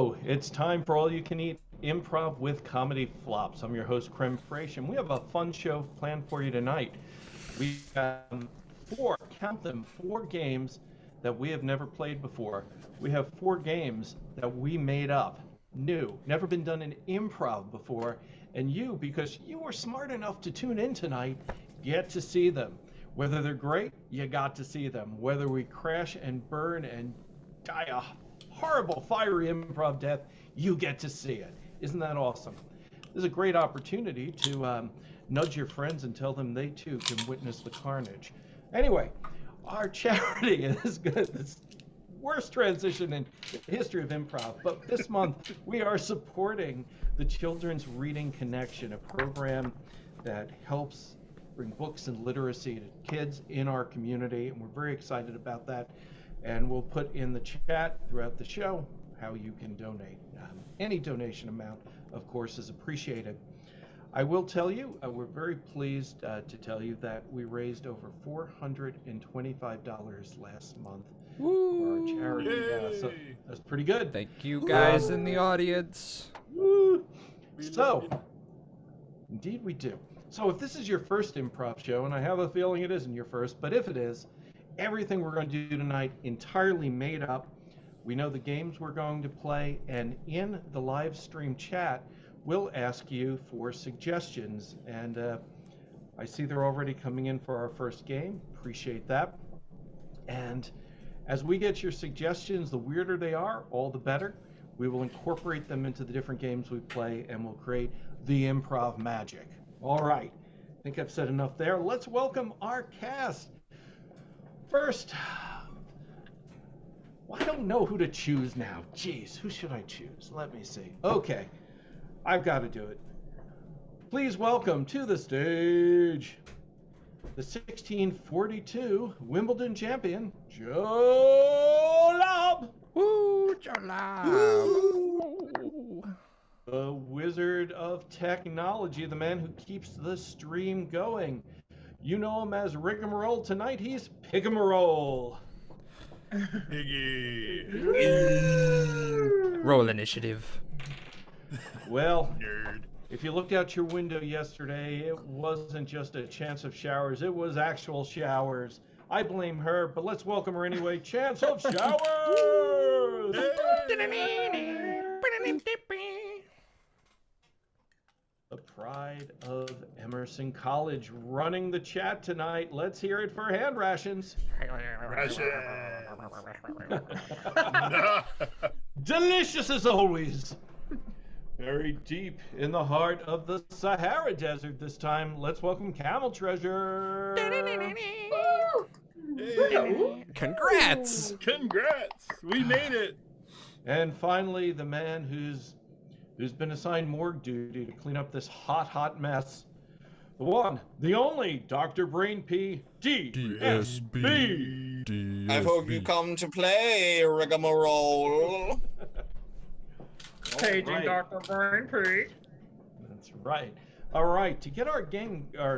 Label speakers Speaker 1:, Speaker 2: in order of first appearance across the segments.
Speaker 1: So, it's time for All You Can Eat Improv with Comedy Flops. I'm your host, Creme, Fraiche, and we have a fun show planned for you tonight. We have four games that we have never played before. We have 4 games that we made up, new, never been done in improv before, and you, because you were smart enough to tune in tonight, get to see them. Whether they're great, you got to see them. Whether we crash and burn and die a horrible, fiery improv death, you get to see it. Isn't that awesome? This is a great opportunity to nudge your friends and tell them they too can witness the carnage. Anyway, our charity is good. It's worst transition in the history of improv, but this month we are supporting the Children's Reading Connection, a program that helps bring books and literacy to kids in our community, and we're very excited about that. And we'll put in the chat throughout the show how you can donate. Any donation amount, of course, is appreciated. I will tell you, we're very pleased to tell you that we raised over $425 last month for our charity. So that's pretty good.
Speaker 2: Thank you guys in the audience.
Speaker 1: Woo. So, indeed we do. So if this is your first improv show, and I have a feeling it isn't your first, but if it is, everything we're going to do tonight entirely made up. We know the games we're going to play, and in the live stream chat, we'll ask you for suggestions. And I see they're already coming in for our first game. Appreciate that. And as we get your suggestions, the weirder they are, all the better. We will incorporate them into the different games we play, and we'll create the improv magic. All right, I think I've said enough there. Let's welcome our cast. First, well, I don't know who to choose now. Jeez, who should I choose? Let me see. Okay, I've got to do it. Please welcome to the stage the 1642 Wimbledon champion, Joe Lobb.
Speaker 2: Woo, Joe Lobb.
Speaker 1: The wizard of technology, the man who keeps the stream going. You know him as Rigamarole. Tonight he's Pigamarole.
Speaker 3: Piggy.
Speaker 2: Roll initiative.
Speaker 1: Well,
Speaker 3: Nerd.
Speaker 1: if you looked out your window yesterday, it wasn't just a chance of showers, it was actual showers. I blame her, but let's welcome her anyway. Chance of showers! The pride of Emerson College running the chat tonight. Let's hear it for Hand Rations. Delicious as always. Very deep in the heart of the Sahara Desert this time. Let's welcome Camel Treasure.
Speaker 3: Hey.
Speaker 2: Congrats!
Speaker 3: Congrats! We made it.
Speaker 1: And finally, the man who's been assigned morgue duty to clean up this hot mess. The one, the only, Dr. Brainpee, DSB.
Speaker 4: I hope you come to play, Rigamarole.
Speaker 5: Paging
Speaker 1: Right.
Speaker 5: Dr. Brainpee.
Speaker 1: That's right. All right, to get our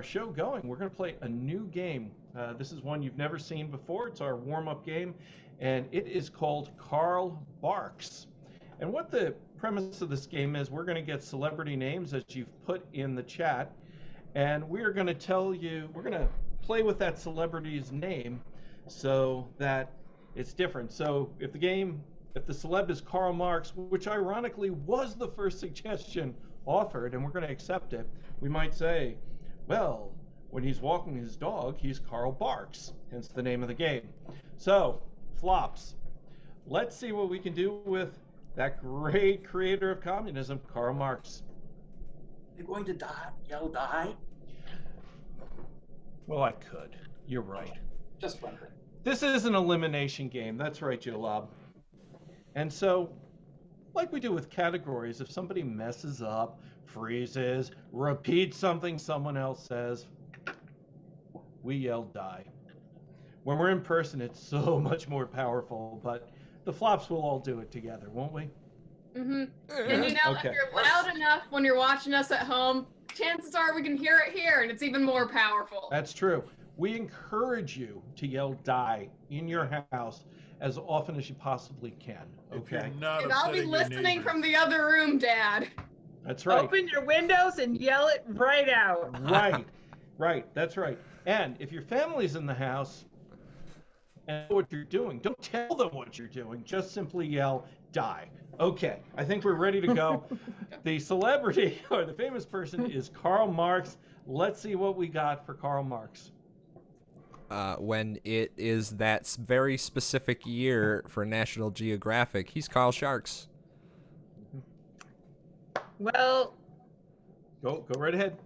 Speaker 1: show going, we're going to play a new game. This is one you've never seen before. It's our warm-up game, and it is called Karl Barks. And what the premise of this game is, we're going to get celebrity names as you've put in the chat, and we're going to tell you, we're going to play with that celebrity's name so that it's different. So if the celeb is Karl Barks, which ironically was the first suggestion offered, and we're going to accept it, we might say, well, when he's walking his dog, he's Karl Barks, hence the name of the game. So, flops. Let's see what we can do with that great creator of communism, Karl Barks.
Speaker 6: You're going to die? Yell die?
Speaker 1: Well, I could. You're right.
Speaker 6: Just wondering.
Speaker 1: This is an elimination game. That's right, Joe Lobb. And so, like we do with categories, if somebody messes up, freezes, repeats something someone else says, we yell die. When we're in person, it's so much more powerful, but the flops will all do it together, won't we?
Speaker 7: Mm-hmm. And you know,
Speaker 1: Okay.
Speaker 7: if you're loud enough when you're watching us at home, chances are we can hear it here, and it's even more powerful.
Speaker 1: That's true. We encourage you to yell die in your house as often as you possibly can.
Speaker 3: If you're
Speaker 1: Okay,
Speaker 3: not
Speaker 7: And I'll be
Speaker 3: upsetting your
Speaker 7: listening
Speaker 3: neighbors.
Speaker 7: from the other room, Dad.
Speaker 1: that's right.
Speaker 5: Open your windows and yell it right out.
Speaker 1: Right, that's right. And if your family's in the house and know what you're doing, don't tell them what you're doing. Just simply yell, die. Okay, I think we're ready to go. The celebrity or the famous person is Karl Marx. Let's see what we got for Karl Marx.
Speaker 2: When it is that very specific year for National Geographic, he's Carl Sharks.
Speaker 5: Well,
Speaker 1: Go right ahead.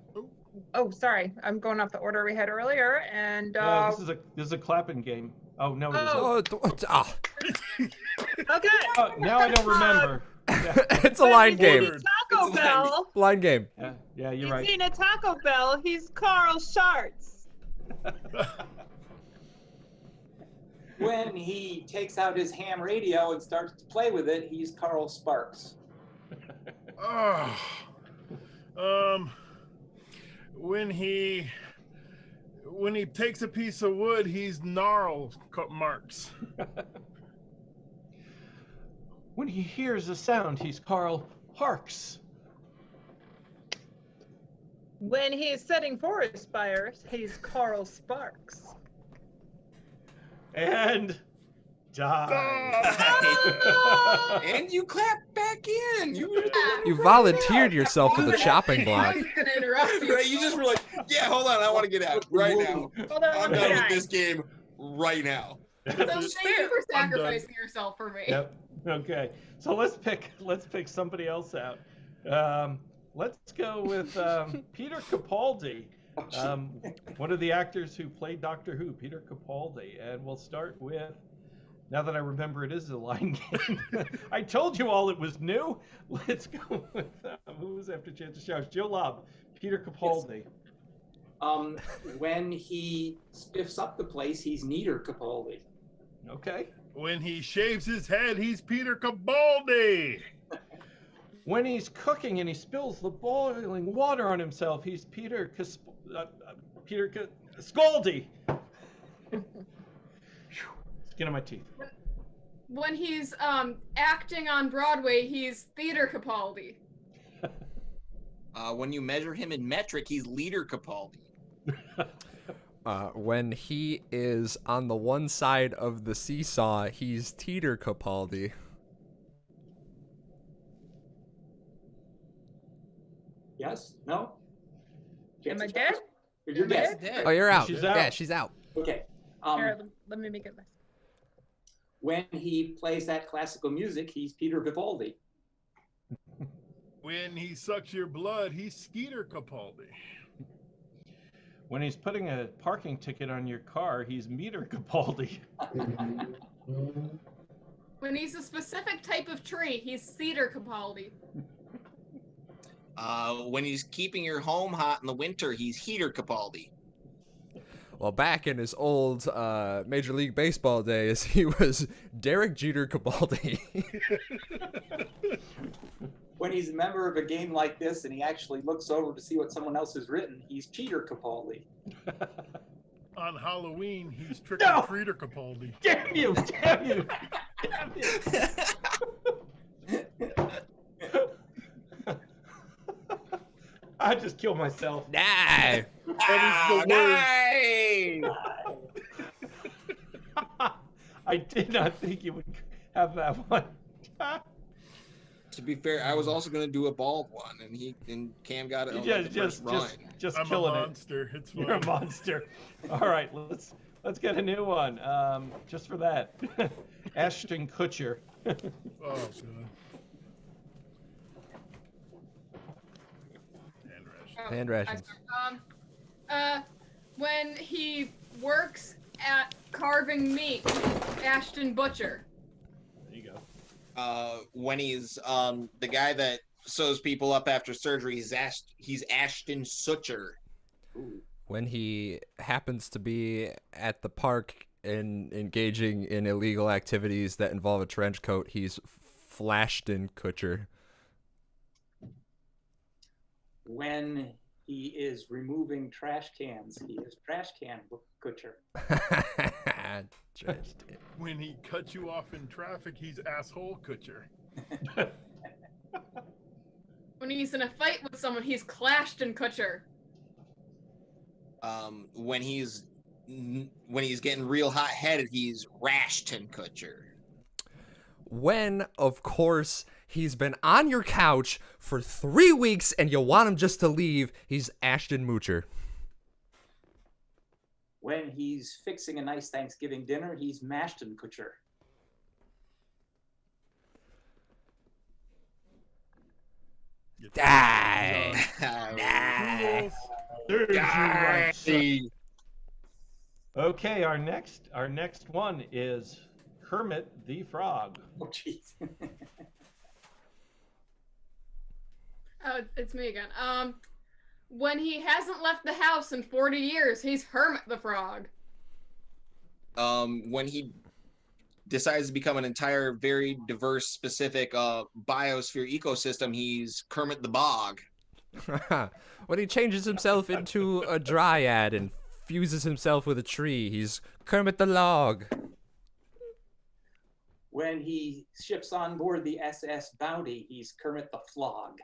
Speaker 5: oh, sorry. I'm going off the order we had earlier. And
Speaker 1: This is a clapping game. Oh no, it isn't.
Speaker 2: Oh,
Speaker 5: okay.
Speaker 1: Oh, now I don't remember. Yeah,
Speaker 2: it's a line game.
Speaker 3: Ordered.
Speaker 5: Taco Bell.
Speaker 2: Line game.
Speaker 1: yeah, you're
Speaker 5: He's
Speaker 1: right.
Speaker 5: eating a Taco Bell. He's Carl Sharks.
Speaker 6: When he takes out his ham radio and starts to play with it, he's Carl Sparks.
Speaker 3: Oh. When he takes a piece of wood, he's Gnarl Marks.
Speaker 1: When he hears a sound, he's Karl Parks.
Speaker 5: When he's setting forest fires, he's Carl Sparks.
Speaker 1: And die.
Speaker 4: And you clap back in.
Speaker 2: You volunteered yourself with a chopping
Speaker 7: I
Speaker 2: block.
Speaker 7: was gonna interrupt you.
Speaker 4: Right, you just were like, yeah, hold on, I want to get out right now.
Speaker 5: Hold on,
Speaker 4: I'm done with this game right now.
Speaker 7: So thank you for
Speaker 3: I'm done.
Speaker 7: sacrificing yourself for me.
Speaker 1: Yep. Okay. So let's pick somebody else out. Let's go with Peter Capaldi, one of the actors who played Doctor Who, Peter Capaldi, and we'll start with. Now that I remember, it is a line game. I told you all it was new. Let's go with who was after Chance of Showers? Joe Lobb, Peter Capaldi.
Speaker 6: When he spiffs up the place, he's Neater Capaldi.
Speaker 1: Okay.
Speaker 3: When he shaves his head, he's Peter Capaldi.
Speaker 1: When he's cooking and he spills the boiling water on himself, he's Scaldi. Skin on my teeth.
Speaker 7: When he's acting on Broadway, he's Theater Capaldi.
Speaker 4: When you measure him in metric, he's Leader Capaldi.
Speaker 2: When he is on the one side of the seesaw, he's Teeter Capaldi.
Speaker 6: Yes? No?
Speaker 5: Am I dead?
Speaker 6: You're dead.
Speaker 2: Oh, you're out.
Speaker 1: She's out.
Speaker 2: Yeah, she's out.
Speaker 6: Okay.
Speaker 5: Here, let me make it less.
Speaker 6: When he plays that classical music, he's Peter Vivaldi.
Speaker 3: When he sucks your blood, he's Skeeter Capaldi.
Speaker 1: When he's putting a parking ticket on your car, he's Meter Capaldi.
Speaker 7: When he's a specific type of tree, he's Cedar Capaldi.
Speaker 4: When he's keeping your home hot in the winter, he's Heater Capaldi.
Speaker 2: Well, back in his old Major League Baseball days, he was Derek Jeter Capaldi.
Speaker 6: When he's a member of a game like this and he actually looks over to see what someone else has written, he's Cheater Capaldi.
Speaker 3: On Halloween, he's Trick
Speaker 1: No!
Speaker 3: or Treater Capaldi.
Speaker 1: Damn you! Damn you! Damn you! I just killed myself.
Speaker 2: Nah.
Speaker 3: That is the
Speaker 4: Nice!
Speaker 1: I did not think you would have that one.
Speaker 4: To be fair, I was also going to do a bald one, and Cam got it on the first run.
Speaker 1: Just
Speaker 3: I'm a
Speaker 1: killing it.
Speaker 3: monster. It's fine.
Speaker 1: You're a monster. All right, let's get a new one. Just for that, Ashton Kutcher.
Speaker 3: Oh, God.
Speaker 2: Hand rations.
Speaker 7: When he works at carving meat, Ashton Butcher.
Speaker 1: There you go.
Speaker 4: When he's the guy that sews people up after surgery, he's Ashton Sutcher.
Speaker 2: When he happens to be at the park and engaging in illegal activities that involve a trench coat, he's Flashton Kutcher.
Speaker 6: When he is removing trash cans, he is Trash Can Kutcher.
Speaker 2: Drenched in.
Speaker 3: When he cuts you off in traffic, he's asshole kutcher.
Speaker 7: When he's in a fight with someone, he's clashed in Kutcher.
Speaker 4: When he's getting real hot-headed, he's Rashton Kutcher.
Speaker 2: When, of course, he's been on your couch for 3 weeks and you want him just to leave, he's Ashton Moocher.
Speaker 6: When he's fixing a nice Thanksgiving dinner, he's Mashton Kutcher.
Speaker 2: Die.
Speaker 4: Die.
Speaker 5: Okay, our next one is Kermit the Frog.
Speaker 6: Oh, jeez.
Speaker 7: Oh, it's me again. When he hasn't left the house in 40 years, he's Hermit the Frog.
Speaker 4: When he decides to become an entire, very diverse, specific biosphere ecosystem, he's Kermit the Bog.
Speaker 2: When he changes himself into a dryad and fuses himself with a tree, he's Kermit the Log.
Speaker 6: When he ships on board the SS Bounty, he's Kermit the Flog.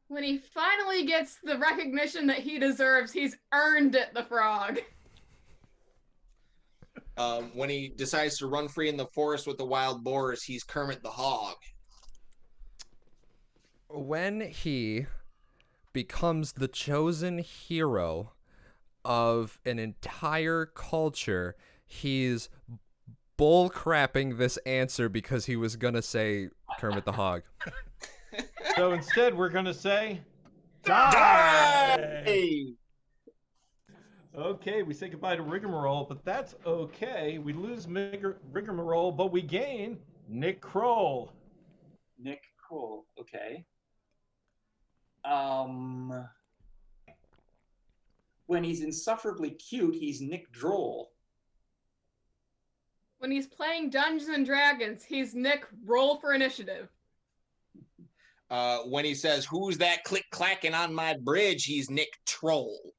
Speaker 7: When he finally gets the recognition that he deserves, he's earned it, the Frog.
Speaker 4: When he decides to run free in the forest with the wild boars, he's Kermit the Hog.
Speaker 2: When he becomes the chosen hero of an entire culture, he's bull-crapping this answer because he was going to say Kermit the Hog.
Speaker 5: So instead, we're going to say, die! Okay, we say goodbye to Rigamarole, but that's okay. We lose Rigamarole, but we gain Nick Kroll.
Speaker 6: Nick Kroll, okay. When he's insufferably cute, he's Nick Droll.
Speaker 7: When he's playing Dungeons and Dragons, he's Nick Roll for Initiative.
Speaker 4: When he says, "Who's that click-clacking on my bridge?" he's Nick Troll.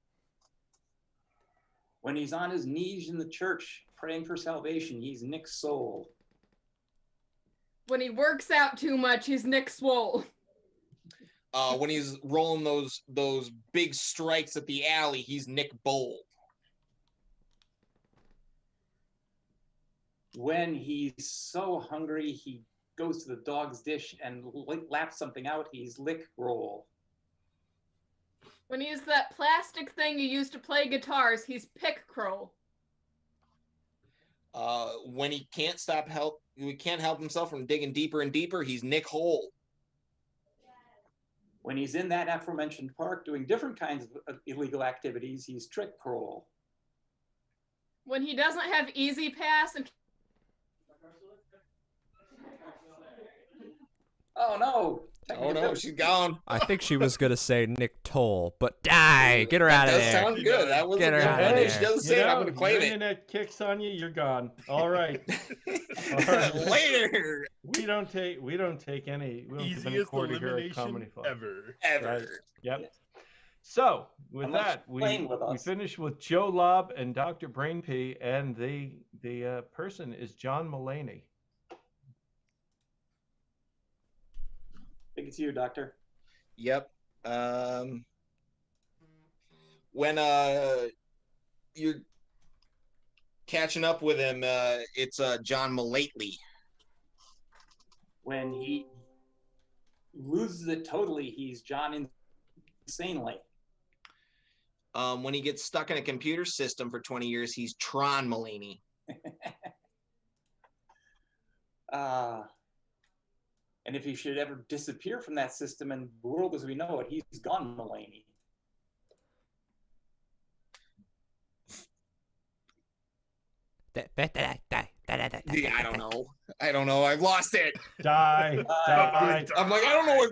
Speaker 6: When he's on his knees in the church praying for salvation, he's Nick Soul.
Speaker 7: When he works out too much, he's Nick Swole.
Speaker 4: When he's rolling those big strikes at the alley, he's Nick Bowl.
Speaker 6: When he's so hungry, he goes to the dog's dish and laps something out, he's Lick Roll.
Speaker 7: When he's that plastic thing you use to play guitars, he's Pick Kroll.
Speaker 4: When he can't help himself from digging deeper and deeper, he's Nick Hole.
Speaker 6: When he's in that aforementioned park doing different kinds of illegal activities, he's Trick Kroll.
Speaker 7: When he doesn't have Easy Pass and...
Speaker 6: Oh no!
Speaker 4: Oh no, she's gone.
Speaker 2: I think she was going to say Nick Toll, but die! Get her out of
Speaker 4: That
Speaker 2: there.
Speaker 4: does sound good. That was
Speaker 2: Get
Speaker 4: a
Speaker 2: her
Speaker 4: good
Speaker 2: out of
Speaker 4: one.
Speaker 2: there.
Speaker 4: If she doesn't say it, I'm going to claim
Speaker 5: your
Speaker 4: it.
Speaker 5: internet kicks on you, you're gone. All right. All right.
Speaker 4: Later.
Speaker 5: We don't take any. We don't give any
Speaker 3: Easiest
Speaker 5: quarter here at
Speaker 3: elimination
Speaker 5: Comedy Club.
Speaker 3: ever.
Speaker 5: Right. Yep. So with
Speaker 6: Unless
Speaker 5: that,
Speaker 6: you're playing with
Speaker 5: we
Speaker 6: us.
Speaker 5: finish with Joe Lobb and Dr. Brainpee, and the person is John Mulaney.
Speaker 6: I think it's you, Doctor.
Speaker 4: Yep. When you're catching up with him, it's John Mulately.
Speaker 6: When he loses it totally, he's John Insanely.
Speaker 4: When he gets stuck in a computer system for 20 years, he's Tron Mulaney.
Speaker 6: And if he should ever disappear from that system and the world as we know it, he's gone Mulaney.
Speaker 4: Yeah, I don't know. I've lost it.
Speaker 5: Die. Die.
Speaker 4: I'm like, I don't know what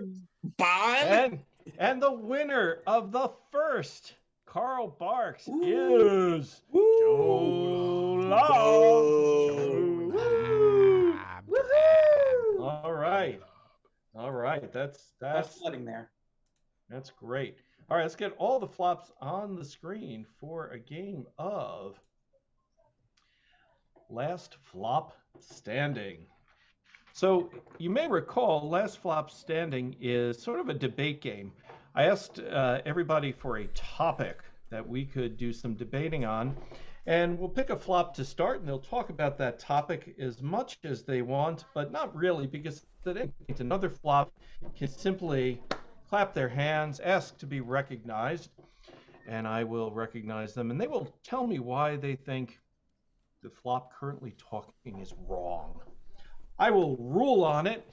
Speaker 4: Bond.
Speaker 5: And the winner of the first Karl Barks is Joe Lobb. All right. That's
Speaker 6: flooding there.
Speaker 5: That's great. All right, let's get all the flops on the screen for a game of
Speaker 1: Last Flop Standing. So you may recall Last Flop Standing is sort of a debate game. I asked everybody for a topic that we could do some debating on, and we'll pick a flop to start, and they'll talk about that topic as much as they want, but not really, because at any point another flop can simply clap their hands, ask to be recognized, and I will recognize them, and they will tell me why they think the flop currently talking is wrong. I will rule on it.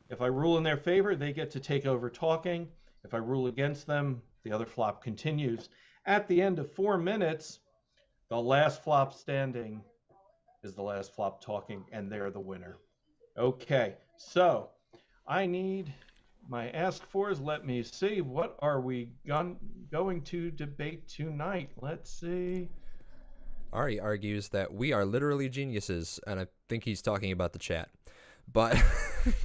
Speaker 1: If I rule in their favor, they get to take over talking. If I rule against them, the other flop continues. At the end of 4 minutes, the last flop standing is the last flop talking, and they're the winner. Okay, so I need my ask fors. Let me see. What are we going to debate tonight? Let's see.
Speaker 2: Ari argues that we are literally geniuses, and I think he's talking about the chat. But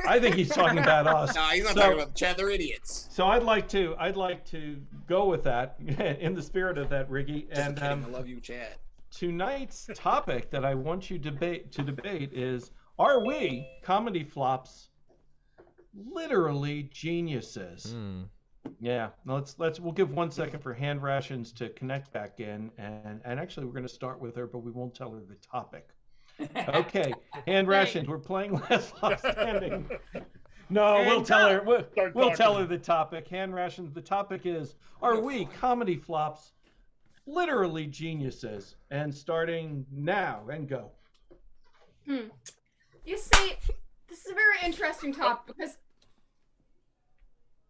Speaker 1: I think he's talking about us.
Speaker 4: No, he's not talking about the chat. They're idiots.
Speaker 1: So I'd like to go with that in the spirit of that, Riggy. And
Speaker 4: I love you, chat.
Speaker 1: Tonight's topic that I want you to debate is: are we comedy flops literally geniuses? Yeah. We'll give 1 second for Hand Rations to connect back in, and actually we're going to start with her, but we won't tell her the topic. Okay, Hand Rations, we're playing Last Flop Standing. No, we'll tell her. We'll tell her the topic. Hand Rations, the topic is: are we comedy flops literally geniuses? And starting now, and go.
Speaker 7: You see, this is a very interesting topic because.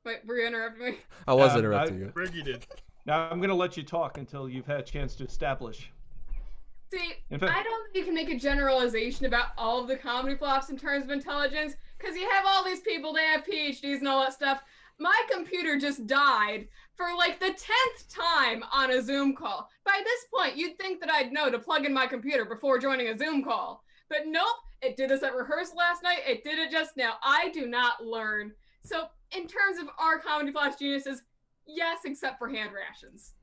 Speaker 7: Wait, were you interrupting me?
Speaker 2: I was interrupting you.
Speaker 3: Briggy did.
Speaker 1: Now I'm going to let you talk until you've had a chance to establish.
Speaker 7: See,
Speaker 1: In fact,
Speaker 7: I don't think you can make a generalization about all of the comedy flops in terms of intelligence, because you have all these people, they have PhDs and all that stuff. My computer just died for like the 10th time on a Zoom call. By this point, you'd think that I'd know to plug in my computer before joining a Zoom call. But nope, it did this at rehearsal last night, it did it just now. I do not learn. So in terms of our comedy flops geniuses, yes, except for Hand Rations.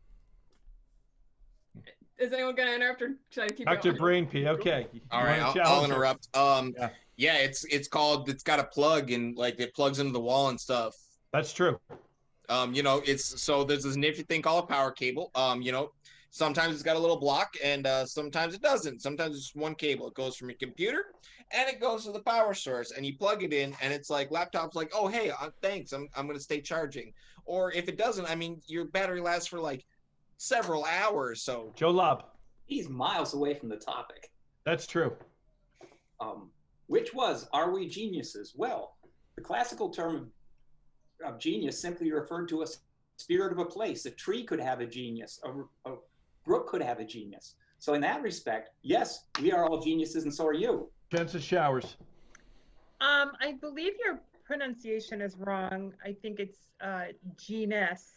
Speaker 7: Is anyone going to interrupt, or should I keep
Speaker 1: Dr.
Speaker 7: going?
Speaker 1: Brainpee, okay.
Speaker 4: All right, I'll interrupt. Yeah, it's got a plug, and like it plugs into the wall and stuff.
Speaker 1: That's true.
Speaker 4: There's this nifty thing called a power cable. Sometimes it's got a little block, and sometimes it doesn't. Sometimes it's one cable. It goes from your computer, and it goes to the power source, and you plug it in, and it's like laptop's like, oh hey, thanks, I'm gonna stay charging. Or if it doesn't, I mean, your battery lasts for like several hours. So
Speaker 1: Joe Lobb.
Speaker 6: He's miles away from the topic.
Speaker 1: That's true.
Speaker 6: Which was, are we geniuses? Well, the classical term of genius simply referred to a spirit of a place. A tree could have a genius. A brook could have a genius. So in that respect, yes, we are all geniuses, and so are you.
Speaker 1: Jensen Showers.
Speaker 8: I believe your pronunciation is wrong. I think it's genus,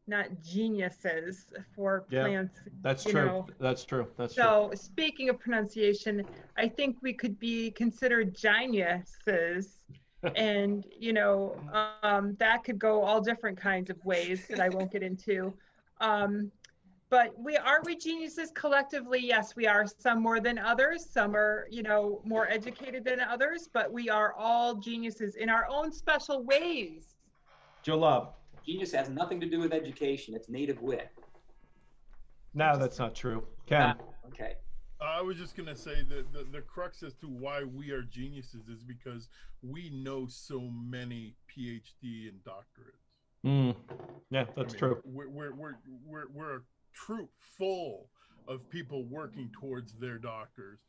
Speaker 8: not geniuses for plants.
Speaker 1: That's true. That's true. That's true.
Speaker 8: So speaking of pronunciation, I think we could be considered geniuses. And, that could go all different kinds of ways that I won't get into. But are we geniuses collectively? Yes, we are. Some more than others. Some are, more educated than others, but we are all geniuses in our own special ways.
Speaker 1: Joe Lobb.
Speaker 6: Genius has nothing to do with education. It's native wit.
Speaker 1: No, that's not true. Cam.
Speaker 6: Okay.
Speaker 3: I was just gonna say that the crux as to why we are geniuses is because we know so many PhD and doctorates.
Speaker 1: Yeah, that's true.
Speaker 3: We're a troop full of people working towards their doctors.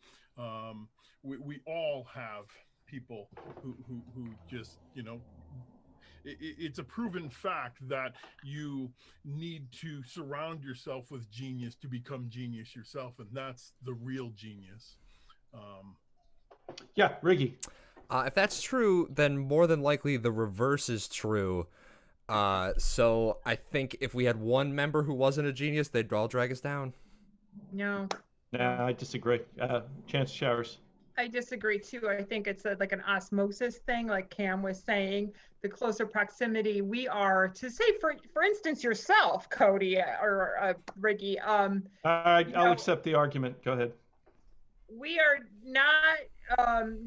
Speaker 3: We all have people who just it's a proven fact that you need to surround yourself with genius to become genius yourself, and that's the real genius.
Speaker 1: Yeah, Riggy.
Speaker 2: If that's true, then more than likely the reverse is true. So I think if we had one member who wasn't a genius, they'd all drag us down.
Speaker 8: No.
Speaker 1: Nah, I disagree. Chance Showers.
Speaker 8: I disagree too. I think it's like an osmosis thing, like Cam was saying. The closer proximity we are to, say, for instance, yourself, Cody or Riggy.
Speaker 1: I'll accept the argument. Go ahead.
Speaker 8: we are not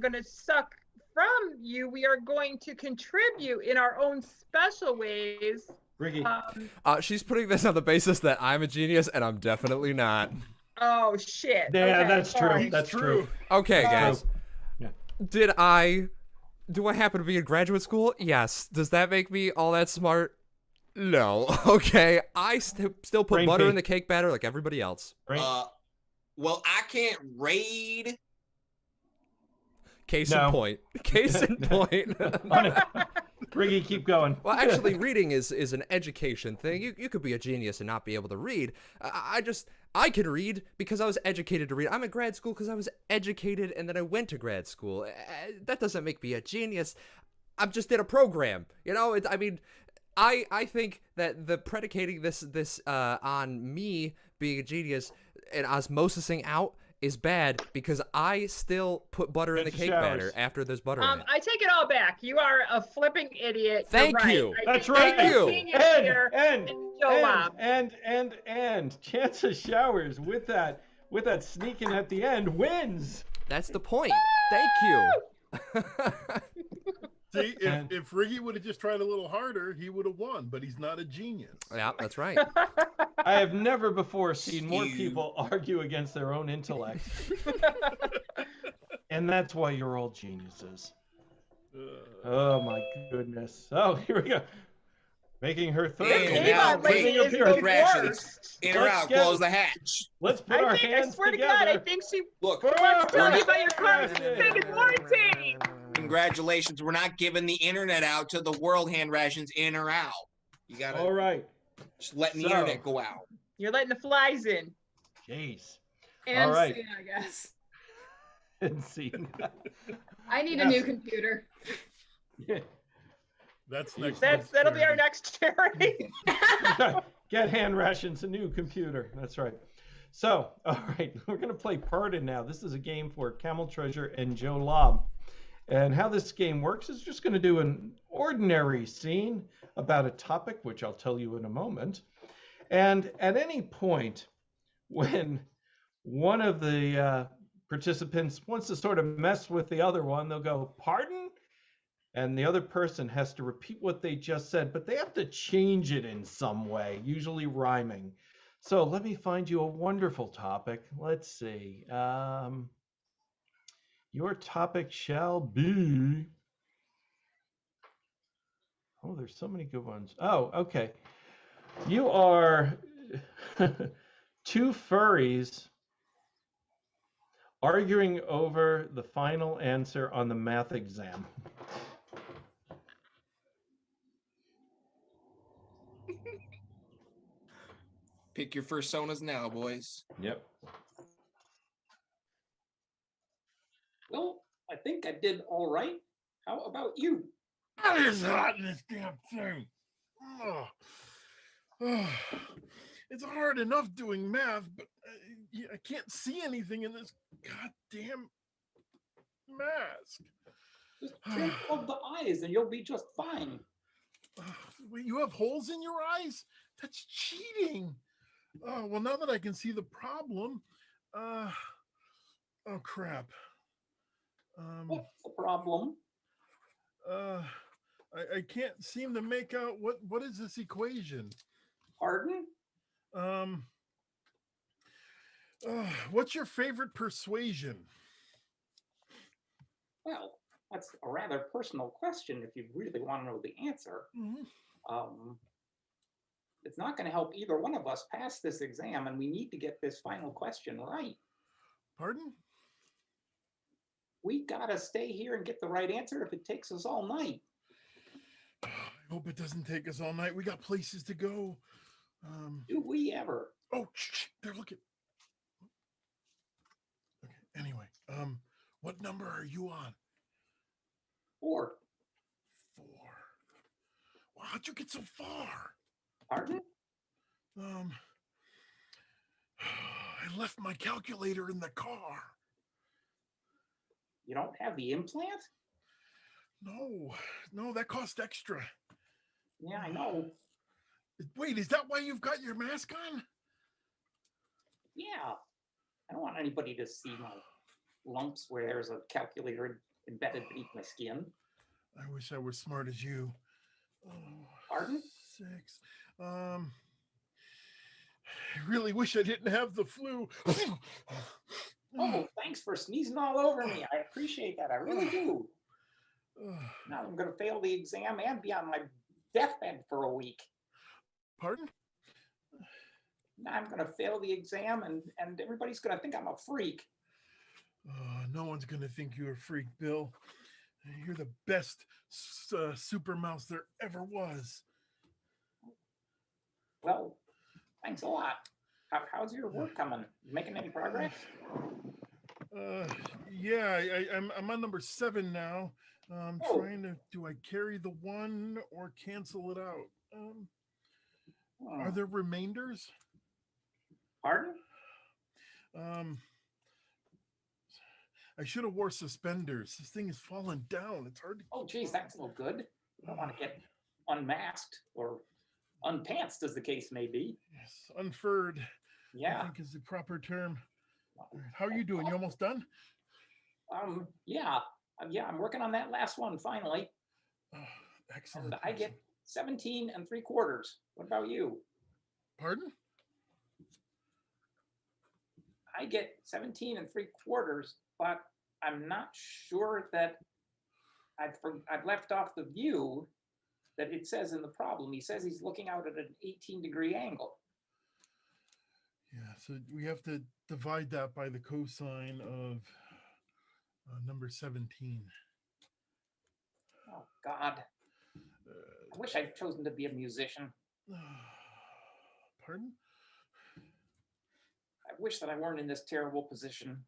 Speaker 8: going to suck from you. We are going to contribute in our own special ways.
Speaker 1: Briggy.
Speaker 2: She's putting this on the basis that I'm a genius, and I'm definitely not.
Speaker 8: Oh shit.
Speaker 1: Yeah,
Speaker 8: Okay,
Speaker 1: that's true.
Speaker 8: sorry.
Speaker 1: That's true.
Speaker 2: Okay,
Speaker 1: That's
Speaker 2: guys.
Speaker 1: true. Yeah.
Speaker 2: Do I happen to be in graduate school? Yes. Does that make me all that smart? No. Okay. I still put butter
Speaker 1: Brainpee.
Speaker 2: in the cake batter like everybody else.
Speaker 1: Right?
Speaker 4: Well, I can't raid.
Speaker 2: Case
Speaker 1: No.
Speaker 2: in point. Case in point.
Speaker 1: Briggy, keep going.
Speaker 2: Well, actually, reading is an education thing. You could be a genius and not be able to read. I can read because I was educated to read. I'm in grad school because I was educated and then I went to grad school. That doesn't make me a genius. I just did a program. You know, I think that the predicating this on me being a genius and osmosising out is bad because I still put butter in the cake batter after there's butter in it.
Speaker 8: I take it all back. You are a flipping idiot.
Speaker 2: Thank
Speaker 8: You're
Speaker 2: you.
Speaker 8: right.
Speaker 1: That's
Speaker 8: I
Speaker 1: right.
Speaker 8: think
Speaker 2: You.
Speaker 8: genius here
Speaker 1: And
Speaker 8: is Joe Lobb.
Speaker 1: and Chance of Showers with that sneaking at the end wins.
Speaker 2: That's the point. Thank you.
Speaker 3: See, if Riggy would have just tried a little harder, he would have won, but he's not a genius.
Speaker 2: Yeah, that's right.
Speaker 1: I have never before seen more people argue against their own intellect. And that's why you're all geniuses. Oh my goodness. Oh, here we go. Making her third.
Speaker 4: And now,
Speaker 8: lady is
Speaker 4: with
Speaker 8: the
Speaker 4: Rations.
Speaker 8: worst.
Speaker 4: In or
Speaker 1: Let's
Speaker 4: out,
Speaker 1: get-
Speaker 4: close the hatch.
Speaker 1: Let's put our
Speaker 8: I
Speaker 1: hands
Speaker 8: swear
Speaker 1: together.
Speaker 8: to God, I think she
Speaker 4: Look,
Speaker 8: wants to
Speaker 4: we're
Speaker 8: tell you
Speaker 4: not-
Speaker 8: about your current extended warranty.
Speaker 4: congratulations. We're not giving the internet out to the world. Hand rations in or out. You gotta
Speaker 1: All right.
Speaker 4: just letting the
Speaker 1: So-
Speaker 4: internet go out.
Speaker 8: You're letting the flies in.
Speaker 1: Jeez.
Speaker 7: And
Speaker 1: All right.
Speaker 7: scene, I guess.
Speaker 1: And see.
Speaker 7: I need a new computer.
Speaker 3: That's next.
Speaker 8: That'll be our next charity.
Speaker 1: Get Hand Rations a new computer. That's right. So, all right, we're going to play Pardon now. This is a game for Camel Treasure and Joe Lobb. And how this game works is just going to do an ordinary scene about a topic, which I'll tell you in a moment. And at any point when one of the participants wants to sort of mess with the other one, they'll go, pardon? And the other person has to repeat what they just said, but they have to change it in some way, usually rhyming. So let me find you a wonderful topic. Let's see. Your topic shall be... Oh, there's so many good ones. Oh, okay. You are two furries arguing over the final answer on the math exam.
Speaker 4: Pick your personas now, boys.
Speaker 1: Yep.
Speaker 6: Well, I think I did all right. How about you?
Speaker 3: That is hot in this damn thing. Oh. Oh. It's hard enough doing math, but I can't see anything in this goddamn mask.
Speaker 6: Just trim of the eyes and you'll be just fine.
Speaker 3: Wait, you have holes in your eyes? That's cheating. Oh, well, now that I can see the problem, oh crap.
Speaker 6: What's the problem?
Speaker 3: I can't seem to make out what is this equation.
Speaker 6: Pardon?
Speaker 3: What's your favorite persuasion?
Speaker 6: Well, that's a rather personal question if you really want to know the answer.
Speaker 3: Mm-hmm.
Speaker 6: It's not going to help either one of us pass this exam, and we need to get this final question right.
Speaker 3: Pardon?
Speaker 6: We got to stay here and get the right answer if it takes us all night.
Speaker 3: I hope it doesn't take us all night. We got places to go.
Speaker 6: Do we ever?
Speaker 3: Oh, shh, they're looking. Okay, anyway, what number are you on?
Speaker 6: 4.
Speaker 3: 4. Wow, how'd you get so far?
Speaker 6: Pardon?
Speaker 3: I left my calculator in the car.
Speaker 6: You don't have the implant?
Speaker 3: No, that cost extra.
Speaker 6: Yeah, I know.
Speaker 3: Wait, is that why you've got your mask on?
Speaker 6: Yeah. I don't want anybody to see my lumps where there's a calculator embedded beneath my skin.
Speaker 3: I wish I were smart as you. Oh,
Speaker 6: Pardon?
Speaker 3: 6. I really wish I didn't have the flu.
Speaker 6: Oh, thanks for sneezing all over me. I appreciate that. I really do. Now I'm going to fail the exam and be on my deathbed for a week.
Speaker 3: Pardon?
Speaker 6: Now I'm going to fail the exam and everybody's going to think I'm a freak.
Speaker 3: No one's going to think you're a freak, Bill. You're the best super mouse there ever was.
Speaker 6: Well, thanks a lot. How's your work coming? You making any progress?
Speaker 3: Yeah, I'm on number 7 now.
Speaker 6: Oh.
Speaker 3: Trying to, do I carry the 1 or cancel it out? Are there remainders?
Speaker 6: Pardon?
Speaker 3: I should have wore suspenders. This thing is falling down. It's hard to.
Speaker 6: Oh, geez, that's no good. You don't want to get unmasked or unpantsed, as the case may be.
Speaker 3: Yes, unfurred.
Speaker 6: Yeah.
Speaker 3: I think is the proper term. How are you doing? You almost done?
Speaker 6: Yeah. I'm working on that last one finally.
Speaker 3: Excellent.
Speaker 6: And I get 17 3/4. What about you?
Speaker 3: Pardon?
Speaker 6: I get 17 3/4, but I'm not sure that I've left off the view that it says in the problem. He says he's looking out at an 18-degree angle.
Speaker 3: Yeah, so we have to divide that by the cosine of number 17.
Speaker 6: Oh, God. I wish I'd chosen to be a musician.
Speaker 3: Pardon?
Speaker 6: I wish that I weren't in this terrible position.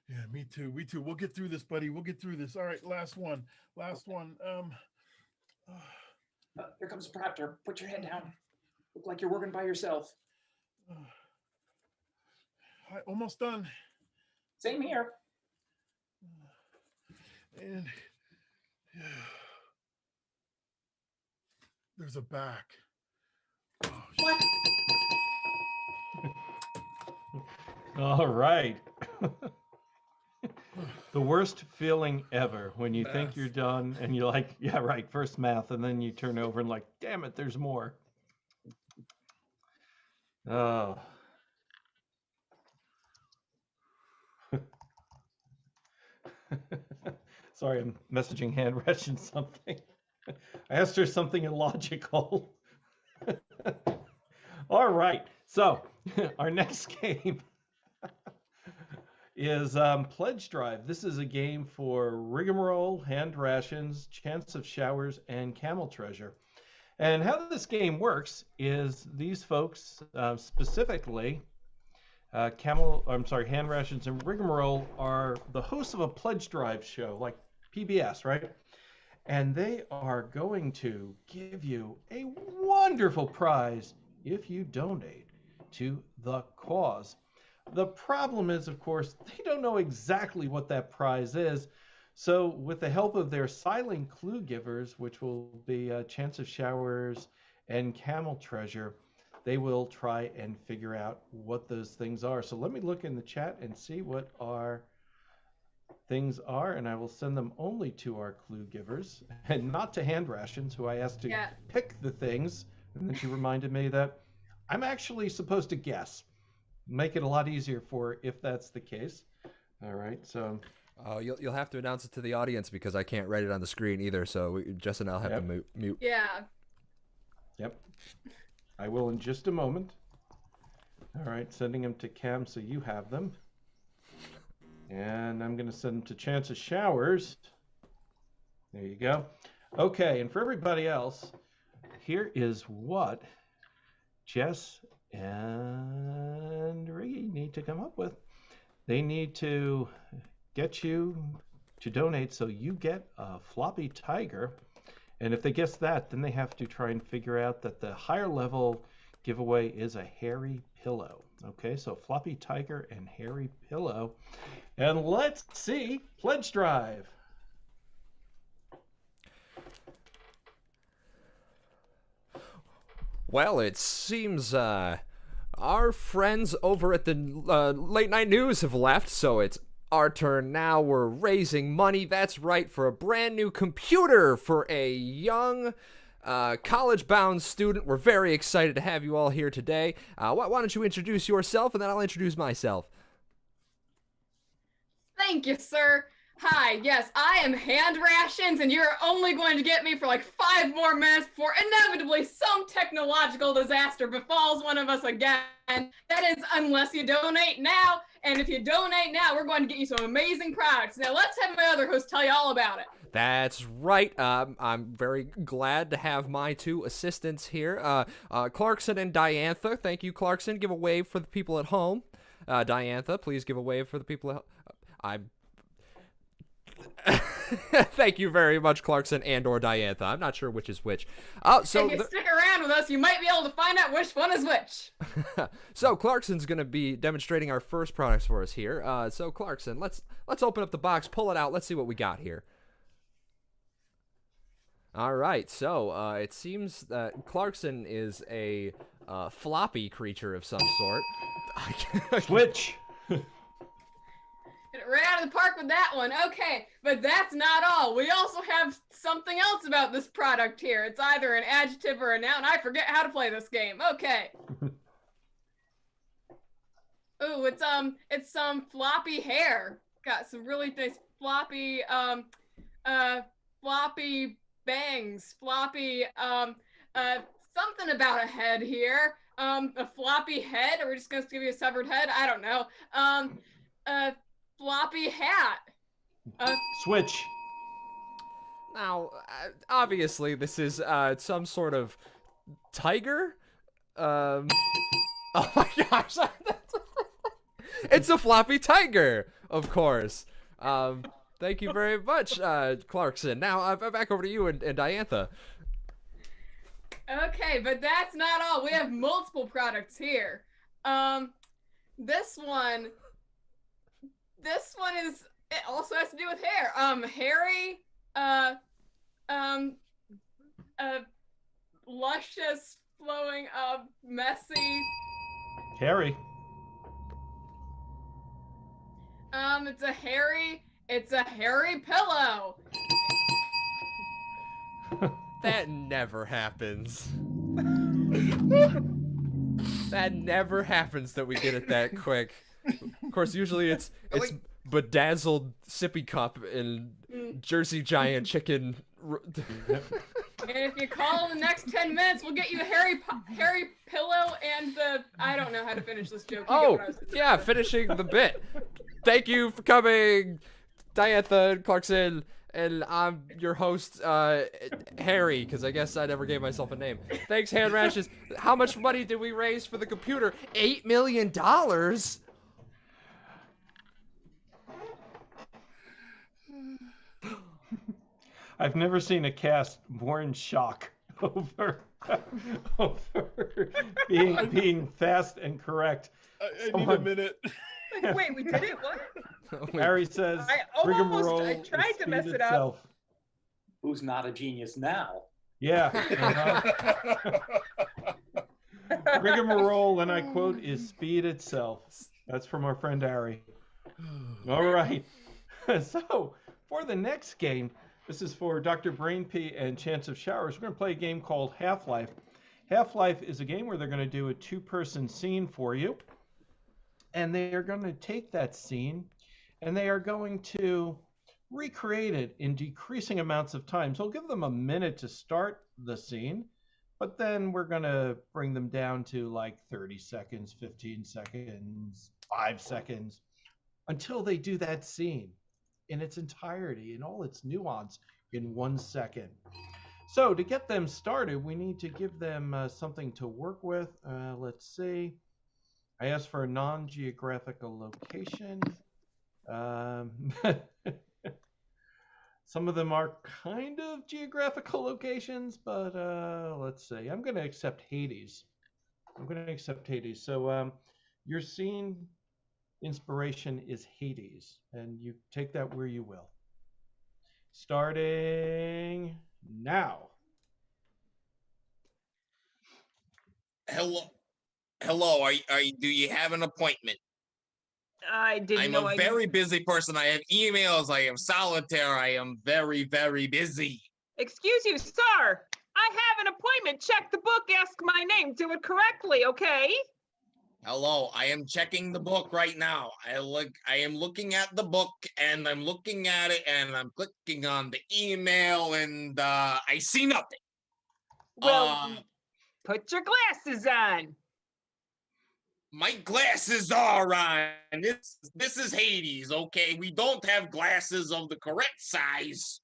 Speaker 3: Yeah, me too. We too. We'll get through this, buddy. We'll get through this. All right, last one. Last one.
Speaker 6: Here comes the proctor. Put your head down. Look like you're working by yourself.
Speaker 3: Almost done.
Speaker 6: Same here.
Speaker 3: And there's a back. Oh,
Speaker 6: what?
Speaker 5: All right. The worst feeling ever when you think you're done and you're like, yeah, right, first math, and then you turn over and like, damn it, there's more. Oh. Sorry, I'm messaging hand Rations something. I asked her something illogical. All right, so our next game is Pledge Drive. This is a game for Rigamarole, Hand Rations, Chance of Showers, and Camel Treasure. And how this game works is these folks, specifically Hand Rations and Rigamarole, are the hosts of a Pledge Drive show, like PBS, right? And they are going to give you a wonderful prize if you donate to the cause. The problem is, of course, they don't know exactly what that prize is. So with the help of their silent clue givers, which will be Chance of Showers and Camel Treasure, they will try and figure out what those things are. So let me look in the chat and see what our things are, and I will send them only to our clue givers and not to Hand Rations, who I asked to pick the things. And then she reminded me that I'm actually supposed to guess. Make it a lot easier for if that's the case. All right, so
Speaker 2: you'll have to announce it to the audience because I can't write it on the screen either. So Jess and I'll have to mute.
Speaker 7: Yeah.
Speaker 5: Yep. I will in just a moment. All right, sending them to Cam so you have them. And I'm going to send them to Chance of Showers. There you go. Okay, and for everybody else, here is what Jess and Riggy need to come up with. They need to get you to donate so you get a floppy tiger. And if they guess that, then they have to try and figure out that the higher level giveaway is a hairy pillow. Okay, so floppy tiger and hairy pillow. And let's see Pledge Drive.
Speaker 2: Well, it seems our friends over at the late night news have left, so it's our turn now. We're raising money. That's right, for a brand new computer for a young college-bound student. We're very excited to have you all here today. Why don't you introduce yourself, and then I'll introduce myself.
Speaker 7: Thank you, sir. Hi, yes, I am Hand Rations, and you're only going to get me for like 5 more minutes before inevitably some technological disaster befalls one of us again. That is, unless you donate now, and if you donate now, we're going to get you some amazing products. Now, let's have my other host tell you all about it.
Speaker 2: That's right. I'm very glad to have my 2 assistants here, Clarkson and Diantha. Thank you, Clarkson. Give a wave for the people at home. Diantha, please give a wave for the people at home. Thank you very much, Clarkson and/or Diantha. I'm not sure which is which. So
Speaker 7: if you stick around with us, you might be able to find out which one is which.
Speaker 2: So Clarkson's going to be demonstrating our first products for us here. So Clarkson, let's open up the box, pull it out. Let's see what we got here. All right. So it seems that Clarkson is a floppy creature of some sort.
Speaker 5: Switch.
Speaker 7: Right out of the park with that one. Okay, but that's not all. We also have something else about this product here. It's either an adjective or a noun. I forget how to play this game. Okay. Ooh, it's some floppy hair. Got some really nice floppy floppy bangs, floppy something about a head here. A floppy head. Or we're just gonna give you a severed head. I don't know. Floppy hat.
Speaker 5: Switch.
Speaker 2: Now, obviously, this is some sort of tiger. Oh my gosh. It's a floppy tiger, of course. Thank you very much, Clarkson. Now, I'm back over to you and Diantha.
Speaker 7: Okay, but that's not all. We have multiple products here. This one is, it also has to do with hair. Hairy, luscious, flowing, messy.
Speaker 5: Harry.
Speaker 7: It's a hairy pillow.
Speaker 2: That never happens. That never happens that we get it that quick. Of course, usually it's bedazzled sippy cup and Jersey Giant chicken.
Speaker 7: And if you call in the next 10 minutes, we'll get you a hairy pillow and the... I don't know how to finish this joke.
Speaker 2: Oh, yeah, finishing the bit. Thank you for coming, Diantha Clarkson. And I'm your host, Harry, because I guess I never gave myself a name. Thanks, Hand Rashes. How much money did we raise for the computer? $8 million?
Speaker 5: I've never seen a cast more in shock over being fast and correct.
Speaker 3: I need a minute.
Speaker 8: Like, wait, we did it? What?
Speaker 5: Harry says,
Speaker 8: I
Speaker 5: Rigamarole
Speaker 8: tried to mess
Speaker 5: speed
Speaker 8: it up.
Speaker 5: itself.
Speaker 6: Who's not a genius now?
Speaker 5: Yeah. Rigamarole, and I quote, is speed itself. That's from our friend Harry. All right. So, for the next game, this is for Dr. Brainpee and Chance of Showers. We're going to play a game called Half-Life. Half-Life is a game where they're going to do a 2-person scene for you. And they are going to take that scene and they are going to recreate it in decreasing amounts of time. So I'll give them a minute to start the scene, but then we're going to bring them down to like 30 seconds, 15 seconds, 5 seconds, until they do that scene in its entirety, in all its nuance, in 1 second. So to get them started, we need to give them something to work with. Let's see. I asked for a non-geographical location. Some of them are kind of geographical locations, but let's see. I'm going to accept Hades. So your scene inspiration is Hades, and you take that where you will. Starting now.
Speaker 4: Hello. Do you have an appointment?
Speaker 8: I didn't
Speaker 4: I'm
Speaker 8: know
Speaker 4: a very busy person. I have emails. I am solitaire. I am very, very busy.
Speaker 8: Excuse you, sir. I have an appointment. Check the book. Ask my name. Do it correctly, okay?
Speaker 4: Hello, I am checking the book right now. I am looking at the book and I'm looking at it and I'm clicking on the email and I see nothing.
Speaker 8: Well, put your glasses on.
Speaker 4: My glasses are on. This is Hades, okay? We don't have glasses of the correct size,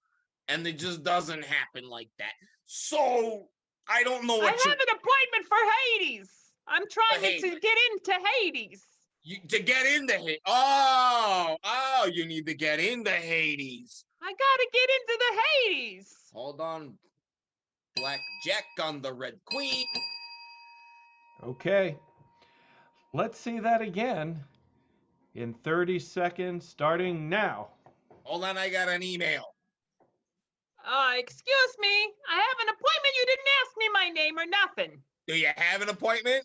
Speaker 4: and it just doesn't happen like that. So I don't know
Speaker 8: I
Speaker 4: what
Speaker 8: have an appointment for Hades. I'm trying to
Speaker 4: Hades.
Speaker 8: get into Hades.
Speaker 4: to get into Hades. Oh, you need to get into Hades.
Speaker 8: I gotta get into the Hades.
Speaker 4: Hold on. Black Jack on the Red Queen.
Speaker 5: Okay. Let's see that again in 30 seconds, starting now.
Speaker 4: Hold on, I got an email.
Speaker 8: Excuse me. I have an appointment. You didn't ask me my name or nothing.
Speaker 4: Do you have an appointment?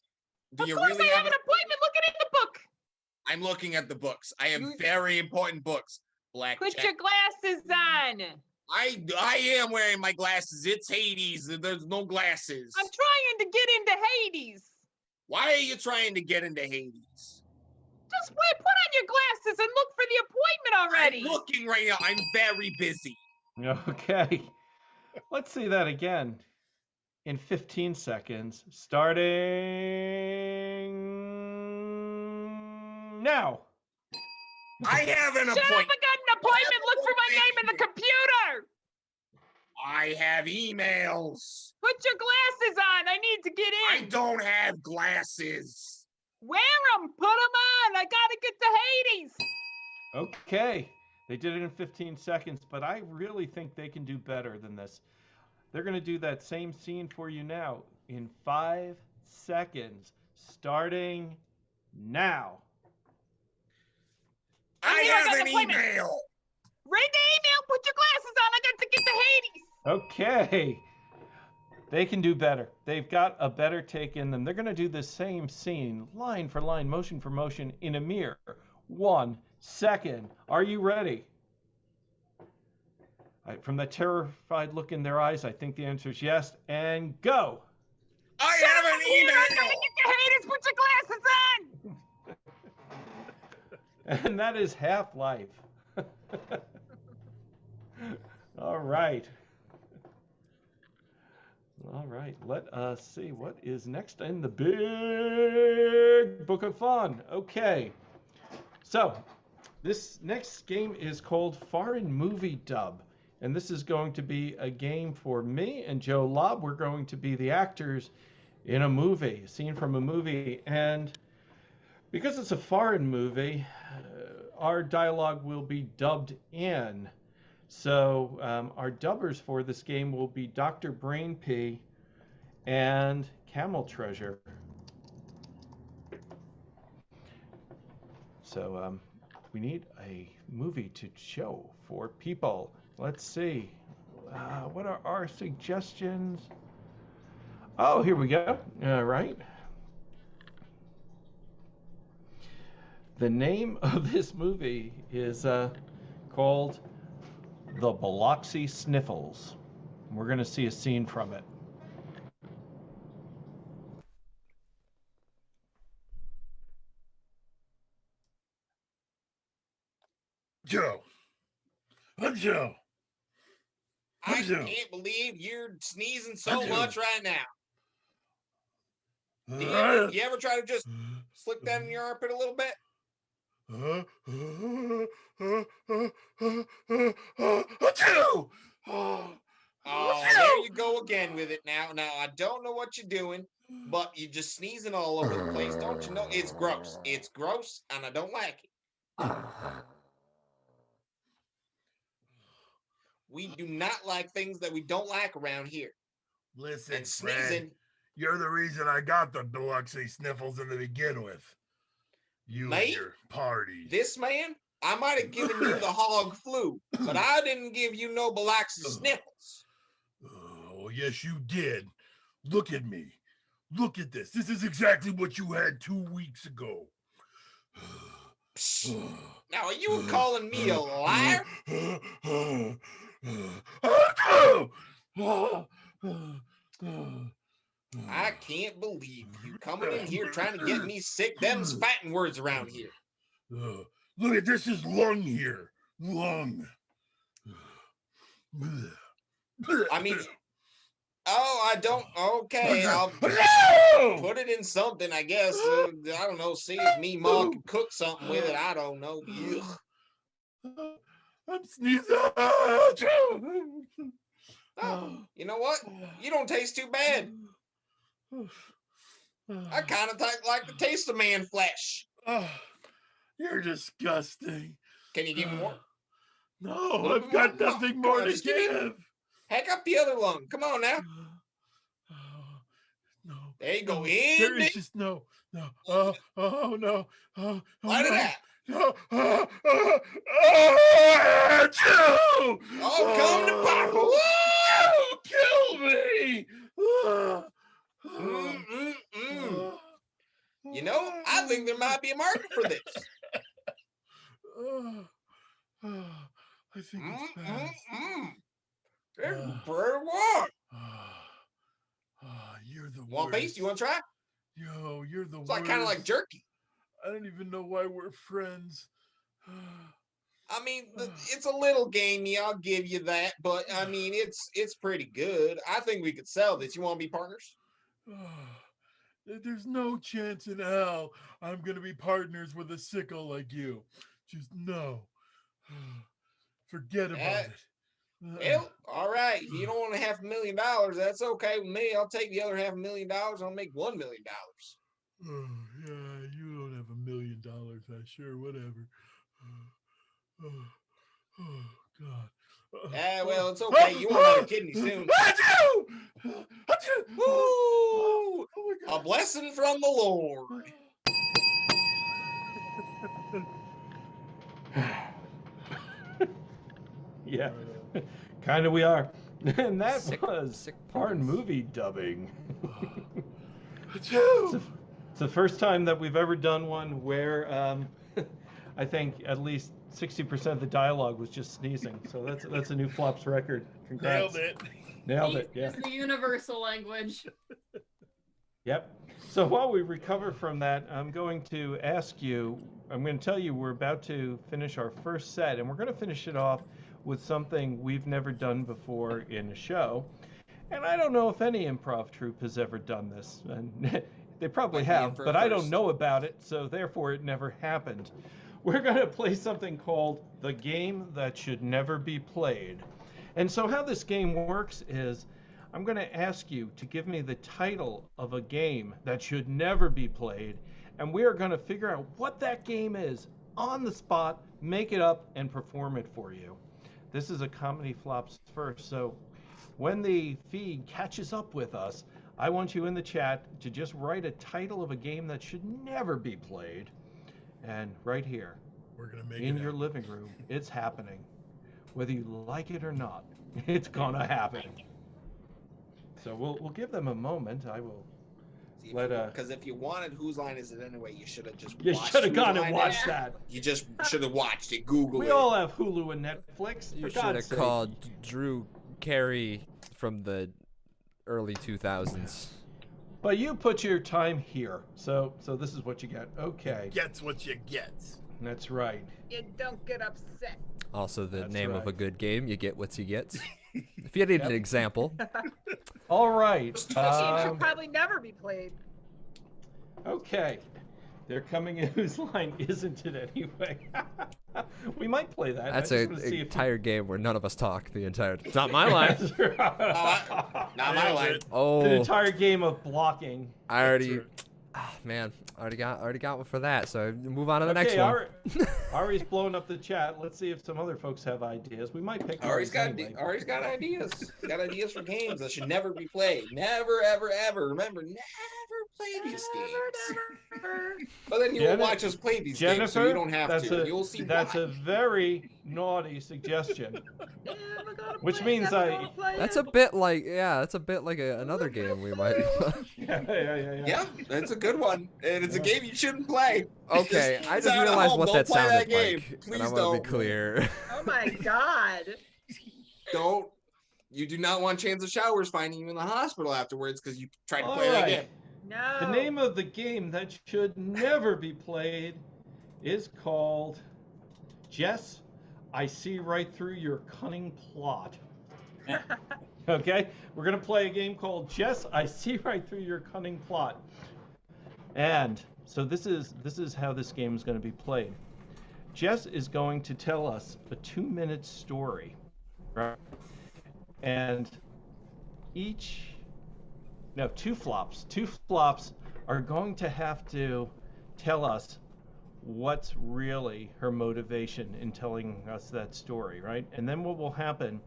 Speaker 4: Do
Speaker 8: Of
Speaker 4: you
Speaker 8: course
Speaker 4: really
Speaker 8: I have an appointment. Look at it in the book.
Speaker 4: I'm looking at the books. I have very important books. Black
Speaker 8: Put
Speaker 4: Jack.
Speaker 8: your glasses on.
Speaker 4: I am wearing my glasses. It's Hades. There's no glasses.
Speaker 8: I'm trying to get into Hades.
Speaker 4: Why are you trying to get into Hades?
Speaker 8: Just wait, put on your glasses and look for the appointment already.
Speaker 4: I'm looking right now. I'm very busy.
Speaker 5: Okay. Let's see that again in 15 seconds, starting now.
Speaker 4: I have an
Speaker 8: Shut up, I
Speaker 4: appointment.
Speaker 8: got an appointment. Look for my name in the computer.
Speaker 4: I have emails.
Speaker 8: Put your glasses on. I need to get
Speaker 4: I
Speaker 8: in.
Speaker 4: don't have glasses.
Speaker 8: Wear them. Put them on. I gotta get to Hades.
Speaker 5: Okay. They did it in 15 seconds, but I really think they can do better than this. They're going to do that same scene for you now in 5 seconds, starting now.
Speaker 4: I
Speaker 8: here, I
Speaker 4: have
Speaker 8: got
Speaker 4: an
Speaker 8: an appointment.
Speaker 4: email.
Speaker 8: Read the email. Put your glasses on. I got to get to Hades.
Speaker 5: Okay. They can do better. They've got a better take in them. They're going to do the same scene, line for line, motion for motion, in a mirror. 1 second. Are you ready? From the terrified look in their eyes, I think the answer is yes. And go.
Speaker 4: I have an email.
Speaker 8: I gotta get to Hades. Put your glasses on.
Speaker 5: And that is Half-Life. All right. All right. Let us see what is next in the big book of fun. Okay. So, this next game is called Foreign Movie Dub. And this is going to be a game for me and Joe Lobb. We're going to be the actors in a movie, a scene from a movie. And because it's a foreign movie, our dialogue will be dubbed in. So our dubbers for this game will be Dr. Brainpee and Camel Treasure. So we need a movie to show for people. Let's see. What are our suggestions? Oh, here we go. All right. The name of this movie is called The Biloxi Sniffles. We're going to see a scene from it.
Speaker 3: Joe. Joe.
Speaker 4: I can't believe you're sneezing so much right now. You ever try to just slick that in your armpit a little bit? Oh, there you go again with it now. Now, I don't know what you're doing, but you're just sneezing all over the place. Don't you know? It's gross. It's gross, and I don't like it. We do not like things that we don't like around here.
Speaker 3: Listen,
Speaker 4: And sneezing.
Speaker 3: you're the reason I got the Biloxi sniffles to begin with. You
Speaker 4: Me?
Speaker 3: and your parties.
Speaker 4: This man, I might have given you the hog flu, but I didn't give you no Biloxi sniffles.
Speaker 3: Oh, yes, you did. Look at me. Look at this. This is exactly what you had 2 weeks ago.
Speaker 4: Psst. Now, are you calling me a liar? I can't believe you coming in here trying to get me sick. Them's fighting words around here.
Speaker 3: Look at this is lung here. Lung.
Speaker 4: I mean, I don't. Okay, I'll put it in something, I guess. I don't know. See if me mom can cook something with it. I don't know. Ugh.
Speaker 3: I'm sneezing.
Speaker 4: Oh, you know what? You don't taste too bad. I kind of like the taste of man flesh.
Speaker 3: You're disgusting.
Speaker 4: Can you give me more?
Speaker 3: No, I've got nothing more to give.
Speaker 4: Heck up the other lung. Come on now.
Speaker 3: No.
Speaker 4: There you go.
Speaker 3: There is just no. Oh no.
Speaker 4: Light it out.
Speaker 3: No.
Speaker 4: Oh, come to Papa.
Speaker 3: Kill me.
Speaker 4: You know, I think there might be a market for this.
Speaker 3: I think it's bad.
Speaker 4: There's bird water.
Speaker 3: You're the worst.
Speaker 4: Want a piece? You want to try?
Speaker 3: Yo, you're the
Speaker 4: It's
Speaker 3: worst.
Speaker 4: like kind of like jerky.
Speaker 3: I don't even know why we're friends.
Speaker 4: I mean, it's a little gamey, I'll give you that, but I mean, it's pretty good. I think we could sell this. You want to be partners?
Speaker 3: There's no chance in hell I'm gonna be partners with a sickle like you. Just no. Forget about it.
Speaker 4: Well, all right. If you don't want $500,000, that's okay with me. I'll take the other $500,000. I'll make $1 million.
Speaker 3: Yeah, you don't have $1 million. Sure, whatever. Oh God.
Speaker 4: Well, it's okay. You won't have a kidney soon. Woo!
Speaker 3: Oh my God.
Speaker 4: A blessing from the Lord.
Speaker 5: Yeah, kind of we are. And that was
Speaker 2: sick
Speaker 5: our
Speaker 2: puns.
Speaker 5: movie dubbing.
Speaker 3: Achoo!
Speaker 5: It's the first time that we've ever done one where I think at least 60% of the dialogue was just sneezing. So that's a new Flops record. Congrats. Nailed it. Yeah.
Speaker 7: It's the universal language.
Speaker 5: Yep. So while we recover from that, I'm going to tell you we're about to finish our first set, and we're going to finish it off with something we've never done before in a show. And I don't know if any improv troupe has ever done this. And they probably have, but I don't know about it, so therefore it never happened. We're going to play something called The Game That Should Never Be Played. And so how this game works is I'm going to ask you to give me the title of a game that should never be played, and we are going to figure out what that game is on the spot, make it up, and perform it for you. This is a Comedy Flops first, so when the feed catches up with us, I want you in the chat to just write a title of a game that should never be played, and right here,
Speaker 3: We're gonna make
Speaker 5: in
Speaker 3: it
Speaker 5: your
Speaker 3: happen.
Speaker 5: living room, it's happening. Whether you like it or not, it's gonna happen. So we'll give them a moment. I will let
Speaker 4: Because if you wanted Whose Line Is It Anyway, you should have just
Speaker 5: You
Speaker 4: watched
Speaker 5: should have
Speaker 4: Whose
Speaker 5: gone
Speaker 4: Line
Speaker 5: and
Speaker 4: Is
Speaker 5: watched
Speaker 4: It.
Speaker 5: that.
Speaker 4: You just should have watched it. Google
Speaker 5: We
Speaker 4: it.
Speaker 5: all have Hulu and Netflix.
Speaker 2: You
Speaker 5: For
Speaker 2: should
Speaker 5: God's
Speaker 2: have
Speaker 5: sake.
Speaker 2: called Drew Carey from the early 2000s.
Speaker 5: But you put your time here, so this is what you get. Okay,
Speaker 3: Gets what you get.
Speaker 5: that's right.
Speaker 8: You don't get upset.
Speaker 2: Also, the
Speaker 5: That's
Speaker 2: name of a
Speaker 5: right.
Speaker 2: good game, you get what you get. If you need an example,
Speaker 5: All right.
Speaker 8: It should probably never be played.
Speaker 5: Okay. They're coming in. Whose line isn't it anyway? We might play that.
Speaker 2: that's
Speaker 5: I
Speaker 2: an
Speaker 5: just wanna see if
Speaker 2: entire game where none of us talk the entire. It's not my line.
Speaker 5: That's right.
Speaker 4: Not my
Speaker 3: Nailed
Speaker 4: line.
Speaker 3: it.
Speaker 5: It's an
Speaker 2: Oh,
Speaker 5: entire game of blocking.
Speaker 2: I already.
Speaker 3: That's right.
Speaker 2: Oh, man, already got one for that. So move on to the
Speaker 5: Okay,
Speaker 2: next one.
Speaker 5: Ari's blowing up the chat. Let's see if some other folks have ideas. We might pick
Speaker 4: Ari's got
Speaker 5: anyway.
Speaker 4: Ari's got ideas. He's got ideas for games that should never be played. Never, ever, ever. Remember, never play these games. But then you will watch us play these games, so you don't have
Speaker 5: that's
Speaker 4: to.
Speaker 5: a,
Speaker 4: You'll see
Speaker 5: that's
Speaker 4: why.
Speaker 5: a very naughty suggestion.
Speaker 8: Never gonna
Speaker 5: Which
Speaker 8: play it,
Speaker 5: means
Speaker 8: never
Speaker 5: I-
Speaker 8: gonna play
Speaker 2: That's
Speaker 8: it.
Speaker 2: a bit like, yeah, that's a bit like another game we might.
Speaker 4: Yeah, that's a good one, and it's a
Speaker 5: Yeah.
Speaker 4: game you shouldn't play.
Speaker 2: Okay, I
Speaker 4: Kids
Speaker 2: just
Speaker 4: out at
Speaker 2: realized
Speaker 4: home,
Speaker 2: what
Speaker 4: don't
Speaker 2: that
Speaker 4: play
Speaker 2: sounded
Speaker 4: that game.
Speaker 2: like, and
Speaker 4: Please
Speaker 2: I want to
Speaker 4: don't.
Speaker 2: be clear.
Speaker 8: Oh my God.
Speaker 4: Don't. You do not want Chains of Showers finding you in the hospital afterwards because you tried to play
Speaker 5: All
Speaker 4: that
Speaker 5: right.
Speaker 4: game.
Speaker 8: No.
Speaker 5: The name of the game that should never be played is called Jess, I See Right Through Your Cunning Plot. Okay? We're going to play a game called Jess, I See Right Through Your Cunning Plot. And so this is how this game is going to be played. Jess is going to tell us a 2-minute story, right? And two flops are going to have to tell us what's really her motivation in telling us that story, right? And then what will happen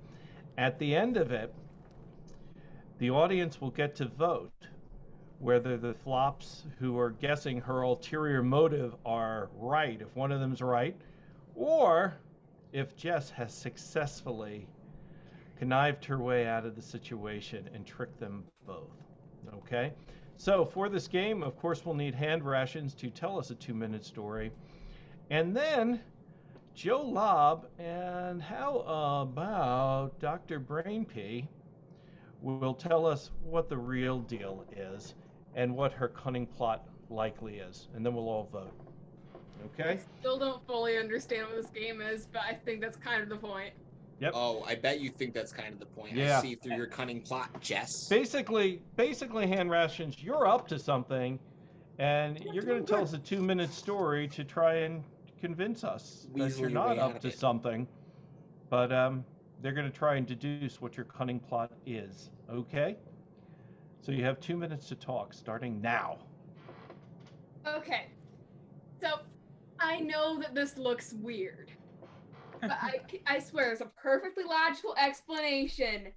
Speaker 5: at the end of it, the audience will get to vote whether the flops who are guessing her ulterior motive are right, if one of them's right, or if Jess has successfully connived her way out of the situation and tricked them both. Okay? So for this game, of course, we'll need hand rations to tell us a 2-minute story. And then Joe Lobb, and how about Dr. Brainpee will tell us what the real deal is and what her cunning plot likely is. And then we'll all vote. Okay?
Speaker 7: I still don't fully understand what this game is, but I think that's kind of the point.
Speaker 5: Yep.
Speaker 4: Oh, I bet you think that's kind of the point.
Speaker 5: Yeah.
Speaker 4: I see through your cunning plot, Jess.
Speaker 5: Basically, hand rations, you're up to something, and you're going to tell us a 2-minute story to try and convince us that
Speaker 4: Weasel
Speaker 5: you're
Speaker 4: your
Speaker 5: not
Speaker 4: way out
Speaker 5: up
Speaker 4: of
Speaker 5: to
Speaker 4: it.
Speaker 5: something. But they're going to try and deduce what your cunning plot is. Okay? So you have 2 minutes to talk, starting now.
Speaker 7: Okay. So, I know that this looks weird. But I swear there's a perfectly logical explanation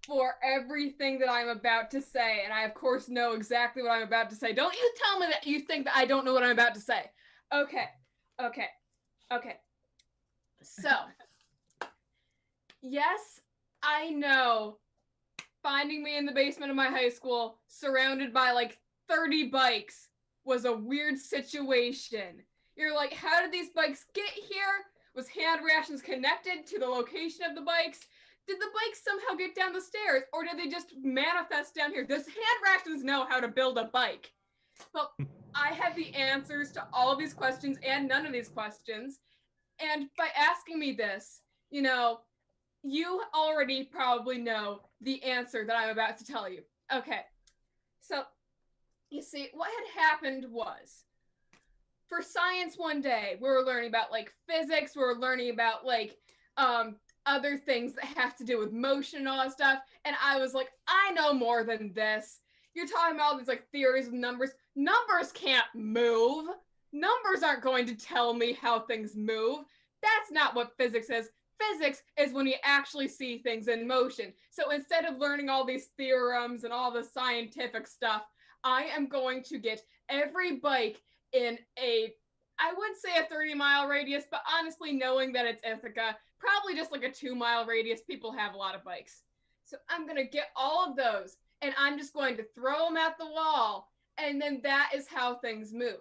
Speaker 7: for everything that I'm about to say. And I, of course, know exactly what I'm about to say. Don't you tell me that you think that I don't know what I'm about to say. Okay. So, yes, I know finding me in the basement of my high school, surrounded by like 30 bikes, was a weird situation. You're like, how did these bikes get here? Was hand rations connected to the location of the bikes? Did the bikes somehow get down the stairs, or did they just manifest down here? Does hand rations know how to build a bike? Well, I have the answers to all of these questions and none of these questions. And by asking me this, you know, you already probably know the answer that I'm about to tell you. Okay, so you see, what had happened was, for science one day, we were learning about like physics, we were learning about like other things that have to do with motion and all that stuff. And I was like, I know more than this. You're talking about all these like theories of numbers. Numbers can't move. Numbers aren't going to tell me how things move. That's not what physics is. Physics is when you actually see things in motion. So instead of learning all these theorems and all the scientific stuff, I am going to get every bike in a, I would say a 30-mile radius, but honestly, knowing that it's Ithaca, probably just like a 2-mile radius. People have a lot of bikes. So I'm going to get all of those, and I'm just going to throw them at the wall, and then that is how things move.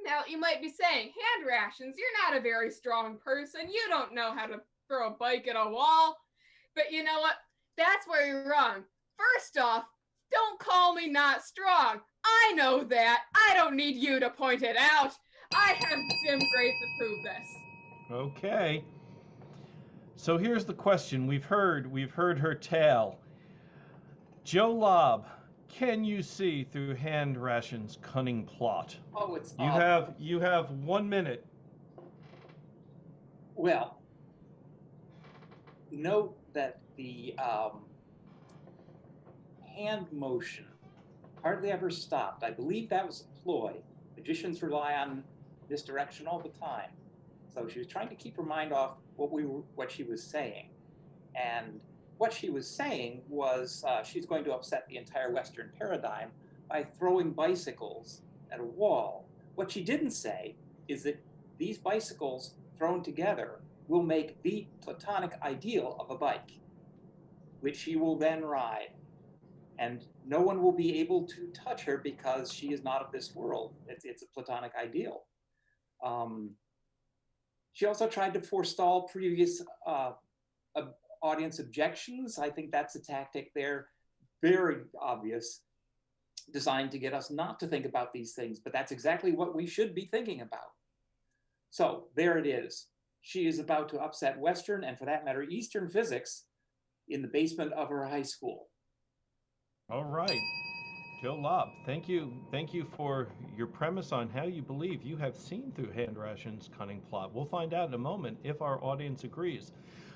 Speaker 7: Now, you might be saying, hand rations, you're not a very strong person. You don't know how to throw a bike at a wall. But you know what? That's where you're wrong. First off, don't call me not strong. I know that. I don't need you to point it out. I have Jim Grace to prove this.
Speaker 5: Okay. So here's the question. We've heard her tale. Joe Lobb, can you see through hand rations' cunning plot?
Speaker 6: Oh, it's
Speaker 5: You have 1 minute.
Speaker 6: Well, note that the hand motion hardly ever stopped. I believe that was a ploy. Magicians rely on misdirection all the time. So she was trying to keep her mind off what she was saying. And what she was saying was she's going to upset the entire Western paradigm by throwing bicycles at a wall. What she didn't say is that these bicycles thrown together will make the platonic ideal of a bike, which she will then ride. And no one will be able to touch her because she is not of this world. It's a platonic ideal. She also tried to forestall previous audience objections. I think that's a tactic there, very obvious, designed to get us not to think about these things, but that's exactly what we should be thinking about. So there it is. She is about to upset Western, and for that matter, Eastern physics in the basement of her high school.
Speaker 5: All right. Joe Lobb, thank you for your premise on how you believe you have seen through Hand Ration's cunning plot. We'll find out in a moment if our audience agrees.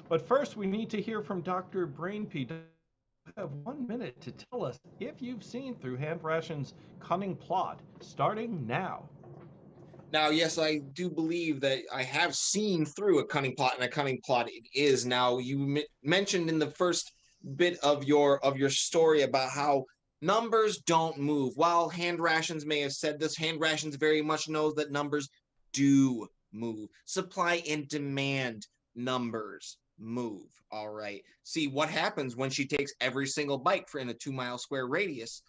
Speaker 5: But first, we need to hear from Dr. Brainpee. You have 1 minute to tell us if you've seen through Hand Ration's cunning plot, starting now.
Speaker 4: Now, yes, I do believe that I have seen through a cunning plot, and a cunning plot it is. Now, you mentioned in the first bit of your story about how numbers don't move. While Hand Rations may have said this, Hand Rations very much knows that numbers do move. Supply and demand numbers move. All right. See what happens when she takes every single bike in a 2 mile square radius.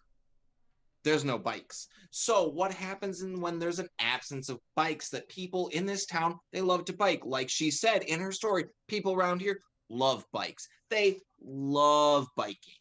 Speaker 4: There's no bikes. So what happens when there's an absence of bikes? That people in this town, they love to bike. Like she said in her story, people around here love bikes. They love biking.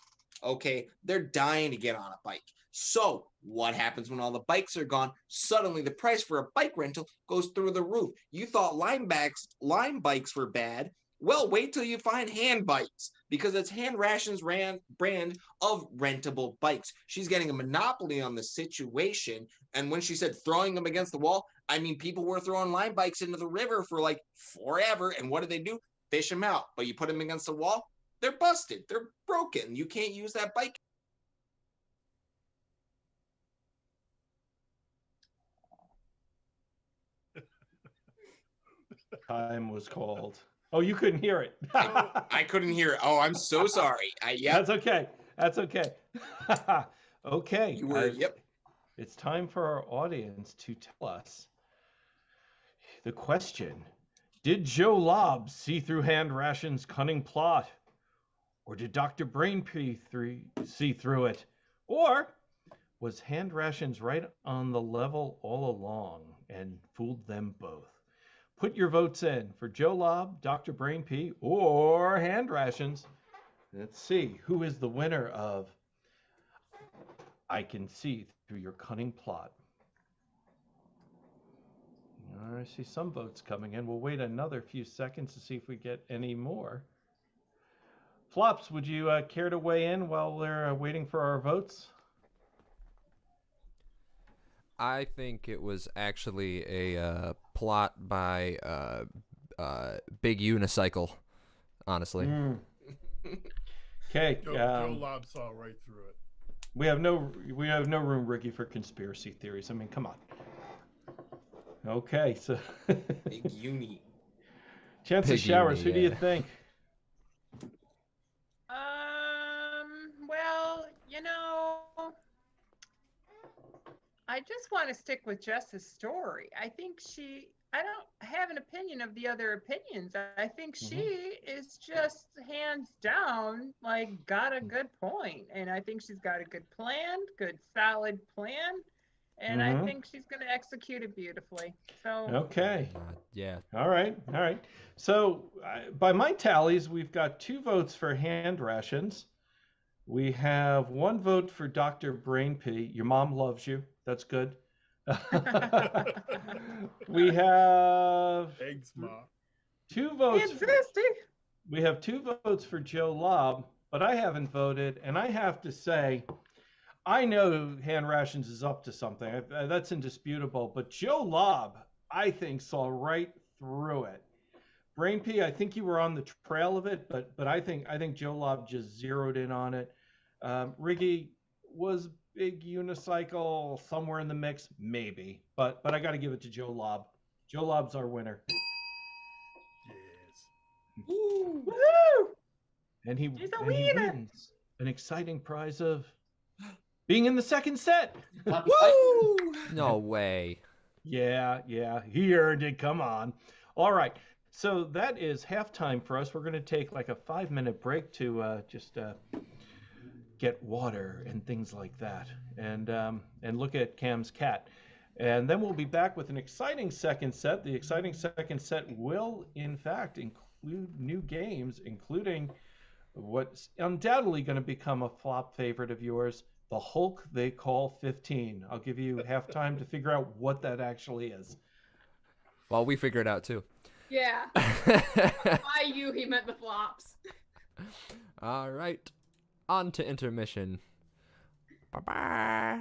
Speaker 4: Okay, they're dying to get on a bike. So what happens when all the bikes are gone? Suddenly the price for a bike rental goes through the roof. You thought Lime bikes were bad. Well, wait till you find Hand bikes, because it's Hand Rations brand of rentable bikes. She's getting a monopoly on the situation. And when she said throwing them against the wall, I mean, people were throwing Lime bikes into the river for like forever. And what do? Fish them out. But you put them against the wall, they're busted. They're broken. You can't use that bike.
Speaker 5: Time was called. Oh, you couldn't hear it.
Speaker 4: I couldn't hear it. Oh, I'm so sorry. Yeah.
Speaker 5: That's okay. That's okay. Okay.
Speaker 4: You were, yep.
Speaker 5: It's time for our audience to tell us the question. Did Joe Lobb see through Hand Ration's cunning plot? Or did Dr. Brainpee see through it? Or was Hand Rations right on the level all along and fooled them both? Put your votes in for Joe Lobb, Dr. Brainpee, or Hand Rations. Let's see who is the winner of I Can See Through Your Cunning Plot. I see some votes coming in. We'll wait another few seconds to see if we get any more. Flops, would you care to weigh in while we're waiting for our votes?
Speaker 2: I think it was actually a plot by Big Unicycle, honestly.
Speaker 5: Okay.
Speaker 3: Joe Lobb saw right through it.
Speaker 5: We have no room, Ricky, for conspiracy theories. I mean, come on. Okay, so
Speaker 4: Big Uni.
Speaker 5: Chance of Showers, who do you think?
Speaker 8: Well, I just want to stick with Jess's story. I don't have an opinion of the other opinions. I think she is just hands down, got a good point. And I think she's got a good solid plan. And I think she's going to execute it beautifully. So
Speaker 5: Okay.
Speaker 2: Yeah.
Speaker 5: All right. So by my tallies, we've got 2 votes for Hand Rations. We have 1 vote for Dr. Brainpee. Your mom loves you. That's good. We have
Speaker 3: Thanks, Ma.
Speaker 5: 2 votes.
Speaker 8: We
Speaker 5: have 2 votes for Joe Lobb, but I haven't voted, and I have to say, I know Hand Rations is up to something. That's indisputable. But Joe Lobb, I think, saw right through it. Brainpee, I think you were on the trail of it, but I think Joe Lobb just zeroed in on it. Riggy, was Big Unicycle somewhere in the mix? Maybe. But I got to give it to Joe Lobb. Joe Lobb's our winner.
Speaker 3: Yes.
Speaker 8: Woo!
Speaker 5: And he
Speaker 8: winner.
Speaker 5: wins an exciting prize of being in the second set.
Speaker 2: Woo! No way.
Speaker 5: Yeah, he earned it. Come on. All right. So that is halftime for us. We're going to take like a 5-minute break to just get water and things like that, and look at Cam's cat. And then we'll be back with an exciting second set. The exciting second set will, in fact, include new games, including what's undoubtedly going to become a flop favorite of yours, the Hulk they call 15. I'll give you half time to figure out what that actually is.
Speaker 2: Well, we figure it out too.
Speaker 7: Yeah. By you, he meant the flops.
Speaker 2: All right. On to intermission. Bye-bye.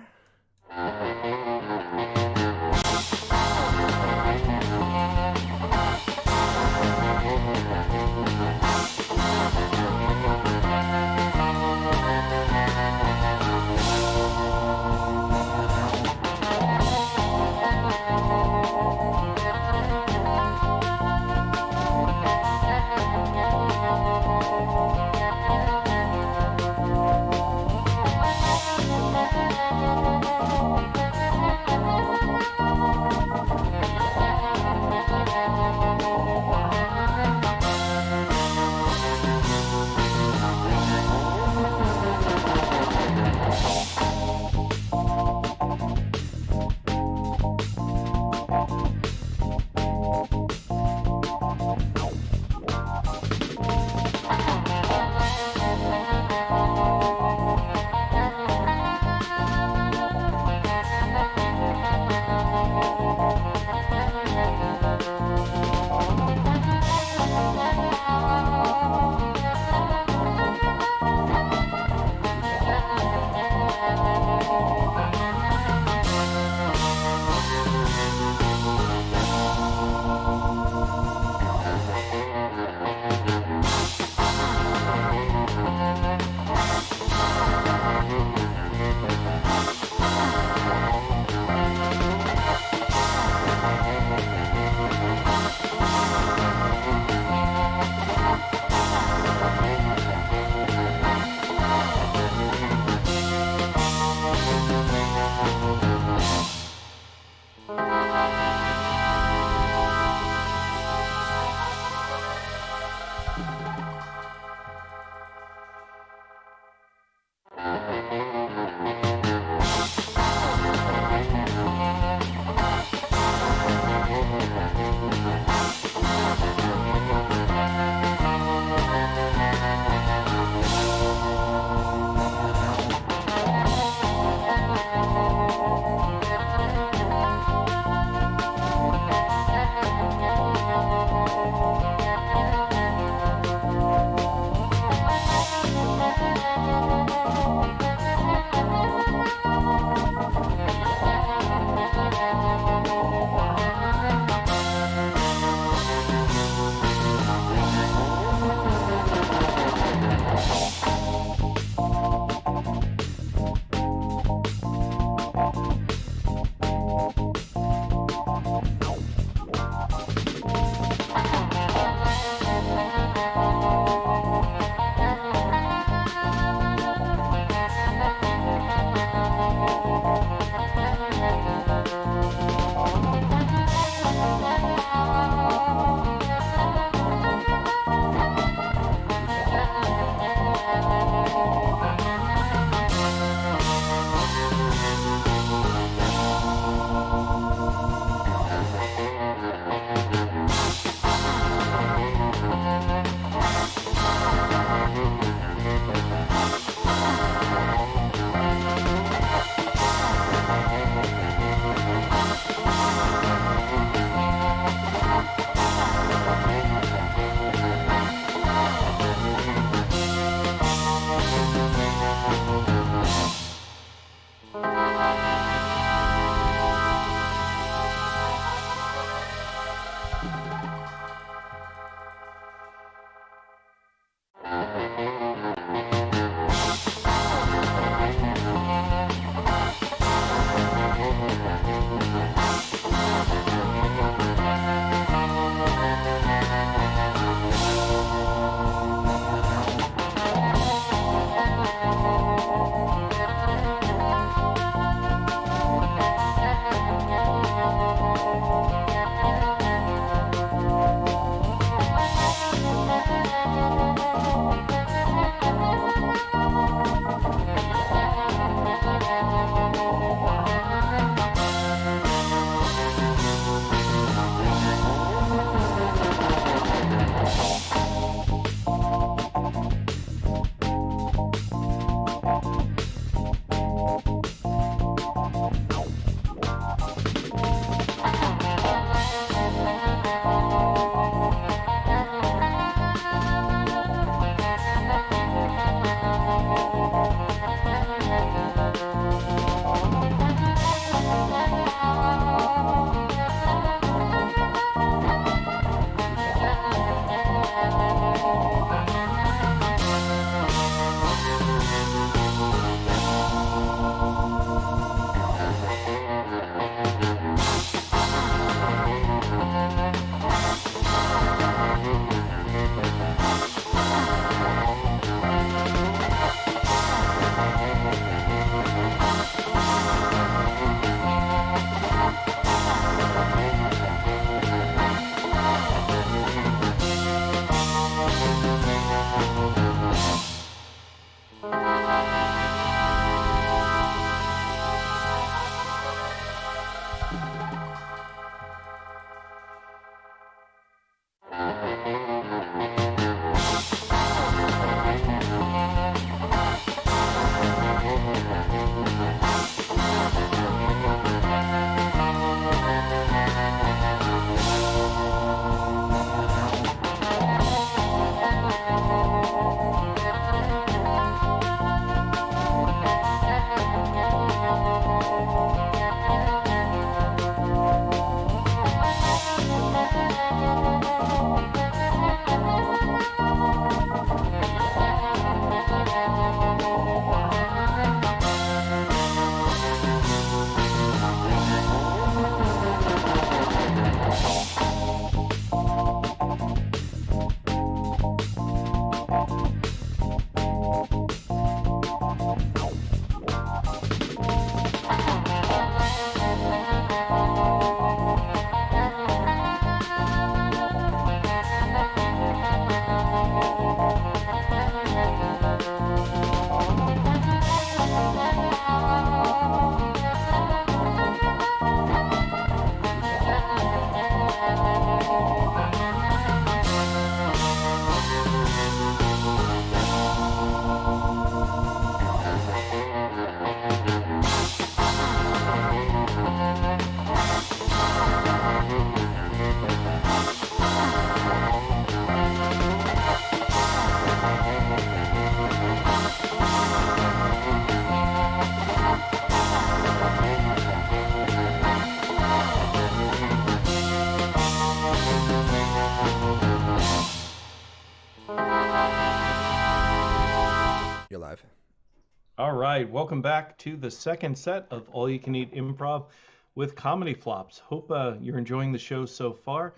Speaker 5: All right, welcome back to the second set of All You Can Eat Improv with Comedy Flops. Hope you're enjoying the show so far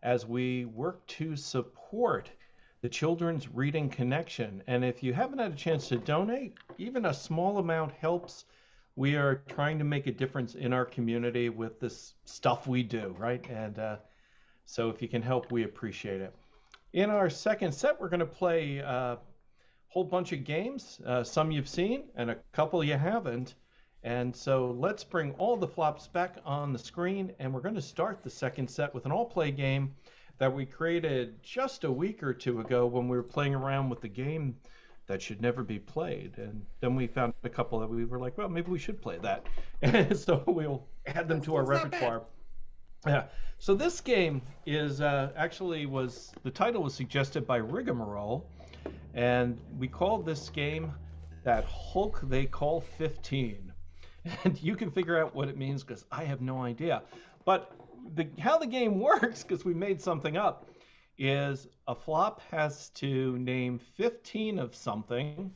Speaker 5: as we work to support the Children's Reading Connection. And if you haven't had a chance to donate, even a small amount helps. We are trying to make a difference in our community with this stuff we do, right? And so if you can help, we appreciate it. In our second set, we're going to play a whole bunch of games. Some you've seen and a couple you haven't. And so let's bring all the flops back on the screen, and we're going to start the second set with an all-play game that we created just a week or two ago when we were playing around with the game that should never be played. And then we found a couple that we were like, well, maybe we should play that. And so we'll add them to our repertoire. Yeah. So this game is the title was suggested by Rigamarole, and we called this game That Hulk They Call 15. And you can figure out what it means because I have no idea. But how the game works, because we made something up, is a flop has to name 15 of something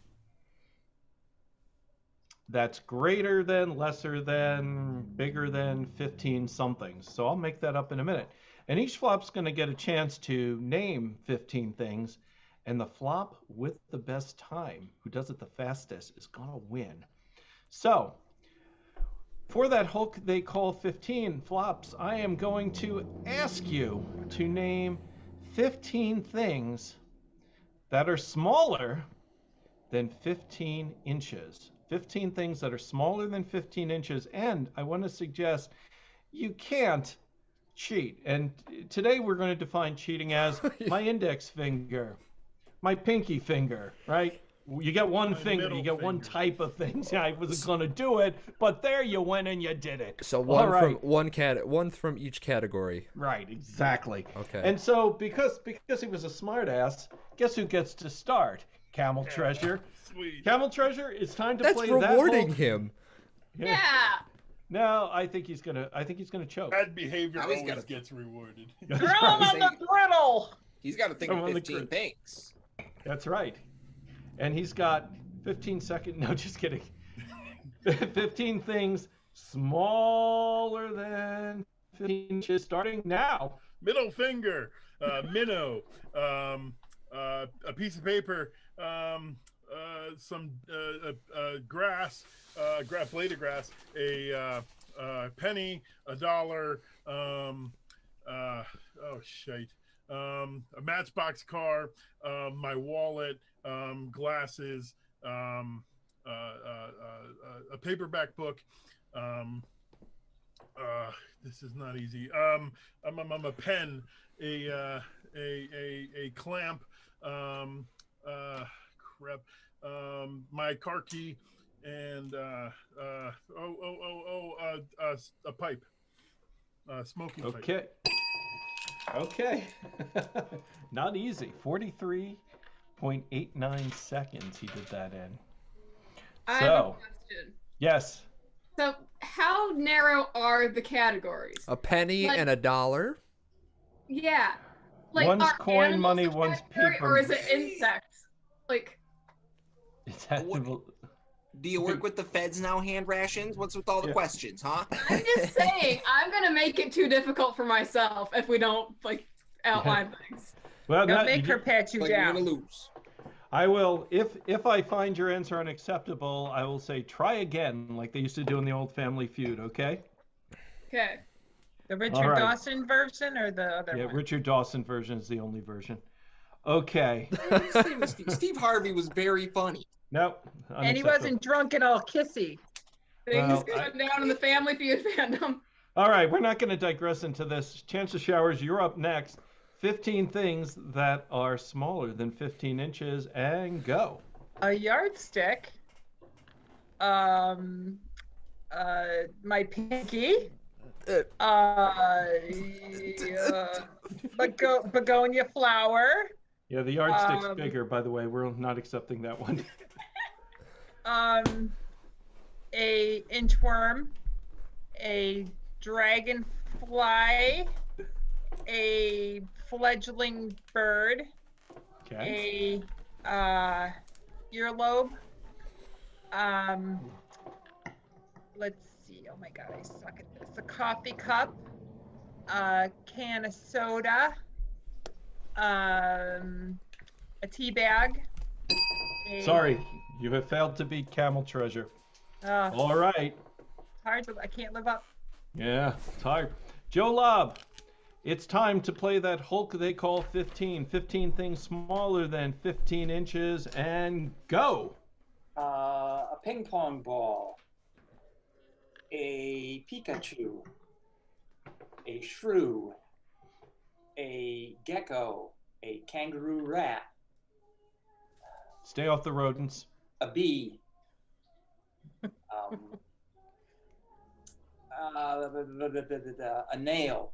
Speaker 5: that's greater than, lesser than, bigger than 15 somethings. So I'll make that up in a minute. And each flop's going to get a chance to name 15 things, and the flop with the best time, who does it the fastest, is going to win. So for that Hulk They Call 15 flops, I am going to ask you to name 15 things that are smaller than 15 inches. 15 things that are smaller than 15 inches. And I want to suggest you can't cheat. And today we're going to define cheating as my index finger, my pinky finger, right? You get one finger, you get one type of things. Yeah, I wasn't going to do it, but there you went and you did it.
Speaker 2: So one from each category.
Speaker 5: Right, exactly.
Speaker 2: Okay.
Speaker 5: And so because he was a smart ass, guess who gets to start? Camel Treasure.
Speaker 3: Sweet.
Speaker 5: Camel Treasure, it's time to play
Speaker 2: That's
Speaker 5: that.
Speaker 2: rewarding him.
Speaker 7: Yeah.
Speaker 5: No, I think he's gonna choke.
Speaker 3: Bad behavior
Speaker 4: Now he's
Speaker 3: always
Speaker 4: gotta-
Speaker 3: gets rewarded.
Speaker 8: Throw him on the griddle.
Speaker 4: He's got to think
Speaker 5: Come
Speaker 4: of
Speaker 5: on, the
Speaker 4: 15
Speaker 5: grid.
Speaker 4: things.
Speaker 5: That's right. And he's got 15 seconds. No, just kidding. 15 things smaller than 15 inches starting now.
Speaker 3: Middle finger, minnow, a piece of paper, some grass, blade of grass, a penny, $1, a Matchbox car, my wallet, glasses, a paperback book. This is not easy. A pen, a clamp, my car key, and a pipe, smoking pipe.
Speaker 5: Okay. Not easy. 43.89 seconds he did that in.
Speaker 7: I have a question.
Speaker 5: Yes.
Speaker 7: So, how narrow are the categories?
Speaker 2: A penny and $1.
Speaker 7: Yeah. Like,
Speaker 5: One's
Speaker 7: are
Speaker 5: coin
Speaker 7: animals
Speaker 5: money,
Speaker 7: a
Speaker 5: one's
Speaker 7: category,
Speaker 5: paper.
Speaker 7: or is it insects? Like,
Speaker 5: It's had
Speaker 4: What-
Speaker 5: to-
Speaker 4: Do you work with the feds now, hand rations? What's with all the
Speaker 5: Yeah.
Speaker 4: questions, huh?
Speaker 7: I'm just saying, I'm gonna make it too difficult for myself if we don't outline things.
Speaker 5: Well,
Speaker 8: Don't
Speaker 5: no,
Speaker 8: make her pat you
Speaker 4: Like you're
Speaker 8: down.
Speaker 4: gonna lose.
Speaker 5: I will, if I find your answer unacceptable, I will say try again, like they used to do in the old Family Feud, okay?
Speaker 7: Okay.
Speaker 8: The Richard
Speaker 5: All right.
Speaker 8: Dawson version or the other
Speaker 5: Yeah,
Speaker 8: one?
Speaker 5: Richard Dawson version is the only version. Okay.
Speaker 4: Steve Harvey was very funny.
Speaker 5: Nope.
Speaker 8: And he
Speaker 5: unacceptable.
Speaker 8: wasn't drunk and all kissy.
Speaker 7: Things
Speaker 5: Well,
Speaker 7: going down in the Family Feud fandom.
Speaker 5: All right, we're not going to digress into this. Chance of Showers, you're up next. 15 things that are smaller than 15 inches, and go.
Speaker 8: A yardstick. My pinky. Begonia flower.
Speaker 5: Yeah, the yardstick's bigger, by the way. We're not accepting that one.
Speaker 8: A inchworm. A dragonfly. A fledgling bird.
Speaker 5: Okay.
Speaker 8: A earlobe. Let's see. Oh my God, I suck at this. A coffee cup, a can of soda, a tea bag.
Speaker 5: Sorry, you have failed to beat Camel Treasure. All right.
Speaker 8: Hard to, I can't live up.
Speaker 5: Yeah, it's hard. Joe Lobb, it's time to play that Hulk they call 15. 15 things smaller than 15 inches, and go.
Speaker 6: A ping pong ball, a Pikachu, a shrew, a gecko, a kangaroo rat,
Speaker 5: Stay off the rodents.
Speaker 6: a bee, a nail,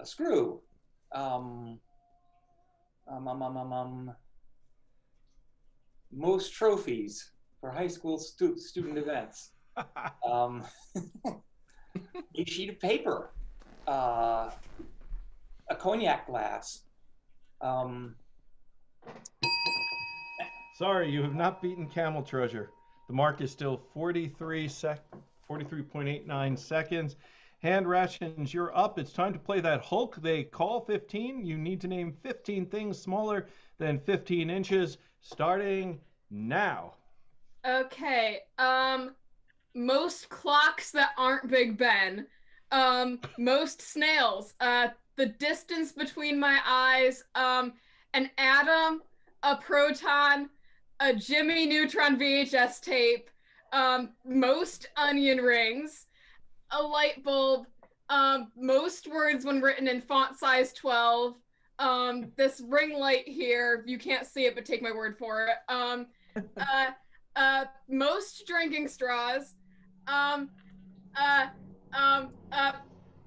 Speaker 6: a screw, most trophies for high school student events, a sheet of paper, a cognac glass.
Speaker 5: Sorry, you have not beaten Camel Treasure. The mark is still 43.89 seconds. Hand Rations, you're up. It's time to play that Hulk they call 15. You need to name 15 things smaller than 15 inches, starting now.
Speaker 7: Okay. Most clocks that aren't Big Ben. Most snails. The distance between my eyes. An atom, a proton, a Jimmy Neutron VHS tape. Most onion rings. A light bulb. Most words when written in font size 12. This ring light here, you can't see it, but take my word for it. Most drinking straws.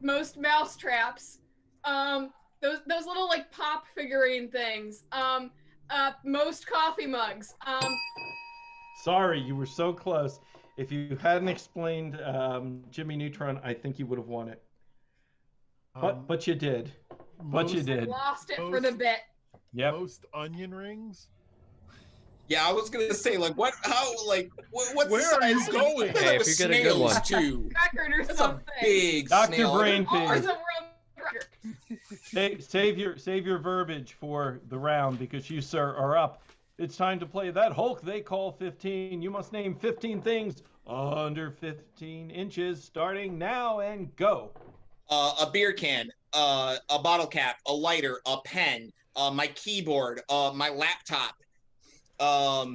Speaker 7: Most mouse traps. Those little like pop figurine things. Most coffee mugs.
Speaker 5: Sorry, you were so close. If you hadn't explained Jimmy Neutron, I think you would have won it. But you did. But you did.
Speaker 7: Lost it for the bit.
Speaker 5: Yep.
Speaker 3: Most onion rings.
Speaker 4: Yeah, I was gonna say like what? How like what's
Speaker 3: Where
Speaker 4: the
Speaker 3: are you
Speaker 4: size?
Speaker 3: going?
Speaker 4: I feel
Speaker 2: Hey,
Speaker 4: like
Speaker 2: if
Speaker 4: with
Speaker 2: you get a good one.
Speaker 4: snails, too.
Speaker 7: Record or
Speaker 4: That's
Speaker 7: something.
Speaker 4: a big
Speaker 5: Dr.
Speaker 4: snail.
Speaker 5: Brainpee.
Speaker 7: Oh, it's a world record.
Speaker 5: Save your verbiage for the round because you, sir, are up. It's time to play that Hulk they call 15. You must name 15 things under 15 inches, starting now, and go.
Speaker 4: A beer can, a bottle cap, a lighter, a pen, my keyboard, my laptop, a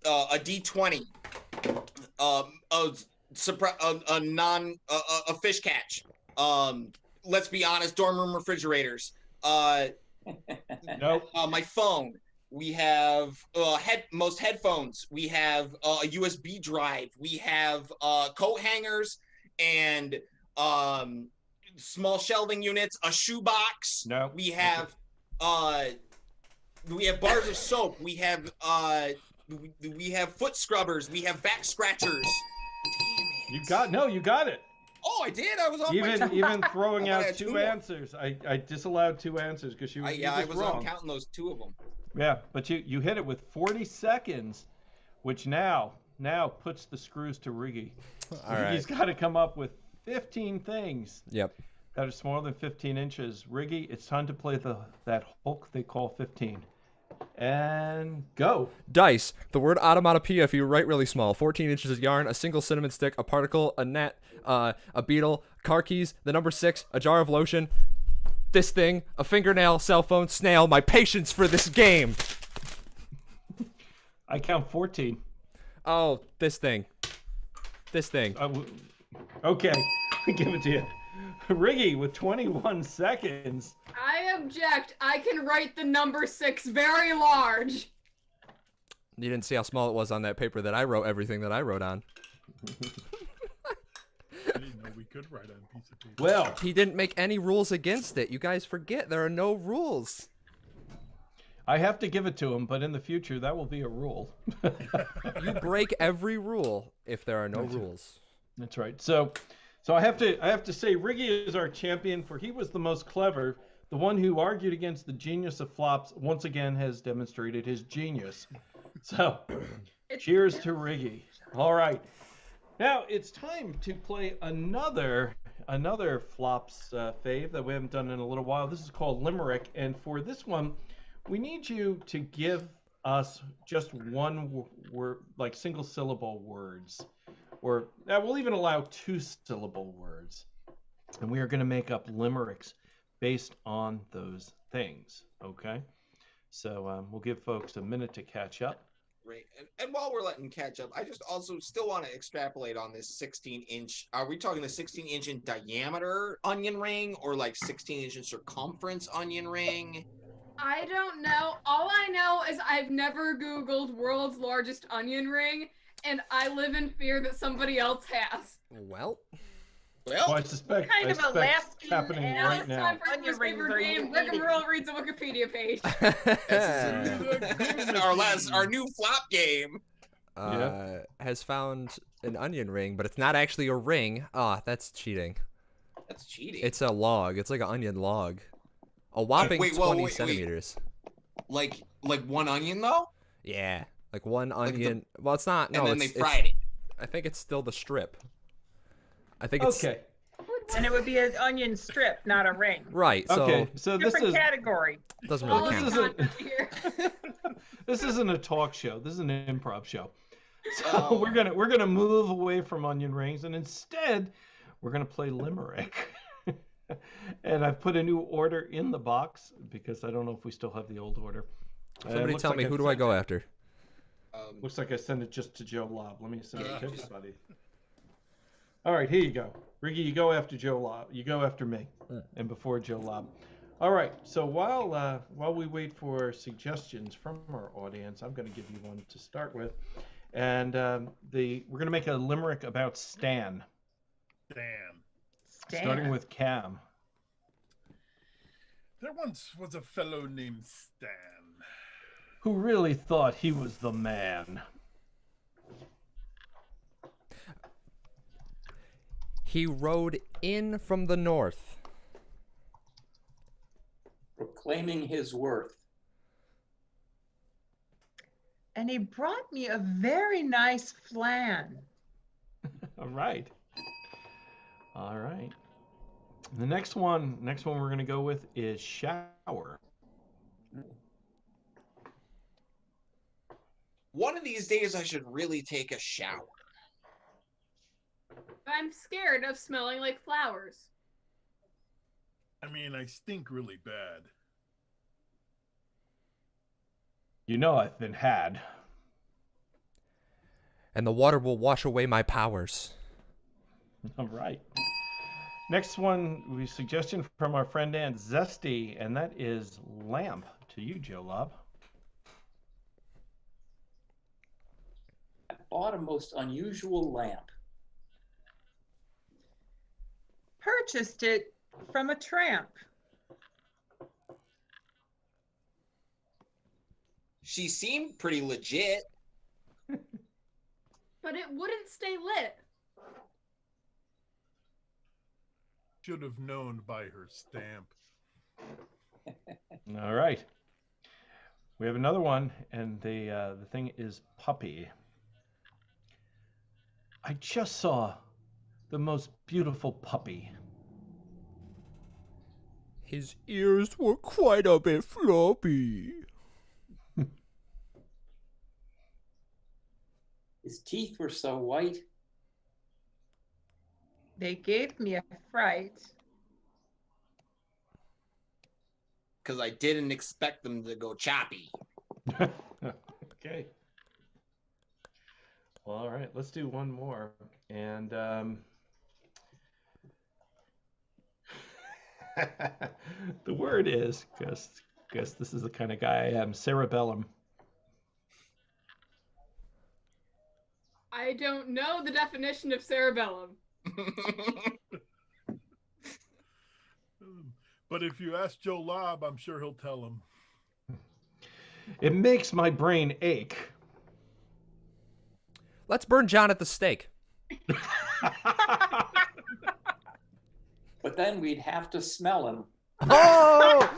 Speaker 4: D20, a fish catch. Let's be honest, dorm room refrigerators.
Speaker 5: Nope.
Speaker 4: My phone. We have most headphones. We have a USB drive. We have coat hangers and small shelving units. A shoebox.
Speaker 5: No.
Speaker 4: We have bars of soap. We have foot scrubbers. We have back scratchers. Damn it.
Speaker 5: You got it.
Speaker 4: Oh, I did. I was on
Speaker 5: Even throwing
Speaker 4: I
Speaker 5: out
Speaker 4: had
Speaker 5: two
Speaker 4: two more.
Speaker 5: answers. I disallowed two answers because you
Speaker 4: I
Speaker 5: was
Speaker 4: was
Speaker 5: wrong.
Speaker 4: counting those two of them.
Speaker 5: Yeah, but you hit it with 40 seconds, which now puts the screws to Riggy.
Speaker 2: All right.
Speaker 5: Riggy's got to come up with 15 things
Speaker 2: Yep.
Speaker 5: that are smaller than 15 inches. Riggy, it's time to play that Hulk they call 15. And go.
Speaker 2: Dice. The word automatopoeia if you write really small. 14 inches of yarn, a single cinnamon stick, a particle, a net, a beetle, car keys, the number 6, a jar of lotion, this thing, a fingernail, cell phone, snail. My patience for this game.
Speaker 5: I count 14.
Speaker 2: Oh, this thing.
Speaker 5: Okay, give it to you. Riggy with 21 seconds.
Speaker 7: I object. I can write the number 6 very large.
Speaker 2: You didn't see how small it was on that paper that I wrote everything that I wrote on.
Speaker 3: I didn't know we could write on a piece of paper.
Speaker 5: Well,
Speaker 2: He didn't make any rules against it. You guys forget there are no rules.
Speaker 5: I have to give it to him, but in the future that will be a rule.
Speaker 2: You break every rule if there are no rules.
Speaker 5: That's right. So I have to say Riggy is our champion, for he was the most clever. The one who argued against the genius of flops once again has demonstrated his genius. So, cheers to Riggy. All right. Now it's time to play another flops fave that we haven't done in a little while. This is called Limerick, and for this one, we need you to give us just one word, like single syllable words, or we'll even allow 2-syllable words, and we are going to make up limericks based on those things. Okay, so we'll give folks a minute to catch up.
Speaker 4: Right. And while we're letting catch up, I just also still want to extrapolate on this 16-inch. Are we talking the 16-inch in diameter onion ring or like 16-inch in circumference onion ring?
Speaker 7: I don't know. All I know is I've never Googled world's largest onion ring, and I live in fear that somebody else has.
Speaker 2: Well,
Speaker 5: I suspect
Speaker 8: Kind of
Speaker 5: I
Speaker 8: a
Speaker 5: suspect
Speaker 8: last
Speaker 5: it's happening
Speaker 7: Now
Speaker 5: right
Speaker 7: it's
Speaker 5: now.
Speaker 7: time for
Speaker 8: Onion
Speaker 7: your
Speaker 8: rings
Speaker 7: favorite
Speaker 8: are
Speaker 7: game.
Speaker 8: eating.
Speaker 7: Rigamarole reads a Wikipedia page.
Speaker 4: Our new flop game.
Speaker 2: has found an onion ring, but it's not actually a ring. Ah, that's cheating.
Speaker 4: That's cheating.
Speaker 2: It's a log. It's like an onion log. A whopping 20 centimeters.
Speaker 4: Like one onion though?
Speaker 2: Yeah, like one onion. Well, it's not. No,
Speaker 4: and then
Speaker 2: it's,
Speaker 4: they fried it.
Speaker 2: I think it's still the strip. I think it's
Speaker 5: Okay.
Speaker 8: And it would be an onion strip, not a ring.
Speaker 2: right. So
Speaker 5: Okay. So this
Speaker 8: Different
Speaker 5: is
Speaker 8: category.
Speaker 2: doesn't
Speaker 7: All
Speaker 2: really
Speaker 7: of
Speaker 2: count.
Speaker 7: the content here.
Speaker 5: this isn't a talk show. This is an improv show. So we're gonna move away from onion rings, and instead we're gonna play limerick. And I've put a new order in the box because I don't know if we still have the old order.
Speaker 2: Somebody tell me, who do I go after?
Speaker 5: Looks like I sent it just to Joe Lobb. Let me send it to
Speaker 4: Yeah.
Speaker 5: everybody. All right, here you go. Riggy, you go after Joe Lobb. You go after me, and before Joe Lobb. All right. So while we wait for suggestions from our audience, I'm going to give you one to start with, and we're going to make a limerick about Stan,
Speaker 3: Damn.
Speaker 5: starting with Cam.
Speaker 3: There once was a fellow named Stan.
Speaker 5: Who really thought he was the man?
Speaker 2: He rode in from the north.
Speaker 6: Proclaiming his worth.
Speaker 8: And he brought me a very nice flan.
Speaker 5: All right. All right. The next one we're going to go with is shower.
Speaker 4: One of these days I should really take a shower.
Speaker 7: I'm scared of smelling like flowers.
Speaker 3: I mean, I stink really bad.
Speaker 5: You know I've been had.
Speaker 2: And the water will wash away my powers.
Speaker 5: All right. Next one, suggestion from our friend Aunt Zesty, and that is lamp. To you, Joe Lobb.
Speaker 6: I bought a most unusual lamp.
Speaker 8: Purchased it from a tramp.
Speaker 4: She seemed pretty legit.
Speaker 7: But it wouldn't stay lit.
Speaker 3: Should have known by her stamp.
Speaker 5: All right. We have another one, and the thing is puppy. I just saw the most beautiful puppy.
Speaker 2: His ears were quite a bit floppy.
Speaker 6: His teeth were so white.
Speaker 8: They gave me a fright.
Speaker 4: Because I didn't expect them to go choppy.
Speaker 5: Okay. Well, all right, let's do one more. And the word is, guess this is the kind of guy I am, cerebellum.
Speaker 7: I don't know the definition of cerebellum.
Speaker 3: But if you ask Joe Lobb, I'm sure he'll tell him.
Speaker 5: It makes my brain ache.
Speaker 2: Let's burn John at the stake.
Speaker 6: But then we'd have to smell him.
Speaker 2: Oh!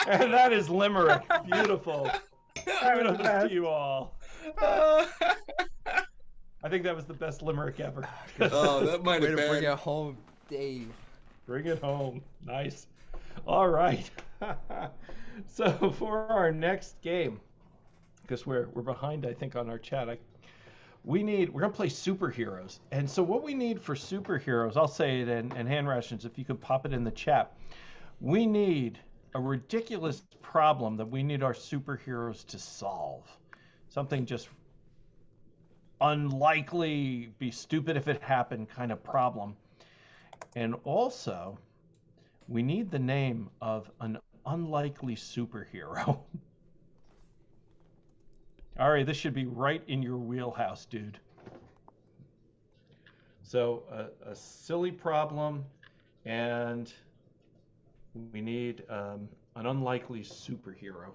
Speaker 5: And that is Limerick. Beautiful. Kudos to you all. I think that was the best Limerick ever.
Speaker 4: Oh, that might
Speaker 2: Way
Speaker 4: have
Speaker 2: to bring
Speaker 4: been.
Speaker 2: it home, Dave.
Speaker 5: Bring it home. Nice. All right. So for our next game, because we're behind, I think, on our chat. We're gonna play superheroes. And so what we need for superheroes, I'll say it in Hand Rations, if you could pop it in the chat. We need a ridiculous problem that we need our superheroes to solve. Something just unlikely, be stupid if it happened kind of problem. And also, we need the name of an unlikely superhero. All right, this should be right in your wheelhouse, dude. So a silly problem, and we need an unlikely superhero.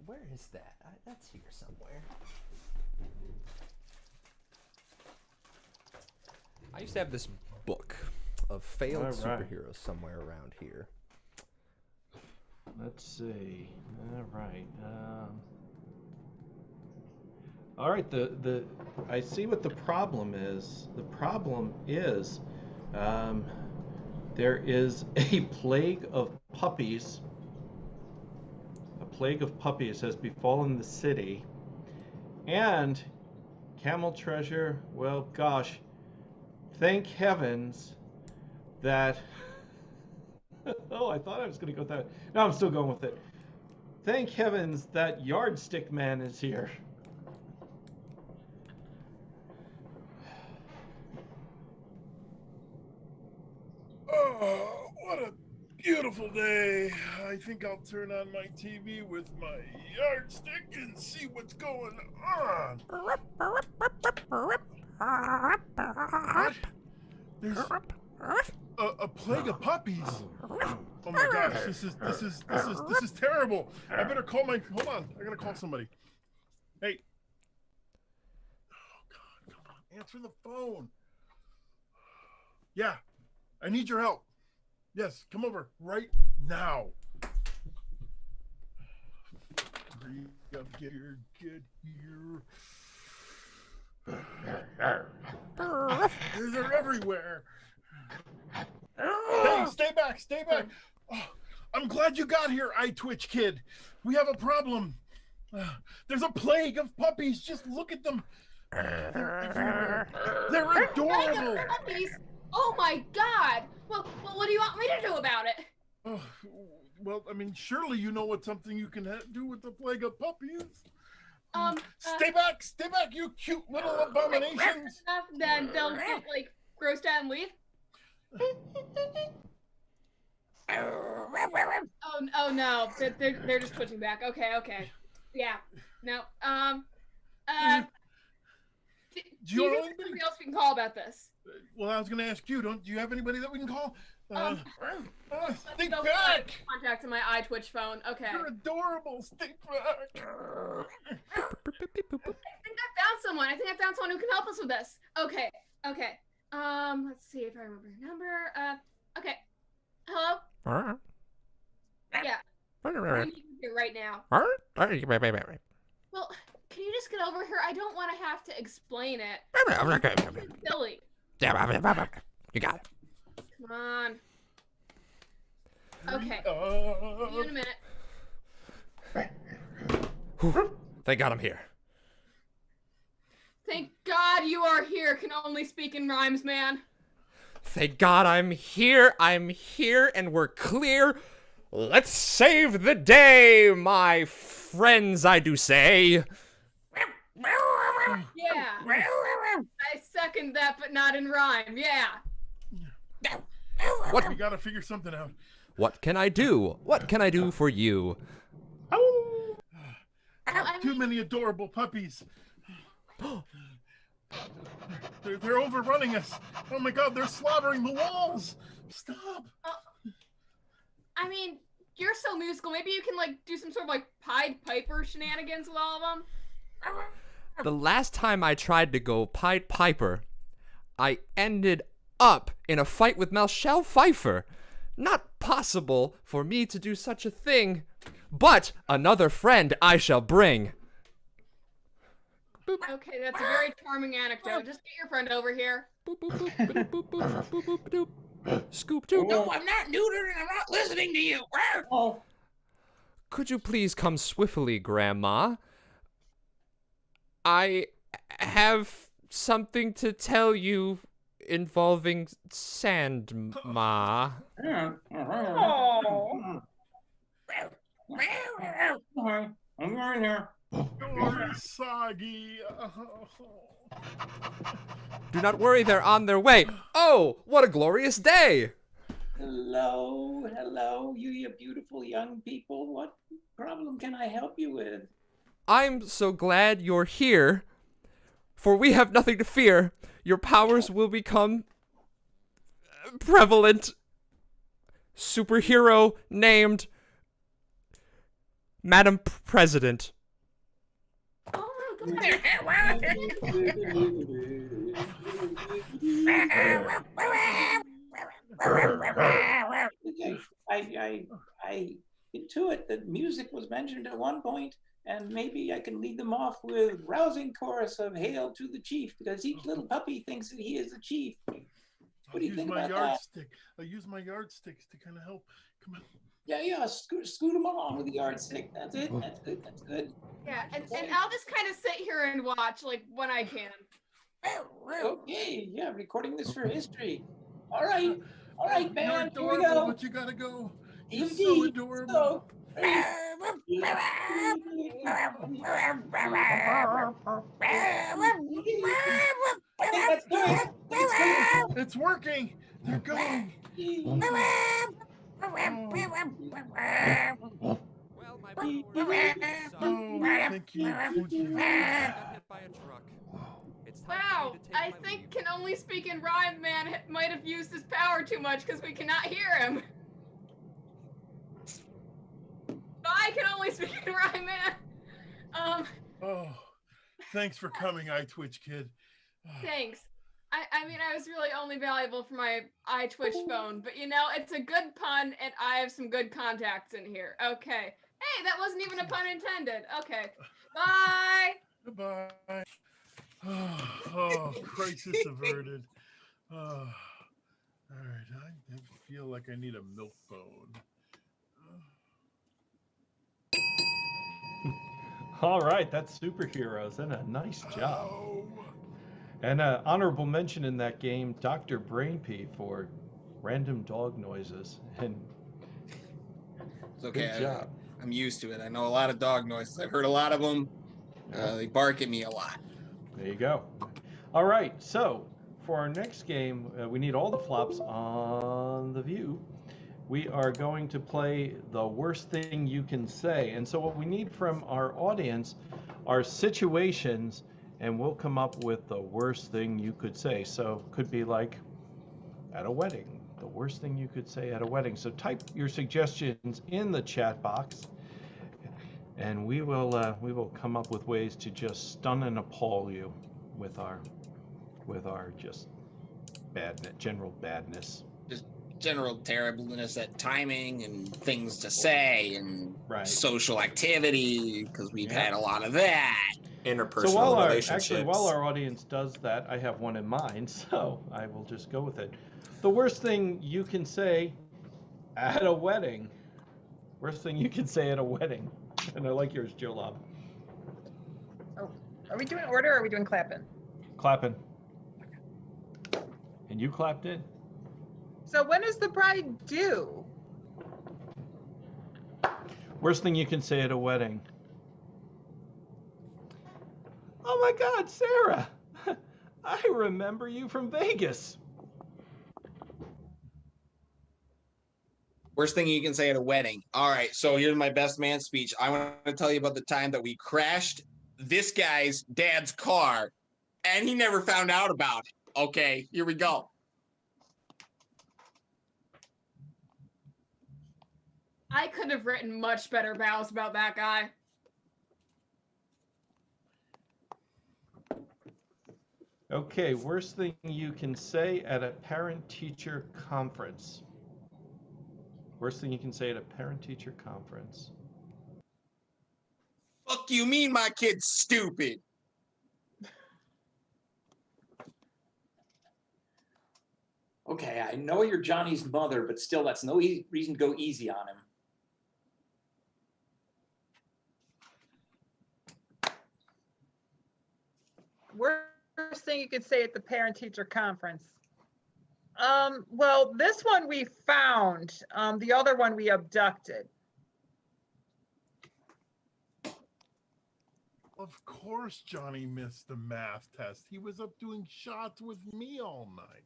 Speaker 2: Where is that? That's here somewhere. I used to have this book of failed superheroes somewhere around here.
Speaker 5: Let's see. All right. I see what the problem is. The problem is there is a plague of puppies. A plague of puppies has befallen the city, and Camel Treasure. Well, gosh. Thank heavens that. Oh, I thought I was going to go with that. No, I'm still going with it. Thank heavens that Yardstick Man is here.
Speaker 3: Oh, what a beautiful day. I think I'll turn on my TV with my yardstick and see what's going on. What? There's a plague of puppies. Oh my gosh, this is terrible. I better call my. Hold on, I gotta call somebody. Hey. Oh God, come on, answer the phone. Yeah, I need your help. Yes, come over right now. Hurry up, get here. They're everywhere. Hey, stay back. Oh, I'm glad you got here, Eye Twitch Kid. We have a problem. There's a plague of puppies. Just look at them. They're everywhere. They're adorable.
Speaker 7: Puppies? Oh my God. Well, what do you want me to do about it?
Speaker 3: Oh, well, I mean, surely you know what something you can do with the plague of puppies. Stay back, you cute little abominations.
Speaker 7: Enough, then they'll get like grossed out and leave. Oh no, they're just twitching back. Okay. Yeah. No. Do you have anybody else we can call about this?
Speaker 3: Well, I was going to ask you. Do you have anybody that we can call? Stay
Speaker 7: Go
Speaker 3: back!
Speaker 7: Contact to my iTwitch phone. Okay.
Speaker 3: You're adorable. Stay back.
Speaker 7: I think I found someone. Who can help us with this. Okay. Let's see if I remember your number. Okay. Hello? Yeah. I need you here right now. Well, can you just get over here? I don't want to have to explain it. It's silly.
Speaker 2: You got it.
Speaker 7: Come on. Okay. See you in a minute.
Speaker 2: Thank God I'm here.
Speaker 7: Thank God you are here. Can only speak in rhymes, man.
Speaker 2: Thank God I'm here, and we're clear. Let's save the day, my friends, I do say.
Speaker 7: Yeah. I second that, but not in rhyme. Yeah.
Speaker 2: What?
Speaker 3: We gotta figure something out.
Speaker 2: What can I do? What can I do for you?
Speaker 3: Too many adorable puppies. They're overrunning us. Oh my God, they're slaughtering the walls. Stop.
Speaker 7: I mean, you're so musical. Maybe you can like do some sort of like Pied Piper shenanigans with all of them.
Speaker 2: The last time I tried to go Pied Piper, I ended up in a fight with Michelle Pfeiffer. Not possible for me to do such a thing, but another friend I shall bring.
Speaker 7: Okay, that's a very charming anecdote. Just get your friend over here.
Speaker 2: Scoop doop.
Speaker 4: No, I'm not neutered and I'm not listening to you.
Speaker 6: Oh,
Speaker 2: Could you please come swiftly, Grandma? I have something to tell you involving sand, Ma.
Speaker 8: Oh.
Speaker 6: I'm right here.
Speaker 3: Oh, soggy.
Speaker 2: Do not worry, they're on their way. Oh, what a glorious day!
Speaker 6: Hello, you beautiful young people. What problem can I help you with?
Speaker 2: I'm so glad you're here, for we have nothing to fear. Your powers will become prevalent. Superhero named Madam President.
Speaker 7: Oh my
Speaker 6: I intuit that music was mentioned at one point, and maybe I can lead them off with rousing chorus of "Hail to the Chief," because each little puppy thinks that he is the chief. What do you think about that?
Speaker 3: I'll use my yardsticks to kind of help. Come on.
Speaker 6: Yeah, scoot them along with the yardstick. That's it. That's good.
Speaker 7: Yeah, and I'll just kind of sit here and watch like when I can.
Speaker 6: Okay, yeah, recording this for history. All right,
Speaker 3: You're
Speaker 6: man, here we
Speaker 3: adorable,
Speaker 6: go.
Speaker 3: but you gotta go. You're
Speaker 6: Indeed.
Speaker 3: so adorable. It's working. They're going.
Speaker 2: Well, my
Speaker 3: Oh, thank you. Thank you.
Speaker 2: got hit by a truck. It's time
Speaker 7: Wow,
Speaker 2: for me to take
Speaker 7: I
Speaker 2: my
Speaker 7: think
Speaker 2: leave.
Speaker 7: Can Only Speak in Rhyme Man might have used his power too much because we cannot hear him. Bye, Can Only Speak in Rhyme Man.
Speaker 3: Oh, thanks for coming, iTwitch kid.
Speaker 7: Thanks. I mean, I was really only valuable for my iTwitch phone, but you know, it's a good pun, and I have some good contacts in here. Okay. Hey, that wasn't even a pun intended. Okay. Bye.
Speaker 3: Goodbye. Oh, crisis averted. All right, I feel like I need a milk bone.
Speaker 5: All right, that's superheroes, and a nice job.
Speaker 3: Oh.
Speaker 5: And an honorable mention in that game, Dr. Brainpee for random dog noises. And
Speaker 4: It's okay.
Speaker 5: good job.
Speaker 4: I'm used to it. I know a lot of dog noises. I've heard a lot of them. They bark at me a lot.
Speaker 5: There you go. All right, so for our next game, we need all the flops on the view. We are going to play the worst thing you can say. And so what we need from our audience are situations, and we'll come up with the worst thing you could say. So could be like at a wedding, the worst thing you could say at a wedding. So type your suggestions in the chat box, and we will come up with ways to just stun and appall you with our just general badness.
Speaker 4: Just general terribleness at timing and things to say and
Speaker 5: Right.
Speaker 4: social activity, because we've had a lot of that.
Speaker 9: Interpersonal
Speaker 5: So while
Speaker 9: relationships.
Speaker 5: while our audience does that, I have one in mind, so I will just go with it. The worst thing you can say at a wedding. Worst thing you can say at a wedding. And I like yours, Joe Lobb.
Speaker 8: Oh, are we doing order or are we doing clapping?
Speaker 5: Clapping. And you clapped in.
Speaker 8: So when is the bride due?
Speaker 5: Worst thing you can say at a wedding. Oh my God, Sarah! I remember you from Vegas.
Speaker 4: Worst thing you can say at a wedding. All right, so here's my best man speech. I want to tell you about the time that we crashed this guy's dad's car, and he never found out about it. Okay, here we go.
Speaker 7: I could have written much better vows about that guy.
Speaker 5: Okay, worst thing you can say at a parent-teacher conference. Worst thing you can say at a parent-teacher conference.
Speaker 4: Fuck you mean my kid's stupid?
Speaker 6: Okay, I know you're Johnny's mother, but still, that's no reason to go easy on him.
Speaker 8: Worst thing you could say at the parent-teacher conference. Well, this one we found. The other one we abducted.
Speaker 3: Of course Johnny missed the math test. He was up doing shots with me all night.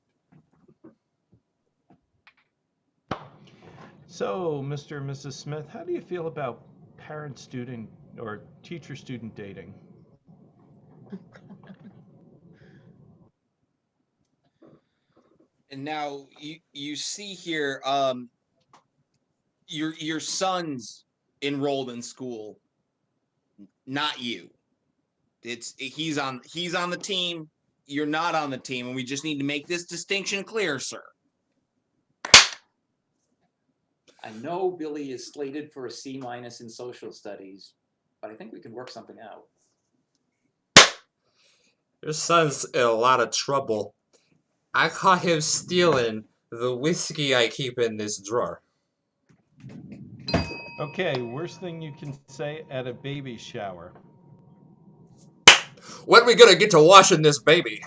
Speaker 5: So, Mr. and Mrs. Smith, how do you feel about parent-student or teacher-student dating?
Speaker 4: And now you see here, your son's enrolled in school, not you. He's on the team. You're not on the team, and we just need to make this distinction clear, sir.
Speaker 6: I know Billy is slated for a C- in social studies, but I think we can work something out.
Speaker 9: Your son's in a lot of trouble. I caught him stealing the whiskey I keep in this drawer.
Speaker 5: Okay, worst thing you can say at a baby shower.
Speaker 9: When are we gonna get to washing this baby?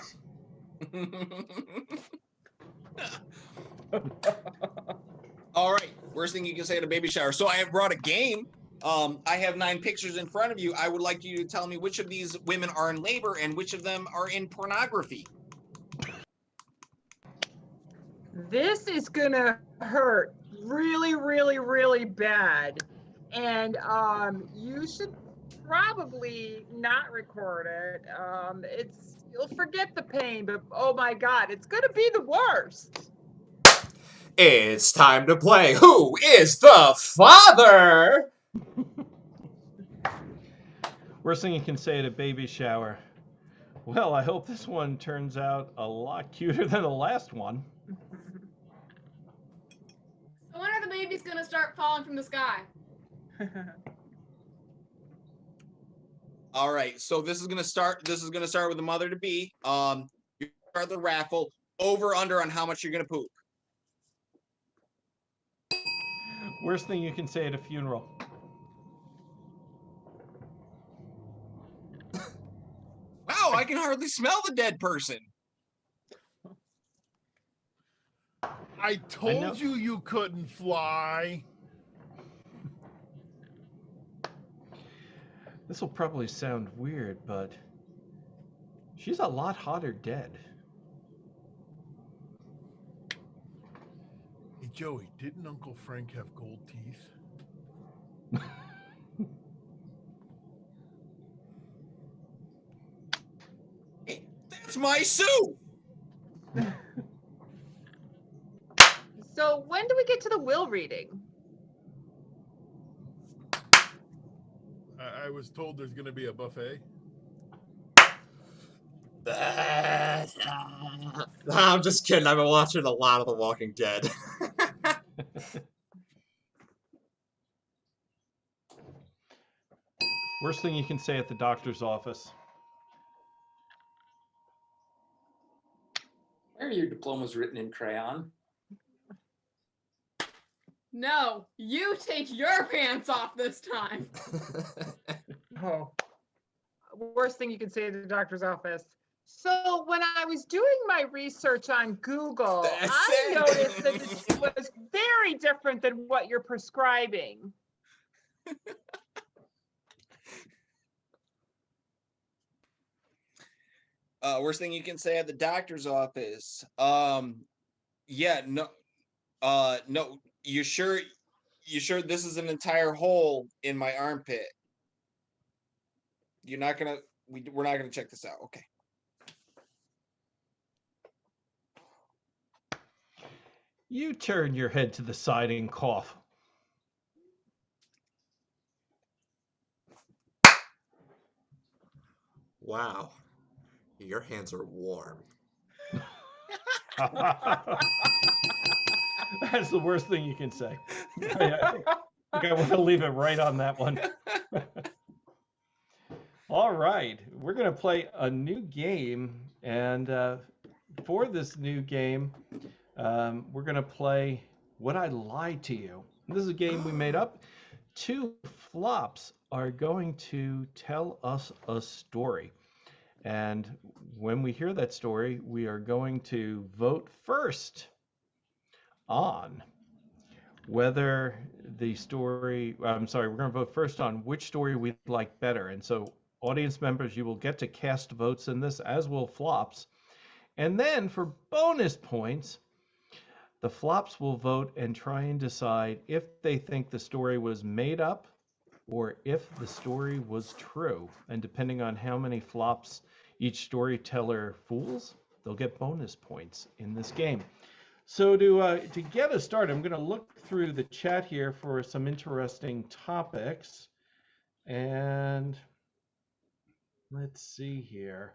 Speaker 4: All right, worst thing you can say at a baby shower. So I have brought a game. I have 9 pictures in front of you. I would like you to tell me which of these women are in labor and which of them are in pornography.
Speaker 8: This is gonna hurt really, really, really bad. And you should probably not record it. You'll forget the pain, but oh my God, it's gonna be the worst.
Speaker 9: It's time to play Who is the Father?
Speaker 5: Worst thing you can say at a baby shower. Well, I hope this one turns out a lot cuter than the last one.
Speaker 7: So when are the babies gonna start falling from the sky?
Speaker 4: All right, so this is gonna start with the mother to be. You start the raffle. Over under on how much you're gonna poop.
Speaker 5: Worst thing you can say at a funeral.
Speaker 4: Wow, I can hardly smell the dead person.
Speaker 3: I told you you couldn't fly.
Speaker 5: This will probably sound weird, but she's a lot hotter dead.
Speaker 3: Hey, Joey, didn't Uncle Frank have gold teeth?
Speaker 4: Hey, that's my suit.
Speaker 8: So when do we get to the will reading?
Speaker 3: I was told there's going to be a buffet.
Speaker 9: I'm just kidding. I've been watching a lot of The Walking Dead.
Speaker 5: Worst thing you can say at the doctor's office.
Speaker 6: Where are your diplomas written in crayon?
Speaker 7: No, you take your pants off this time.
Speaker 8: Oh, worst thing you can say at the doctor's office. So when I was doing my research on Google, I noticed that it was very different than what you're prescribing.
Speaker 4: Worst thing you can say at the doctor's office. Yeah, no. No. You sure this is an entire hole in my armpit? We're not gonna check this out. Okay.
Speaker 5: You turn your head to the side and cough.
Speaker 9: Wow. Your hands are warm.
Speaker 5: That's the worst thing you can say. I think I want to leave it right on that one. All right, we're going to play a new game, and for this new game, we're going to play Would I Lie to You? This is a game we made up. Two flops are going to tell us a story. And when we hear that story, we are going to vote first on whether the story, I'm sorry, we're going to vote first on which story we'd like better. And so, audience members, you will get to cast votes in this, as will flops. And then for bonus points, the flops will vote and try and decide if they think the story was made up or if the story was true. And depending on how many flops each storyteller fools, they'll get bonus points in this game. So to get us started, I'm going to look through the chat here for some interesting topics. And let's see here.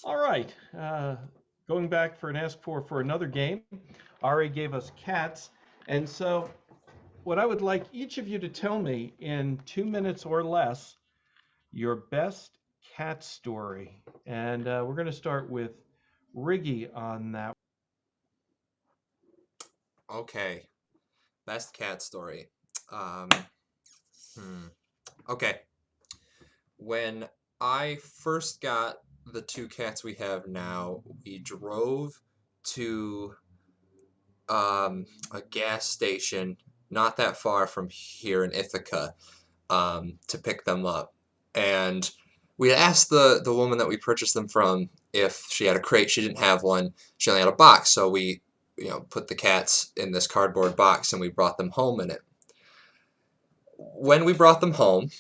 Speaker 5: All right. Going back for an ask for another game, Ari gave us cats. And so what I would like each of you to tell me in 2 minutes or less, your best cat story. And we're going to start with Riggy on that.
Speaker 9: Okay. Best cat story. Okay. When I first got the two cats we have now, we drove to a gas station not that far from here in Ithaca to pick them up. And we had asked the woman that we purchased them from if she had a crate. She didn't have one. She only had a box. So we put the cats in this cardboard box and we brought them home in it. When we brought them home,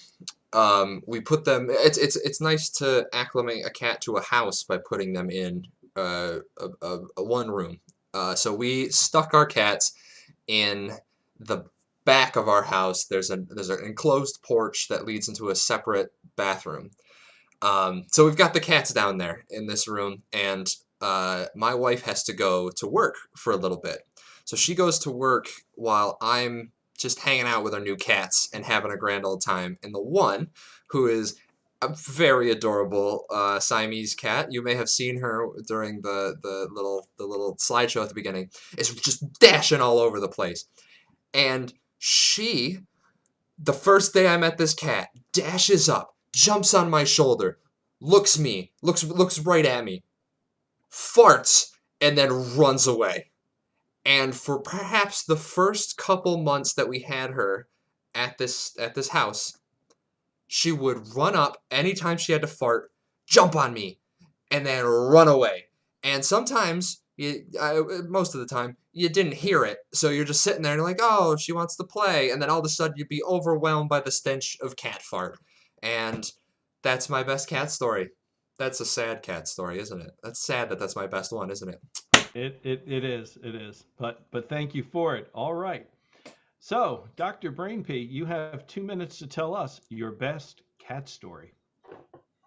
Speaker 9: we put them. It's nice to acclimate a cat to a house by putting them in a one room. So we stuck our cats in the back of our house. There's an enclosed porch that leads into a separate bathroom. So we've got the cats down there in this room, and my wife has to go to work for a little bit. So she goes to work while I'm just hanging out with our new cats and having a grand old time. And the one who is a very adorable Siamese cat, you may have seen her during the little slideshow at the beginning, is just dashing all over the place. And she, the first day I met this cat, dashes up, jumps on my shoulder, looks right at me, farts, and then runs away. And for perhaps the first couple months that we had her at this house, she would run up anytime she had to fart, jump on me, and then run away. And sometimes, most of the time, you didn't hear it. So you're just sitting there and you're like, oh, she wants to play. And then all of a sudden you'd be overwhelmed by the stench of cat fart. And that's my best cat story. That's a sad cat story, isn't it? That's sad that that's my best one, isn't it?
Speaker 5: It is. But thank you for it. All right. So, Dr. Brainpee, you have 2 minutes to tell us your best cat story.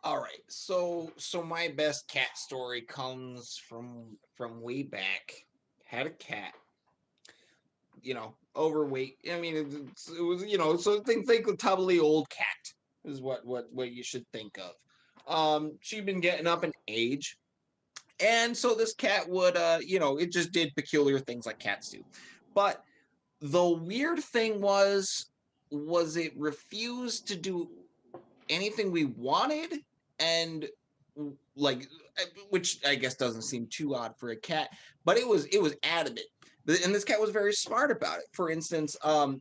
Speaker 4: All right. So my best cat story comes from way back. Had a cat. Overweight. I mean, it was, so think a tubby old cat is what you should think of. She'd been getting up in age. And so this cat would, it just did peculiar things like cats do. But the weird thing was it refused to do anything we wanted, and which I guess doesn't seem too odd for a cat, but it was adamant. And this cat was very smart about it. For instance,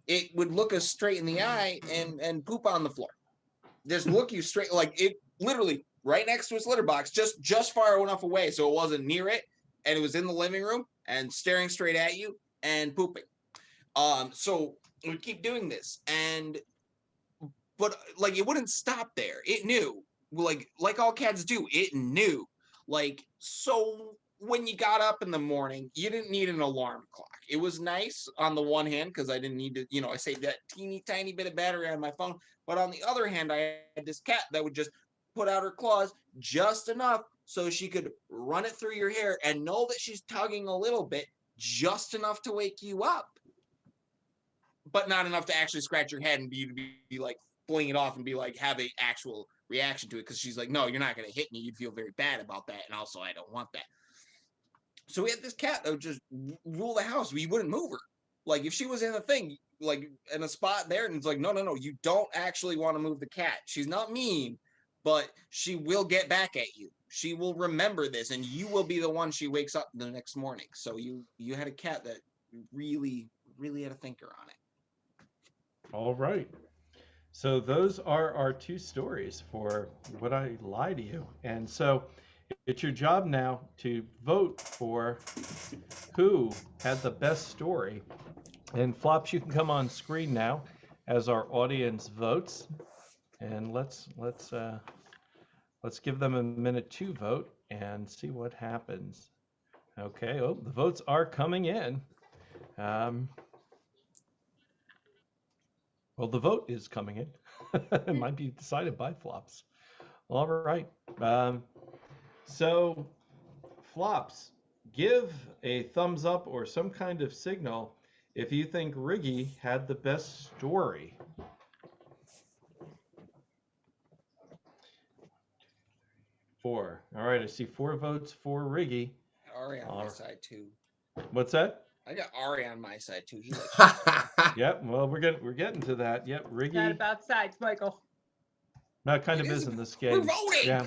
Speaker 4: it would look us straight in the eye and poop on the floor. Just look you straight, like it literally right next to its litter box, just far enough away so it wasn't near it, and it was in the living room and staring straight at you and pooping. So it would keep doing this, but it wouldn't stop there. It knew, like all cats do, it knew. So when you got up in the morning, you didn't need an alarm clock. It was nice on the one hand because I didn't need to, I saved that teeny tiny bit of battery on my phone. But on the other hand, I had this cat that would just put out her claws just enough so she could run it through your hair and know that she's tugging a little bit, just enough to wake you up, but not enough to actually scratch your head and be like fling it off and be like have a actual reaction to it, because she's like, no, you're not going to hit me. You'd feel very bad about that, and also I don't want that. So we had this cat that would just rule the house. We wouldn't move her. Like if she was in a thing, like in a spot there, and it's like, no, you don't actually want to move the cat. She's not mean, but she will get back at you. She will remember this, and you will be the one she wakes up the next morning. So you had a cat that really, really had a thinker on it.
Speaker 5: All right. So those are our two stories for Would I Lie to You? And so it's your job now to vote for who had the best story. And Flops, you can come on screen now as our audience votes. And let's give them a minute to vote and see what happens. Okay. Oh, the votes are coming in. Well, the vote is coming in. It might be decided by Flops. All right. So, Flops, give a thumbs up or some kind of signal if you think Riggy had the best story. Four. All right, I see 4 votes for Riggy.
Speaker 4: Ari on my side too.
Speaker 5: What's that?
Speaker 4: I got Ari on my side too. He likes
Speaker 5: Yep. Well, we're getting to that. Yep. Riggy.
Speaker 8: Not about sides, Michael.
Speaker 5: That kind of is in this game.
Speaker 4: We're voting.
Speaker 5: Yeah.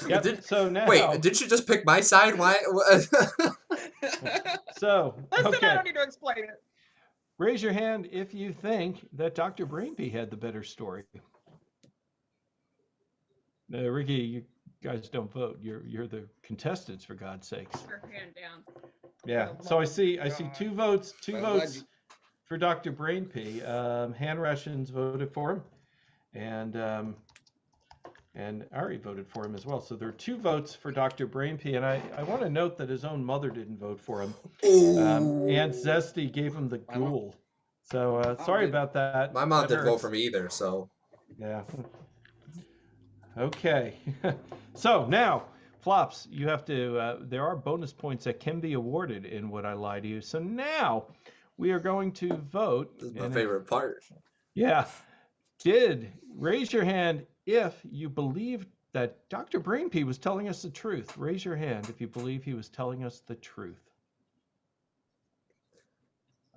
Speaker 5: Yep. So now.
Speaker 9: Wait, didn't you just pick my side? Why?
Speaker 5: So.
Speaker 8: Listen,
Speaker 5: Okay.
Speaker 8: I don't need to explain it.
Speaker 5: Raise your hand if you think that Dr. Brainpee had the better story. Riggy, you guys don't vote. You're the contestants, for God's sakes.
Speaker 7: Your hand down.
Speaker 5: Yeah. So I see 2 votes. 2 votes for Dr. Brainpee. Hand Rations voted for him, and Ari voted for him as well. So there are 2 votes for Dr. Brainpee, and I want to note that his own mother didn't vote for him. Aunt Zesty gave him the ghoul. So sorry about that.
Speaker 9: My mom didn't vote for me either, so.
Speaker 5: Yeah. Okay. So now, Flops, you have to, there are bonus points that can be awarded in Would I Lie to You. So now we are going to vote.
Speaker 9: This is my favorite part.
Speaker 5: Yeah. Raise your hand if you believe that Dr. Brainpee was telling us the truth. Raise your hand if you believe he was telling us the truth.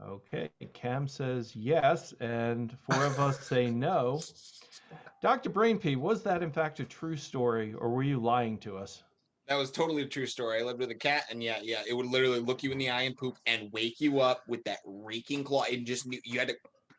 Speaker 5: Okay. Cam says yes, and 4 of us say no. Dr. Brainpee, was that in fact a true story, or were you lying to us?
Speaker 4: That was totally a true story. I lived with a cat, and yeah, it would literally look you in the eye and poop and wake you up with that raking claw. And just you had to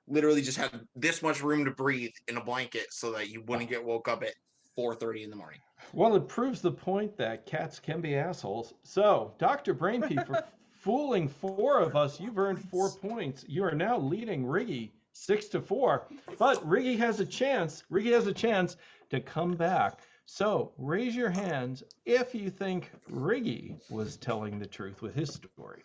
Speaker 4: literally just have this much room to breathe in a blanket so that you wouldn't get woke up at 4:30 in the morning.
Speaker 5: Well, it proves the point that cats can be assholes. So, Dr. Brainpee, for fooling 4 of us, you've earned 4 points. You are now leading Riggy 6-4, but Riggy has a chance. Riggy has a chance to come back. So raise your hands if you think Riggy was telling the truth with his story.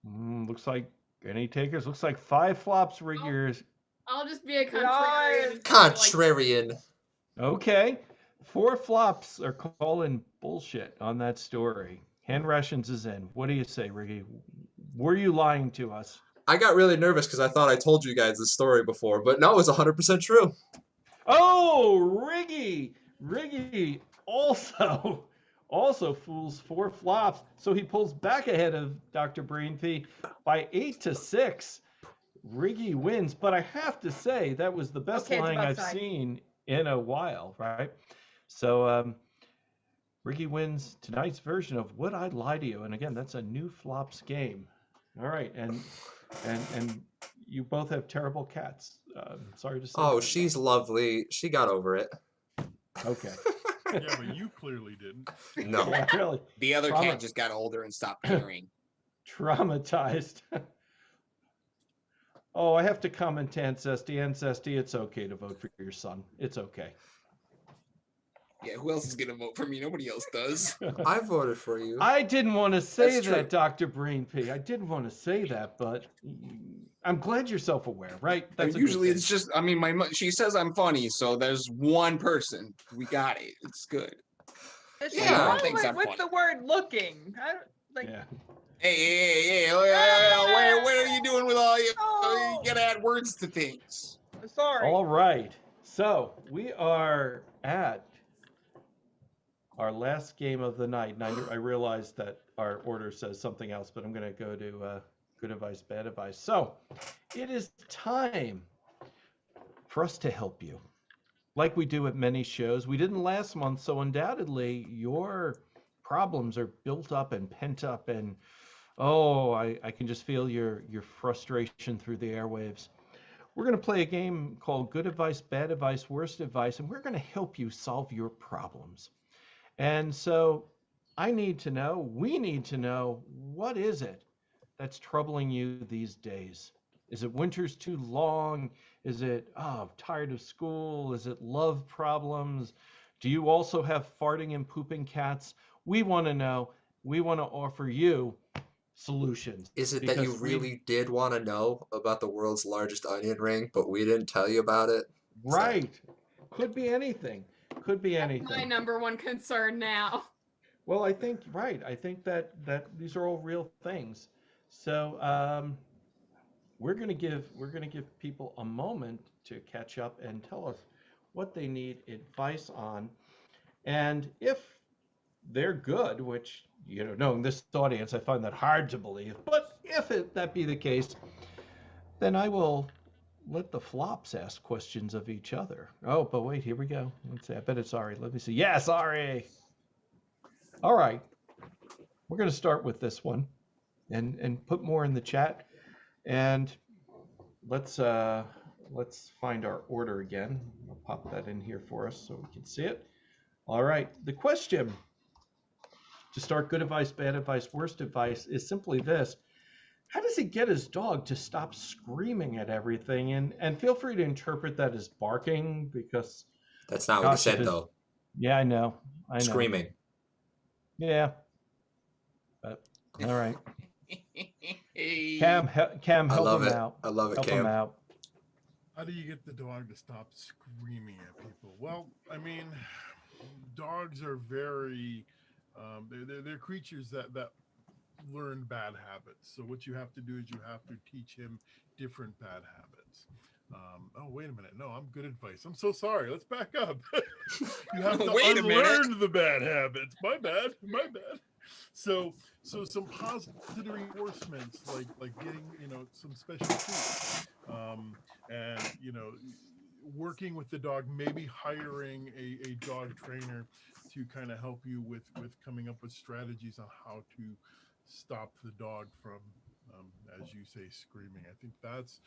Speaker 5: Looks like any takers. Looks like 5 flops, Riggers.
Speaker 7: I'll just be a contrarian.
Speaker 9: Contrarian.
Speaker 5: Okay. 4 flops are calling bullshit on that story. Hand Rations is in. What do you say, Riggy? Were you lying to us?
Speaker 9: I got really nervous because I thought I told you guys this story before, but no, it was 100% true.
Speaker 5: Oh, Riggy! Riggy also fools 4 flops, so he pulls back ahead of Dr. Brainpee by 8-6. Riggy wins, but I have to say that was the best lying I've seen in a while, right? So Riggy wins tonight's version of Would I Lie to You? And again, that's a new flops game. All right, and you both have terrible cats. Sorry to say.
Speaker 9: Oh, she's lovely. She got over it.
Speaker 5: Okay.
Speaker 3: Yeah, but you clearly didn't.
Speaker 9: No.
Speaker 5: Yeah, really.
Speaker 4: The other cat just got older and stopped caring.
Speaker 5: Traumatized. Oh, I have to comment to Aunt Zesty. Aunt Zesty, it's okay to vote for your son. It's okay.
Speaker 4: Yeah, who else is gonna vote for me? Nobody else does.
Speaker 9: I voted for you.
Speaker 5: I didn't want to say
Speaker 9: That's
Speaker 5: that,
Speaker 9: true.
Speaker 5: Dr. Brainpee. I didn't want to say that, but I'm glad you're self-aware, right? That's a good
Speaker 4: Usually
Speaker 5: thing.
Speaker 4: it's just, I mean, she says I'm funny, so there's one person. We got it. It's good.
Speaker 9: Yeah.
Speaker 4: Everyone thinks I'm
Speaker 8: What's
Speaker 4: funny.
Speaker 8: the word looking? I don't, like,
Speaker 5: Yeah.
Speaker 4: Hey, what are you doing with all you? You gotta add words to things.
Speaker 8: sorry.
Speaker 5: All right. So we are at our last game of the night. And I realize that our order says something else, but I'm going to go to good advice, bad advice. So it is time for us to help you. Like we do at many shows. We didn't last month, so undoubtedly your problems are built up and pent up. And I can just feel your frustration through the airwaves. We're going to play a game called Good Advice, Bad Advice, Worst Advice, and we're going to help you solve your problems. And so we need to know, what is it that's troubling you these days? Is it winter's too long? Is it, tired of school? Is it love problems? Do you also have farting and pooping cats? We want to know. We want to offer you solutions.
Speaker 9: Is it that you really did want to know about the world's largest onion ring, but we didn't tell you about it?
Speaker 5: Right. Could be anything. Could be
Speaker 7: My
Speaker 5: anything.
Speaker 7: number one concern now.
Speaker 5: Well, I think that these are all real things. So we're gonna give people a moment to catch up and tell us what they need advice on, and if they're good, which knowing this audience, I find that hard to believe. But if that be the case, then I will let the flops ask questions of each other. Oh, but wait, here we go. Let's see. I bet it's Ari. Let me see. Yes, Ari. All right. We're going to start with this one and put more in the chat. And let's find our order again. I'll pop that in here for us so we can see it. All right. The question to start Good Advice, Bad Advice, Worst Advice is simply this. How does he get his dog to stop screaming at everything? And feel free to interpret that as barking, because
Speaker 9: that's not what he said, though.
Speaker 5: Yeah, I know.
Speaker 9: Screaming.
Speaker 5: Yeah. But all right. Cam, help him out.
Speaker 9: I love it,
Speaker 5: help
Speaker 9: Cam.
Speaker 5: him out.
Speaker 3: How do you get the dog to stop screaming at people? Well, I mean, dogs are very, they're creatures that learn bad habits. So what you have to do is you have to teach him different bad habits. Wait a minute. No, I'm good advice. I'm so sorry. Let's back up. You have to unlearn the bad habits. My bad. So some positive reinforcements, like getting some special treats, and working with the dog, maybe hiring a dog trainer to kind of help you with coming up with strategies on how to stop the dog from, as you say, screaming. I think that's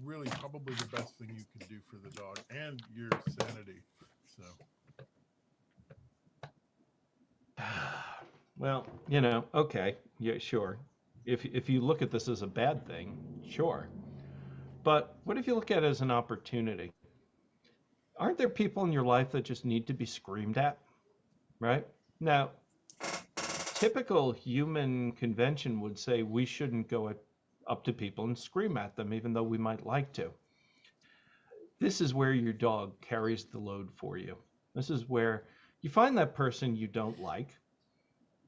Speaker 3: really probably the best thing you can do for the dog and your sanity. So.
Speaker 5: Well, okay, yeah, sure. If you look at this as a bad thing, sure. But what if you look at it as an opportunity? Aren't there people in your life that just need to be screamed at, right? Now, typical human convention would say we shouldn't go up to people and scream at them, even though we might like to. This is where your dog carries the load for you. This is where you find that person you don't like,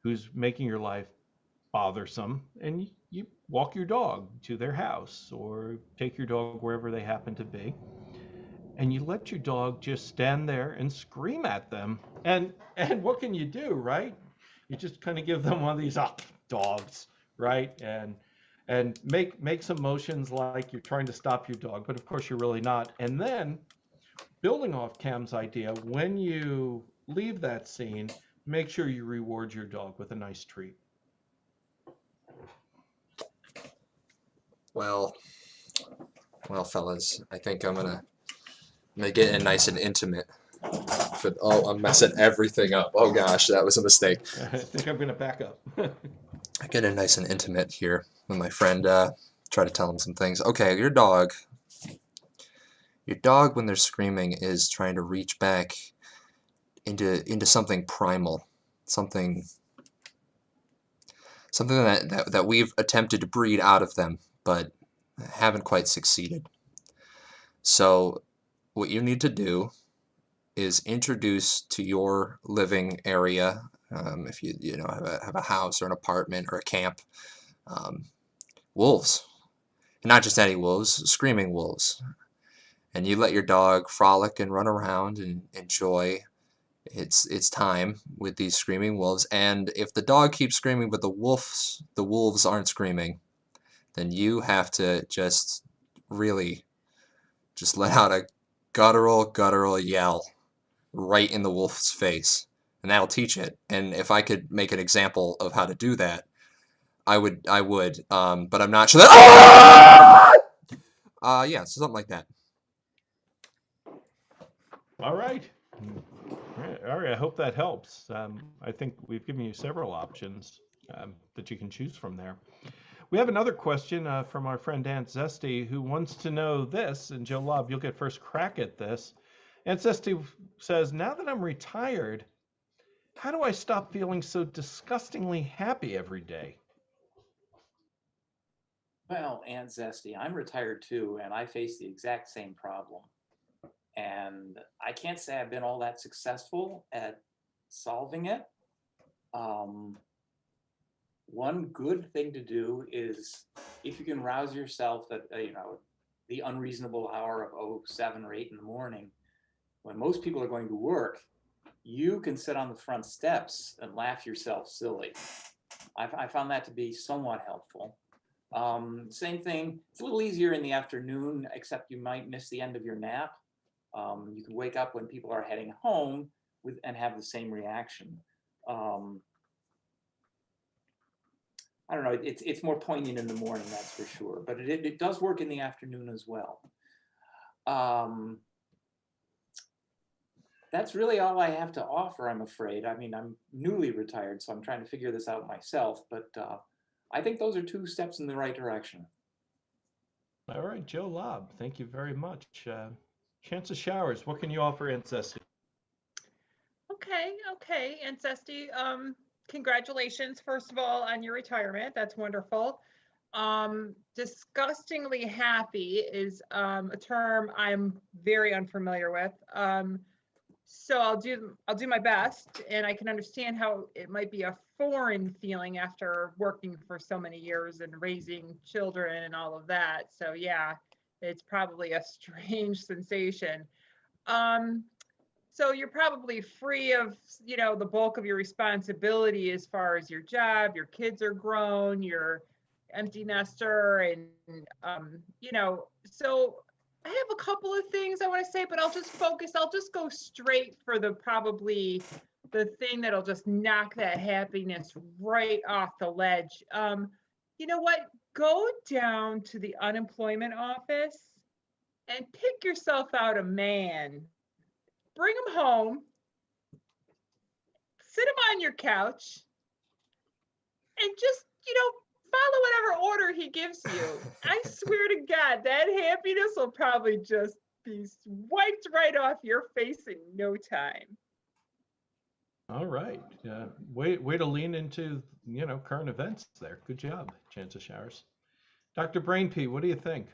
Speaker 5: who's making your life bothersome, and you walk your dog to their house or take your dog wherever they happen to be, and you let your dog just stand there and scream at them. And what can you do, right? You just kind of give them one of these dogs, right? And make some motions like you're trying to stop your dog, but of course you're really not. And then, building off Cam's idea, when you leave that scene, make sure you reward your dog with a nice treat.
Speaker 9: Well, fellas, I think I'm gonna get in nice and intimate. I'm messing everything up. Oh gosh, that was a mistake.
Speaker 5: I think I'm gonna back up.
Speaker 9: I get in nice and intimate here with my friend. Try to tell him some things. Okay, your dog when they're screaming is trying to reach back into something primal, something that we've attempted to breed out of them, but haven't quite succeeded. So what you need to do is introduce to your living area, if you know have a house or an apartment or a camp, wolves, and not just any wolves, screaming wolves, and you let your dog frolic and run around and enjoy its time with these screaming wolves. And if the dog keeps screaming but the wolves aren't screaming, then you have to just really just let out a guttural yell right in the wolf's face, and that'll teach it. And if I could make an example of how to do that, I would, but I'm not sure that. Yeah, so something like that.
Speaker 5: All right. All right. I hope that helps. I think we've given you several options that you can choose from there. We have another question from our friend Aunt Zesty, who wants to know this, and Joe Lobb, you'll get first crack at this. Aunt Zesty says, now that I'm retired, how do I stop feeling so disgustingly happy every day?
Speaker 6: Well, Aunt Zesty, I'm retired too, and I face the exact same problem. And I can't say I've been all that successful at solving it. One good thing to do is, if you can rouse yourself at the unreasonable hour of 7 or 8 in the morning, when most people are going to work, you can sit on the front steps and laugh yourself silly. I found that to be somewhat helpful. Same thing, it's a little easier in the afternoon, except you might miss the end of your nap. You can wake up when people are heading home and have the same reaction. I don't know, it's more poignant in the morning, that's for sure, but it does work in the afternoon as well. That's really all I have to offer, I'm afraid. I mean, I'm newly retired, so I'm trying to figure this out myself, but I think those are 2 steps in the right direction.
Speaker 5: All right, Joe Lobb, thank you very much. Chance of Showers, what can you offer Aunt Zesty?
Speaker 8: Okay, Aunt Zesty. Congratulations, first of all, on your retirement. That's wonderful. Disgustingly happy is a term I'm very unfamiliar with. So I'll do my best, and I can understand how it might be a foreign feeling after working for so many years and raising children and all of that. So yeah, it's probably a strange sensation. So you're probably free of, the bulk of your responsibility as far as your job, your kids are grown, you're empty nester, and so I have a couple of things I want to say, but I'll just go straight for the thing that'll just knock that happiness right off the ledge. You know what? Go down to the unemployment office and pick yourself out a man. Bring him home, sit him on your couch, and just, follow whatever order he gives you. I swear to God, that happiness will probably just be wiped right off your face in no time.
Speaker 5: All right. Way to lean into, current events there. Good job, Chance of Showers. Dr. Brainpee, what do you think?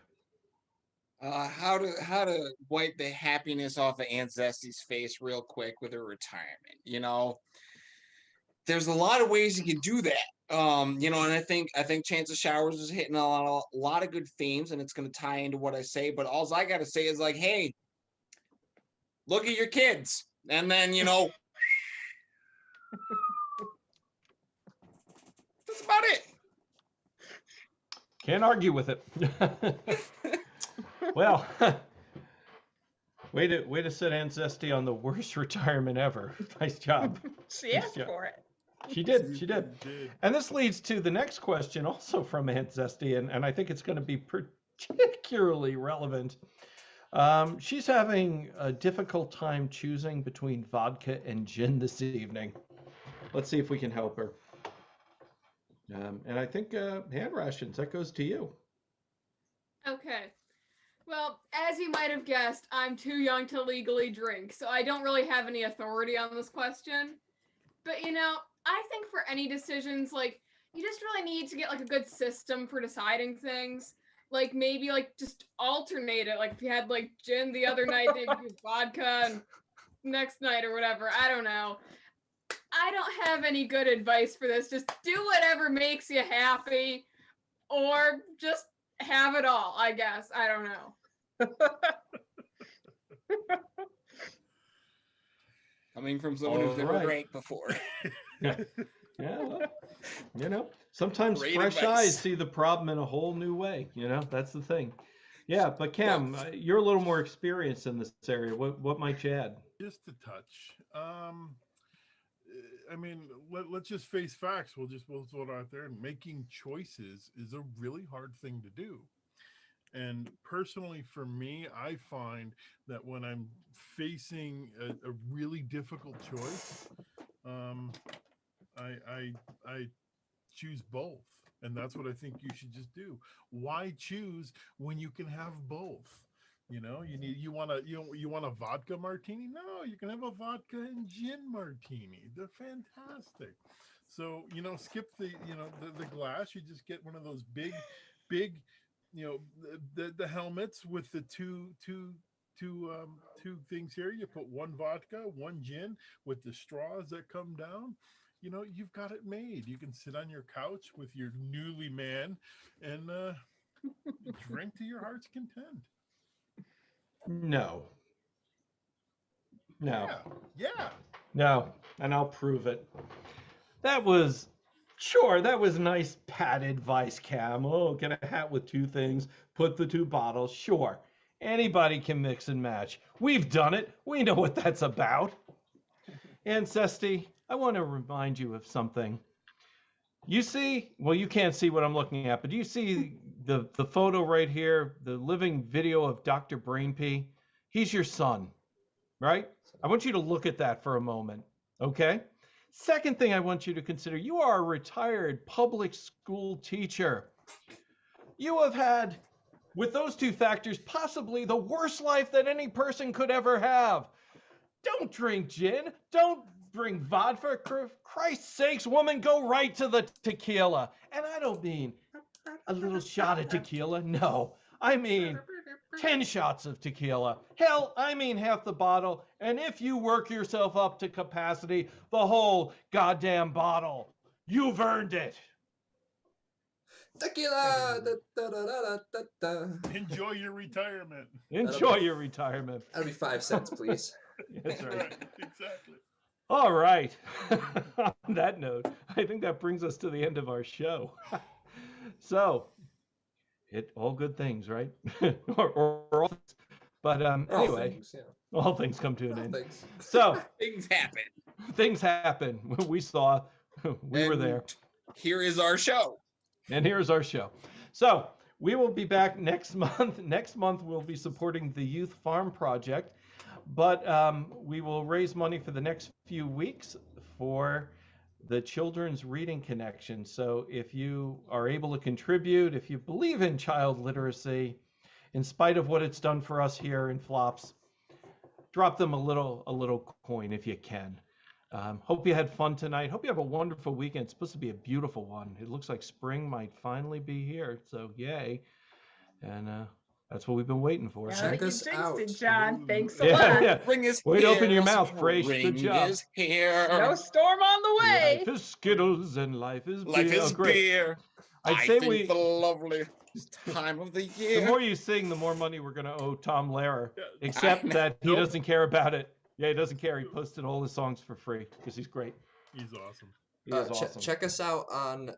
Speaker 4: How to wipe the happiness off of Aunt Zesty's face real quick with her retirement. There's a lot of ways you can do that. And I think Chance of Showers is hitting a lot of good themes, and it's going to tie into what I say. But all I got to say is like, hey, look at your kids, and then that's about it.
Speaker 5: Can't argue with it. Well, way to set Aunt Zesty on the worst retirement ever. Nice job.
Speaker 8: She asked for it.
Speaker 5: She did. And this leads to the next question, also from Aunt Zesty, and I think it's going to be particularly relevant. She's having a difficult time choosing between vodka and gin this evening. Let's see if we can help her. And I think hand rations, that goes to you.
Speaker 7: Okay. Well, as you might have guessed, I'm too young to legally drink, so I don't really have any authority on this question. But you know, I think for any decisions, like, you just really need to get like a good system for deciding things. Like maybe like just alternate it. Like if you had like gin the other night, then you do vodka and next night or whatever. I don't know. I don't have any good advice for this. Just do whatever makes you happy, or just have it all, I guess. I don't know.
Speaker 4: Coming from someone who's never
Speaker 5: Alright.
Speaker 4: drank before.
Speaker 5: Yeah, well, you know, sometimes
Speaker 4: Great
Speaker 5: fresh
Speaker 4: advice.
Speaker 5: eyes see the problem in a whole new way. You know, that's the thing. Yeah, but Cam, you're a little more experienced in this area. What might you add?
Speaker 3: Just a touch. I mean, let's just face facts. We'll throw it out there. Making choices is a really hard thing to do. And personally, for me, I find that when I'm facing a really difficult choice, I choose both, and that's what I think you should just do. Why choose when you can have both? You know, you want a vodka martini? No, you can have a vodka and gin martini. They're fantastic. So, you know, skip the glass. You just get one of those big, you know, the helmets with the two things here. You put one vodka, one gin with the straws that come down. You know, you've got it made. You can sit on your couch with your newly man and drink to your heart's content.
Speaker 5: No.
Speaker 3: Yeah.
Speaker 5: No, and I'll prove it. That was nice pat advice, Cam. Oh, get a hat with two things, put the two bottles. Sure, anybody can mix and match. We've done it. We know what that's about. And Cesty, I want to remind you of something. You see, well, you can't see what I'm looking at, but do you see the photo right here, the living video of Dr. Brainpee? He's your son, right? I want you to look at that for a moment, okay? Second thing I want you to consider, you are a retired public school teacher. You have had, with those two factors, possibly the worst life that any person could ever have. Don't drink gin. Don't drink vodka. For Christ's sakes, woman, go right to the tequila. And I don't mean a little shot of tequila. No, I mean 10 shots of tequila. Hell, I mean half the bottle. And if you work yourself up to capacity, the whole goddamn bottle. You've earned it.
Speaker 9: Tequila. Da, da, da, da, da, da.
Speaker 3: Enjoy your retirement.
Speaker 5: Enjoy your retirement.
Speaker 9: That'll be 5 cents, please.
Speaker 5: That's right.
Speaker 3: Exactly.
Speaker 5: All right. On that note, I think that brings us to the end of our show. So, all good things, right? or all things. But anyway, all things come to an end.
Speaker 9: Thanks.
Speaker 5: So,
Speaker 4: Things happen.
Speaker 5: things happen. We saw, we were
Speaker 4: And
Speaker 5: there.
Speaker 4: Here is our show.
Speaker 5: And here's our show. So, we will be back next month. Next month, we'll be supporting the Youth Farm Project. But we will raise money for the next few weeks for the Children's Reading Connection. So if you are able to contribute, if you believe in child literacy, in spite of what it's done for us here in Flops, drop them a little coin if you can. Hope you had fun tonight. Hope you have a wonderful weekend. It's supposed to be a beautiful one. It looks like spring might finally be here. So yay. And that's what we've been waiting for.
Speaker 8: Yeah,
Speaker 9: Check
Speaker 8: you
Speaker 9: us
Speaker 8: jinxed
Speaker 9: out.
Speaker 8: it, John. Thanks a
Speaker 5: Yeah,
Speaker 8: lot.
Speaker 5: yeah.
Speaker 4: Spring is
Speaker 5: Way to open your mouth, Fraiche.
Speaker 4: Spring
Speaker 5: Good job.
Speaker 4: is here.
Speaker 8: No storm on the way.
Speaker 5: Life is Skittles and life is beer.
Speaker 4: Life is
Speaker 5: Oh, great.
Speaker 4: beer.
Speaker 5: I'd
Speaker 4: I
Speaker 5: say
Speaker 4: think the loveliest time of the
Speaker 5: the
Speaker 4: year.
Speaker 5: more you sing, the more money we're going to owe Tom Lehrer.
Speaker 3: Yeah.
Speaker 5: Except that he
Speaker 3: Nope.
Speaker 5: doesn't care about it. Yeah, he doesn't care. He posted all his songs for free because he's great.
Speaker 3: He's awesome.
Speaker 5: He is awesome.
Speaker 9: Check us out on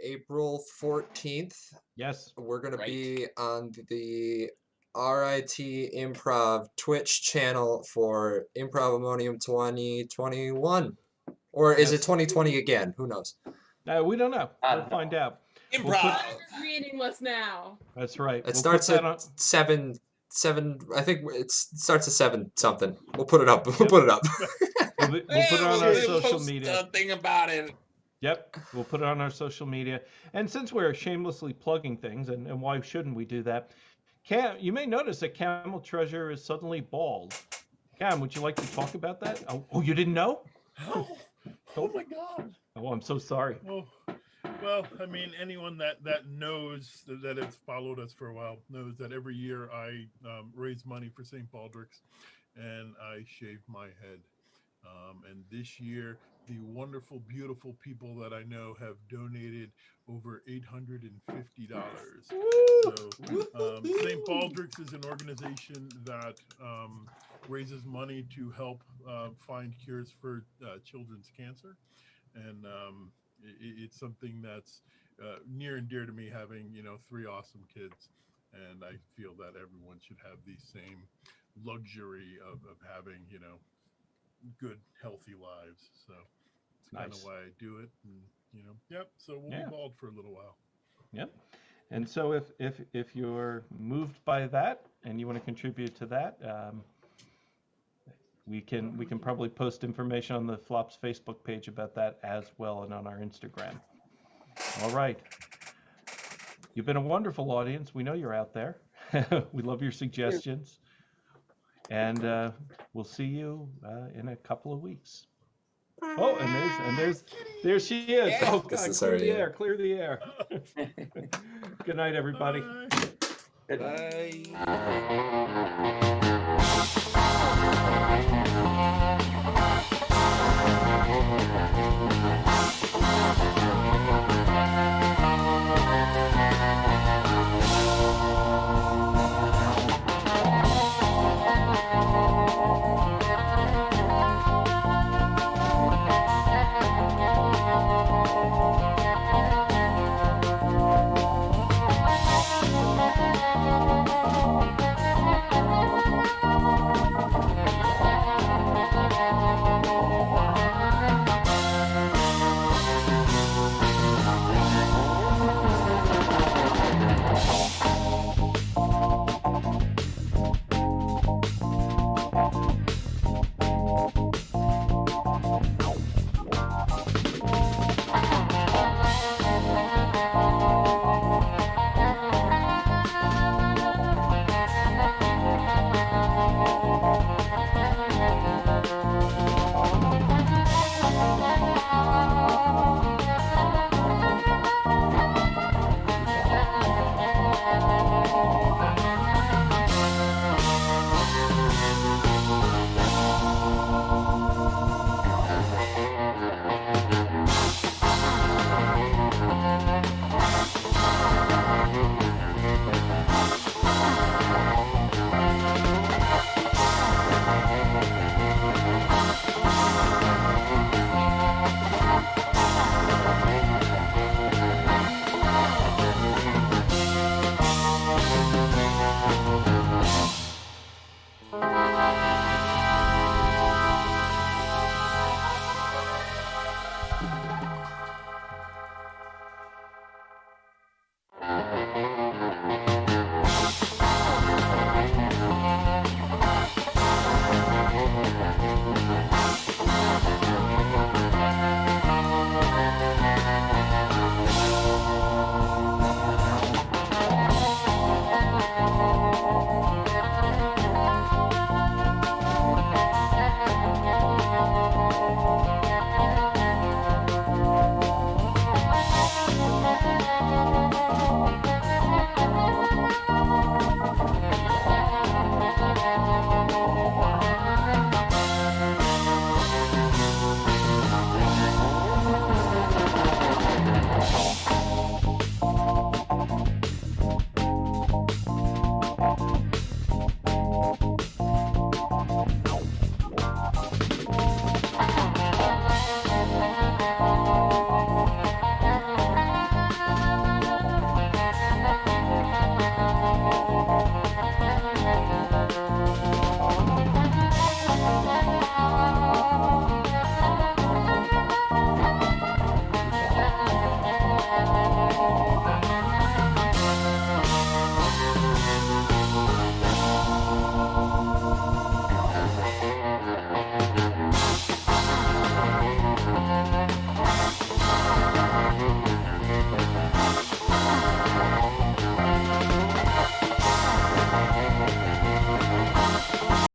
Speaker 9: April 14th.
Speaker 5: Yes.
Speaker 9: We're going
Speaker 4: Right.
Speaker 9: to be on the RIT Improv Twitch channel for Improv Ammonium 2021. Or is
Speaker 5: Yes.
Speaker 9: it 2020 again? Who knows?
Speaker 5: We don't know.
Speaker 6: I
Speaker 5: We'll
Speaker 6: don't
Speaker 5: find out.
Speaker 4: Improv.
Speaker 7: It's meaningless now.
Speaker 5: That's right.
Speaker 9: It
Speaker 5: We'll
Speaker 9: starts
Speaker 5: put that
Speaker 9: at 7. I think it starts at 7 something. We'll put it up. We'll put it up.
Speaker 5: We'll put it on our social
Speaker 4: post
Speaker 5: media.
Speaker 4: a thing about it.
Speaker 5: Yep, we'll put it on our social media. And since we're shamelessly plugging things, and why shouldn't we do that? Cam, you may notice that Camel Treasure is suddenly bald. Cam, would you like to talk about that? Oh, you didn't know?
Speaker 3: Oh my God.
Speaker 5: Oh, I'm so sorry.
Speaker 3: Oh, well, I mean, anyone that knows that has followed us for a while knows that every year I raise money for St. Baldrick's, and I shave my head. And this year, the wonderful, beautiful people that I know have donated over $850. So, St. Baldrick's is an organization that raises money to help find cures for children's cancer, and it's something that's near and dear to me. Having 3 awesome kids, and I feel that everyone should have the same luxury of having good, healthy lives. So it's kind of
Speaker 5: Nice.
Speaker 3: why I do it. And yep. So we'll be bald for a little while.
Speaker 5: Yep. And so if you're moved by that and you want to contribute to that, we can probably post information on the Flops Facebook page about that as well, and on our Instagram. All right. You've been a wonderful audience. We know you're out there. We love your suggestions. And we'll see you in a couple of weeks. Oh, and there she is.
Speaker 4: Yeah.
Speaker 5: Oh,
Speaker 9: This
Speaker 5: God,
Speaker 9: is
Speaker 5: clear
Speaker 9: her,
Speaker 5: the
Speaker 9: yeah.
Speaker 5: air, clear the air. Good night, everybody.
Speaker 3: Bye.
Speaker 4: Bye.